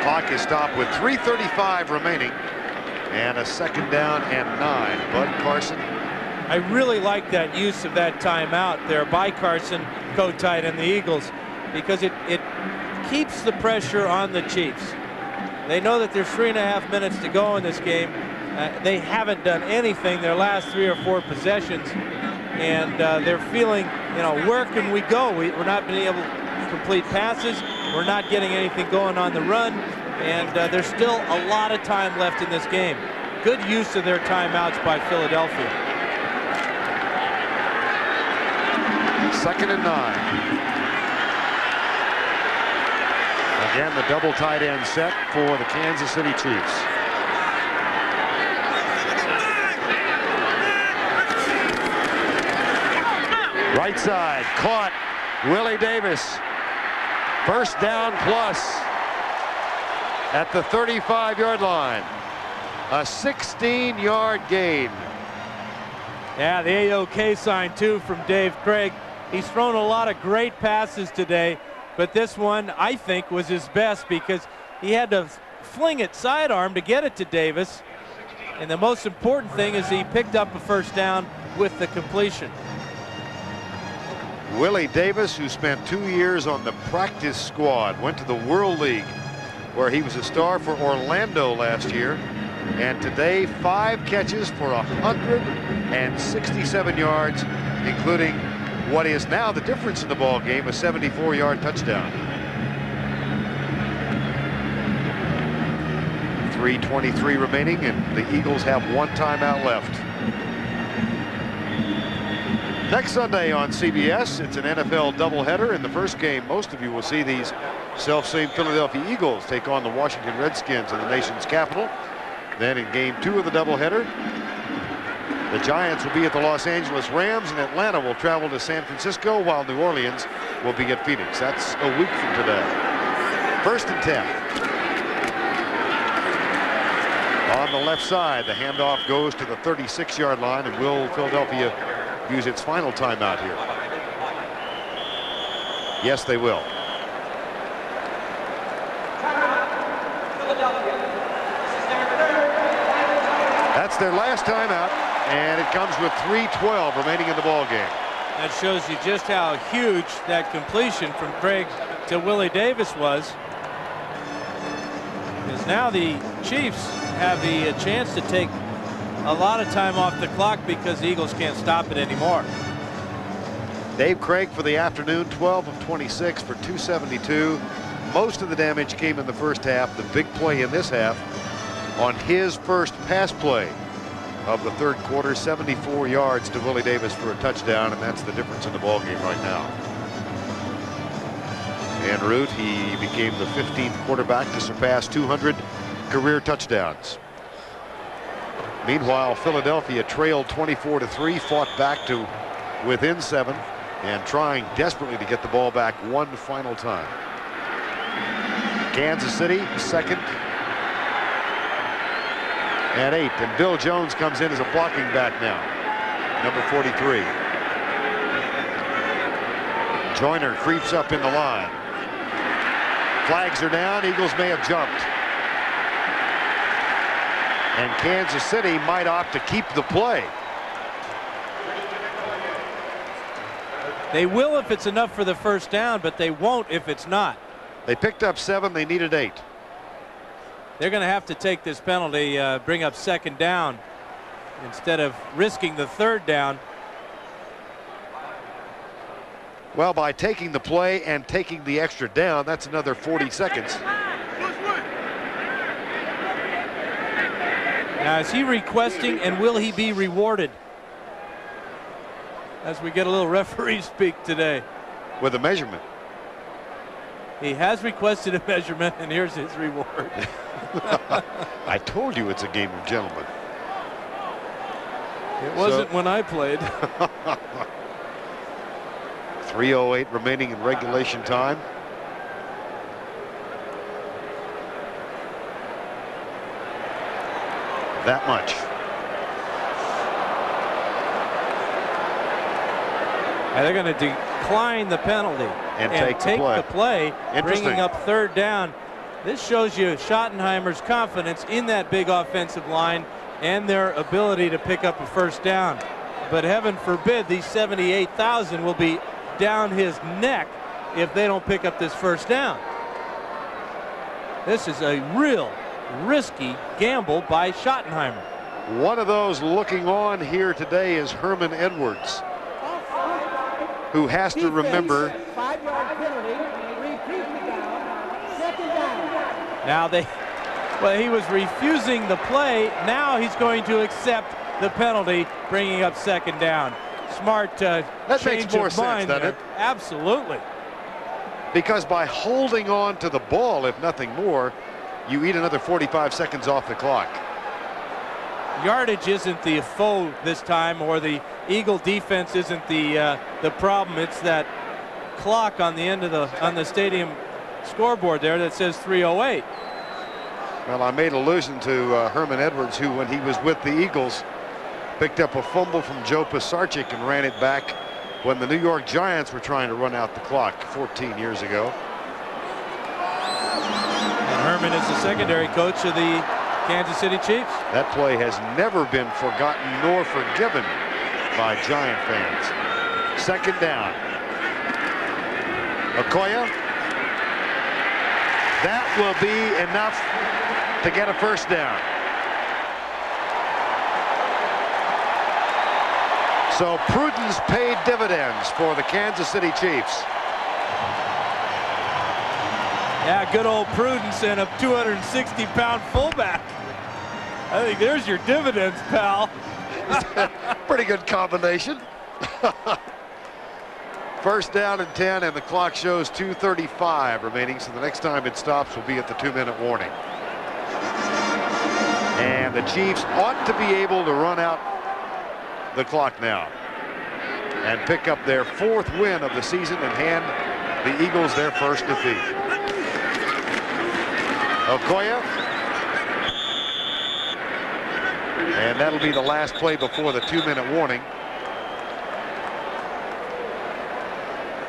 Clock is stopped with 3:35 remaining and a 2nd down and 9. Bud Carson. I really like that use of that timeout there by Carson, Kotite, and the Eagles, because it keeps the pressure on the Chiefs. They know that there's 3.5 minutes to go in this game. They haven't done anything their last 3 or 4 possessions, and they're feeling, you know, where can we go? We're not being able to complete passes. We're not getting anything going on the run, and there's still a lot of time left in this game. Good use of their timeouts by Philadelphia. 2nd and 9. Again, the double tight end set for the Kansas City Chiefs. Right side, caught. Willie Davis. First down plus at the 35-yard line. A 16-yard gain. Yeah, the AOK sign too from Dave Craig. He's thrown a lot of great passes today, but this one I think was his best because he had to fling it sidearm to get it to Davis. And the most important thing is he picked up a first down with the completion. Willie Davis, who spent 2 years on the practice squad, went to the World League where he was a star for Orlando last year. And today, 5 catches for 167 yards, including what is now the difference in the ball game, a 74-yard touchdown. 3:23 remaining, and the Eagles have 1 timeout left. Next Sunday on CBS, it's an NFL doubleheader. In the first game, most of you will see these self-same Philadelphia Eagles take on the Washington Redskins in the nation's capital. Then in game 2 of the doubleheader, the Giants will be at the Los Angeles Rams, and Atlanta will travel to San Francisco, while New Orleans will be at Phoenix. That's a week from today. First and 10. On on the left side. The handoff goes to the 36-yard line, and will Philadelphia use its final timeout here? Yes, they will. That's their last timeout, and it comes with 3:12 remaining in the ball game. That shows you just how huge that completion from Craig to Willie Davis was. Because now the Chiefs have the chance to take a lot of time off the clock because the Eagles can't stop it anymore. Dave Craig for the afternoon, 12 of 26 for 272. Most of the damage came in the first half. The big play in this half on his first pass play of the third quarter, 74 yards to Willie Davis for a touchdown, and that's the difference in the ball game right now. En route, he became the 15th quarterback to surpass 200 career touchdowns. Meanwhile, Philadelphia trailed 24-3, fought back to within 7, and trying desperately to get the ball back one final time. Kansas City second and 8, and Bill Jones comes in as a blocking back now, number 43. Joyner creeps up in the line. Flags are down. Eagles may have jumped. And Kansas City might opt to keep the play. They will if it's enough for the first down, but they won't if it's not. They picked up 7. They needed 8. They're going to have to take this penalty, bring up second down instead of risking the third down. Well, by taking the play and taking the extra down, that's another 40 seconds. Now, is he requesting, and will he be rewarded? As we get a little referee speak today. With a measurement. He has requested a measurement, and here's his reward. I told you it's a game of gentlemen. It wasn't when I played. 3:08 remaining in regulation time. That much. And they're going to decline the penalty and take the play, Interesting. bringing up third down. This shows you Schottenheimer's confidence in that big offensive line and their ability to pick up a first down. But heaven forbid these 78,000 will be down his neck if they don't pick up this first down. This is a real risky gamble by Schottenheimer. One of those looking on here today is Herman Edwards, who has to remember. 5-yard penalty, repeat the down, second down. Now he was refusing the play. Now he's going to accept the penalty, bringing up second down. Smart That change makes more of sense, mind doesn't there. it? Absolutely. Because by holding on to the ball, if nothing more, you eat another 45 seconds off the clock. Yardage isn't the foe this time, or the Eagle defense isn't the problem. It's that clock on the end of the stadium scoreboard there that says 3:08. Well, I made allusion to Herman Edwards, who, when he was with the Eagles, picked up a fumble from Joe Pisarcik and ran it back when the New York Giants were trying to run out the clock 14 years ago. And Herman is the secondary coach of the Kansas City Chiefs. That play has never been forgotten nor forgiven by Giant fans. Second down. Okoye. That will be enough to get a first down. So prudence paid dividends for the Kansas City Chiefs. Yeah, good old prudence and a 260-pound fullback. I think there's your dividends, pal. Pretty good combination. First down and 10, and the clock shows 2:35 remaining, so the next time it stops will be at the 2-minute warning. And the Chiefs ought to be able to run out the clock now and pick up their 4th win of the season and hand the Eagles their first defeat. And that'll be the last play before the 2-minute warning.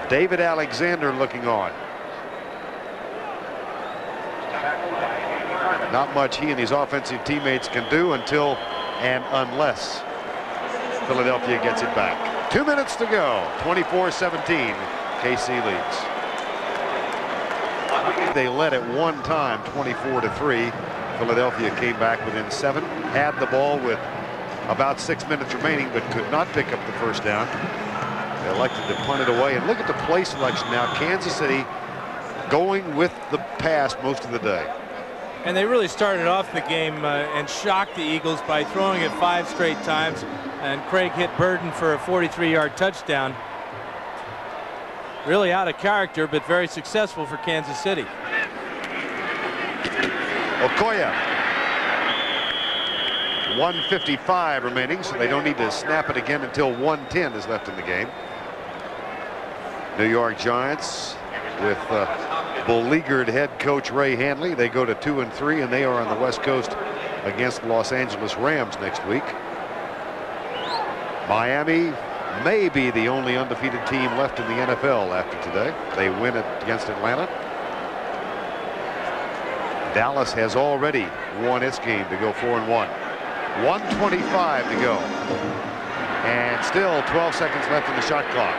David Alexander looking on. Not much he and his offensive teammates can do until and unless Philadelphia gets it back. 2 minutes to go. 24-17. KC leads. They led at one time, 24-3. Philadelphia came back within 7. Had the ball with about 6 minutes remaining, but could not pick up the first down. They elected to punt it away. And look at the play selection now. Kansas City going with the pass most of the day. And they really started off the game and shocked the Eagles by throwing it 5 straight times. And Craig hit Burden for a 43-yard touchdown. Really out of character, but very successful for Kansas City. Okoye. 1:55 remaining, so they don't need to snap it again until 1:10 is left in the game. New York Giants with beleaguered head coach Ray Handley. They go to 2-3, and they are on the West Coast against the Los Angeles Rams next week. Miami may be the only undefeated team left in the NFL after today. They win it against Atlanta. Dallas has already won its game to go 4-1. 1:25 to go. And still 12 seconds left in the shot clock.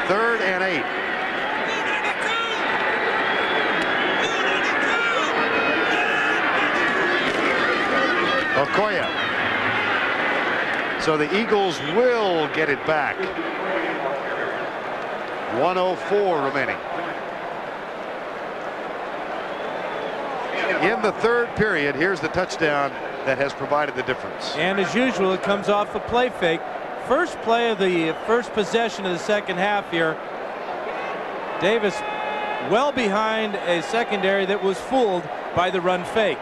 3rd and 8. Okoye. So the Eagles will get it back. 1:04 remaining. In the 3rd period, here's the touchdown that has provided the difference. And as usual, it comes off a play fake. First play of the first possession of the second half here. Davis well behind a secondary that was fooled by the run fake.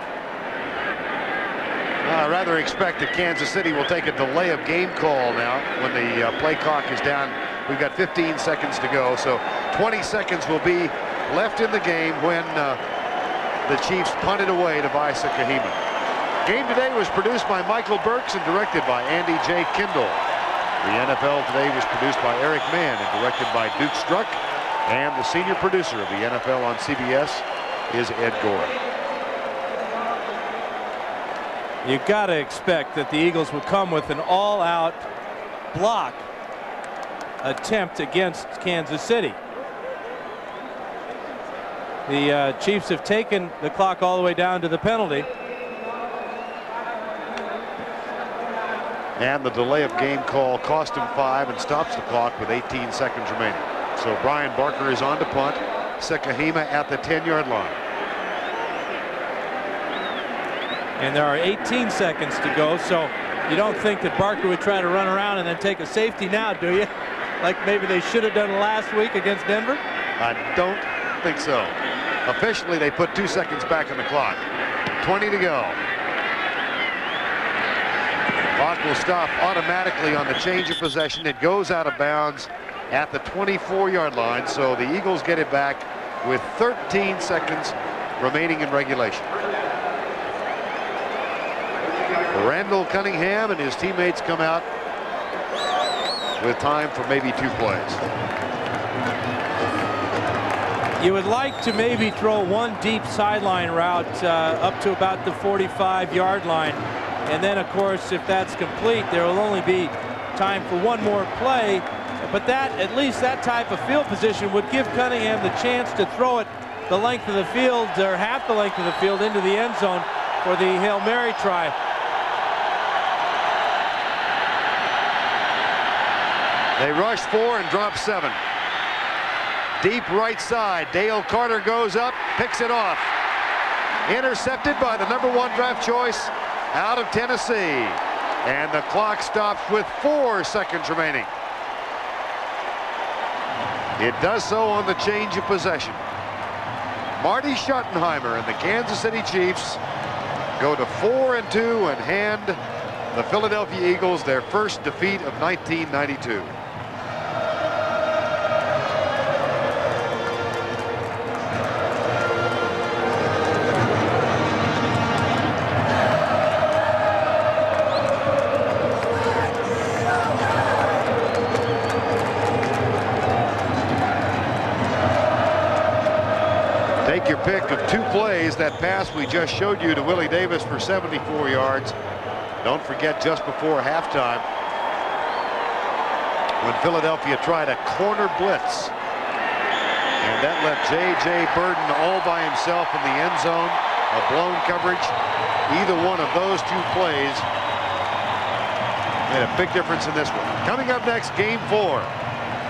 I rather expect that Kansas City will take a delay of game call now when the play clock is down. We've got 15 seconds to go, so 20 seconds will be left in the game when the Chiefs punted away to Vaisa Kahima. Game today was produced by Michael Burks and directed by Andy J. Kindle. The NFL Today was produced by Eric Mann and directed by Duke Struck. And the senior producer of the NFL on CBS is Ed Gore. You got to expect that the Eagles will come with an all-out block attempt against Kansas City. The Chiefs have taken the clock all the way down to the penalty. And the delay of game call cost him 5 and stops the clock with 18 seconds remaining. So Brian Barker is on to punt. Sekahima at the 10-yard line. And there are 18 seconds to go, so you don't think that Barker would try to run around and then take a safety now, do you? Like maybe they should have done last week against Denver? I don't think so. Officially, they put 2 seconds back on the clock. 20 to go. Clock will stop automatically on the change of possession. It goes out of bounds at the 24-yard line, so the Eagles get it back with 13 seconds remaining in regulation. Randall Cunningham and his teammates come out with time for maybe 2 plays. You would like to maybe throw one deep sideline route up to about the 45-yard line. And then, of course, if that's complete, there will only be time for one more play. But that, at least that type of field position would give Cunningham the chance to throw it the length of the field, or half the length of the field, into the end zone for the Hail Mary try. They rush 4 and drop 7. Deep right side. Dale Carter goes up, picks it off. Intercepted by the #1 draft choice out of Tennessee. And the clock stops with 4 seconds remaining. It does so on the change of possession. Marty Schottenheimer and the Kansas City Chiefs go to 4-2 and hand the Philadelphia Eagles their first defeat of 1992. Take your pick of 2 plays. That pass we just showed you to Willie Davis for 74 yards. Don't forget, just before halftime, when Philadelphia tried a corner blitz, and that left J.J. Burden all by himself in the end zone, a blown coverage. Either one of those 2 plays made a big difference in this one. Coming up next, Game 4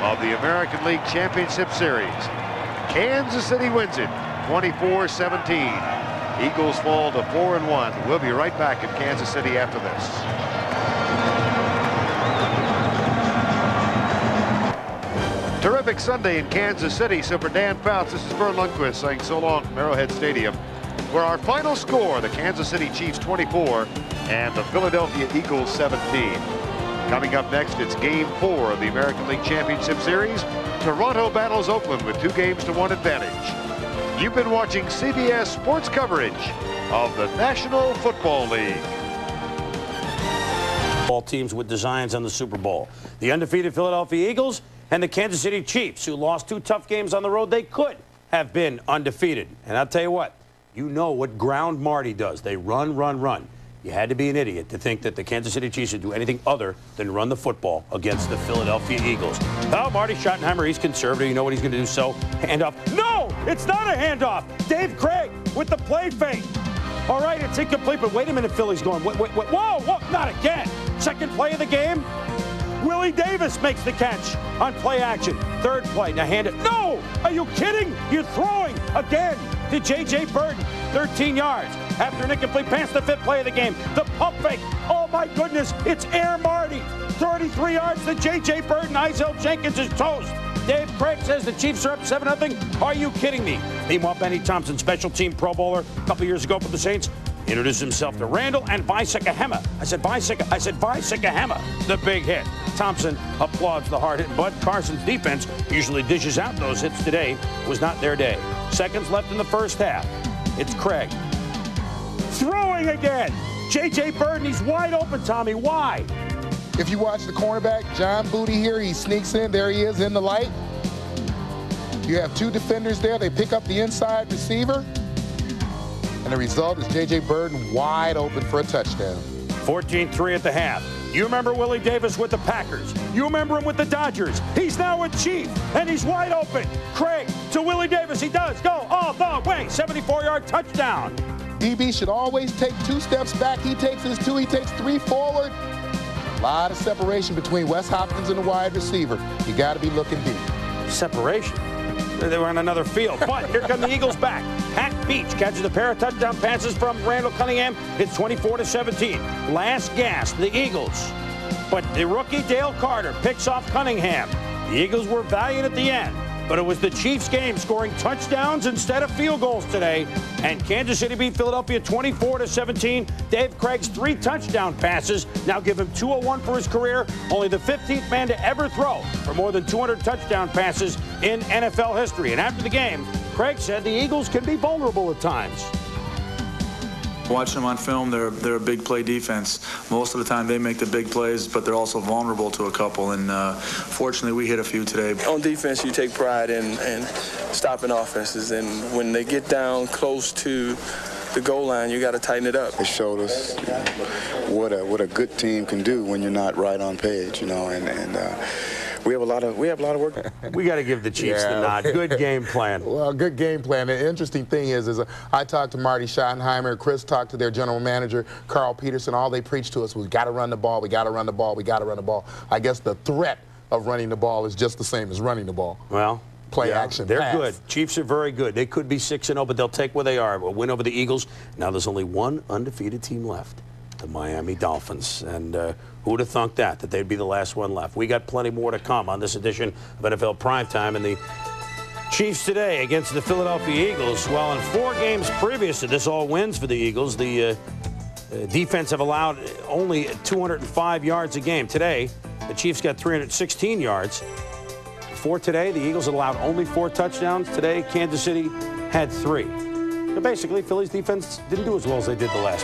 of the American League Championship Series. Kansas City wins it 24-17. Eagles fall to 4-1. We'll be right back in Kansas City after this. Terrific Sunday in Kansas City. So for Dan Fouts, this is Vern Lundquist saying so long from Arrowhead Stadium, where our final score, the Kansas City Chiefs 24 and the Philadelphia Eagles 17. Coming up next, it's Game 4 of the American League Championship Series. Toronto battles Oakland with 2 games to 1 advantage. You've been watching CBS Sports coverage of the National Football League. All teams with designs on the Super Bowl. The undefeated Philadelphia Eagles and the Kansas City Chiefs, who lost 2 tough games on the road. They could have been undefeated. And I'll tell you what, you know what Ground Marty does. They run, run, run. You had to be an idiot to think that the Kansas City Chiefs would do anything other than run the football against the Philadelphia Eagles. Oh, Marty Schottenheimer, he's conservative. You know what he's going to do, so handoff. No, it's not a handoff. Dave Craig with the play fake. All right, it's incomplete, but wait a minute, Philly's going. Wait, whoa, not again. Second play of the game. Willie Davis makes the catch on play action. Third play, now hand it. No! Are you kidding? You're throwing again to J.J. Burden. 13 yards after an incomplete pass, the 5th play of the game. The pump fake. Oh, my goodness. It's Air Marty. 33 yards to J.J. Burden. Isel Jenkins is toast. Dave Craig says the Chiefs are up 7-0. Are you kidding me? Meanwhile, Benny Thompson, special team Pro Bowler a couple years ago for the Saints, introduced himself to Randall and Visekahema. I said Visekahema, the big hit. Thompson applauds the hard hit, but Carson's defense usually dishes out those hits. Today was not their day. Seconds left in the first half. It's Craig. Throwing again. J.J. Burden, he's wide open, Tommy. Why? If you watch the cornerback, John Booty here, he sneaks in. There he is in the light. You have 2 defenders there. They pick up the inside receiver. And the result is J.J. Burden wide open for a touchdown. 14-3 at the half. You remember Willie Davis with the Packers. You remember him with the Dodgers. He's now a Chief, and he's wide open. Craig to Willie Davis. He does go all the way. 74-yard touchdown. DB should always take 2 steps back. He takes his 2. He takes 3 forward. A lot of separation between Wes Hopkins and the wide receiver. You got to be looking deep. Separation. They were on another field. But here come the Eagles back. Hack Beach catches a pair of touchdown passes from Randall Cunningham. It's 24-17. Last gasp, the Eagles. But the rookie Dale Carter picks off Cunningham. The Eagles were valiant at the end, but it was the Chiefs game scoring touchdowns instead of field goals today. And Kansas City beat Philadelphia 24-17. Dave Craig's 3 touchdown passes now give him 201 for his career. Only the 15th man to ever throw for more than 200 touchdown passes in NFL history. And after the game, Craig said the Eagles can be vulnerable at times. Watching them on film, they're a big play defense. Most of the time they make the big plays, but they're also vulnerable to a couple. And fortunately, we hit a few today. On defense, you take pride in stopping offenses. And when they get down close to the goal line, you got to tighten it up. It showed us what a good team can do when you're not right on page, you know, and we have a lot of work. We got to give the Chiefs the nod. Good game plan. Well, good game plan. The interesting thing is I talked to Marty Schottenheimer, Chris talked to their general manager, Carl Peterson. All they preached to us was, we got to run the ball, we got to run the ball, we got to run the ball. I guess the threat of running the ball is just the same as running the ball. Well, play action. They're good. Chiefs are very good. They could be 6-0, but they'll take where they are. A win over the Eagles. Now there's only one undefeated team left, the Miami Dolphins. And who would have thunk that they'd be the last one left? We got plenty more to come on this edition of NFL Primetime. And the Chiefs today against the Philadelphia Eagles. Well, in 4 games previous to this, all wins for the Eagles. The defense have allowed only 205 yards a game. Today, the Chiefs got 316 yards. For today, the Eagles allowed only 4 touchdowns. Today, Kansas City had 3. So basically, Philly's defense didn't do as well as they did the last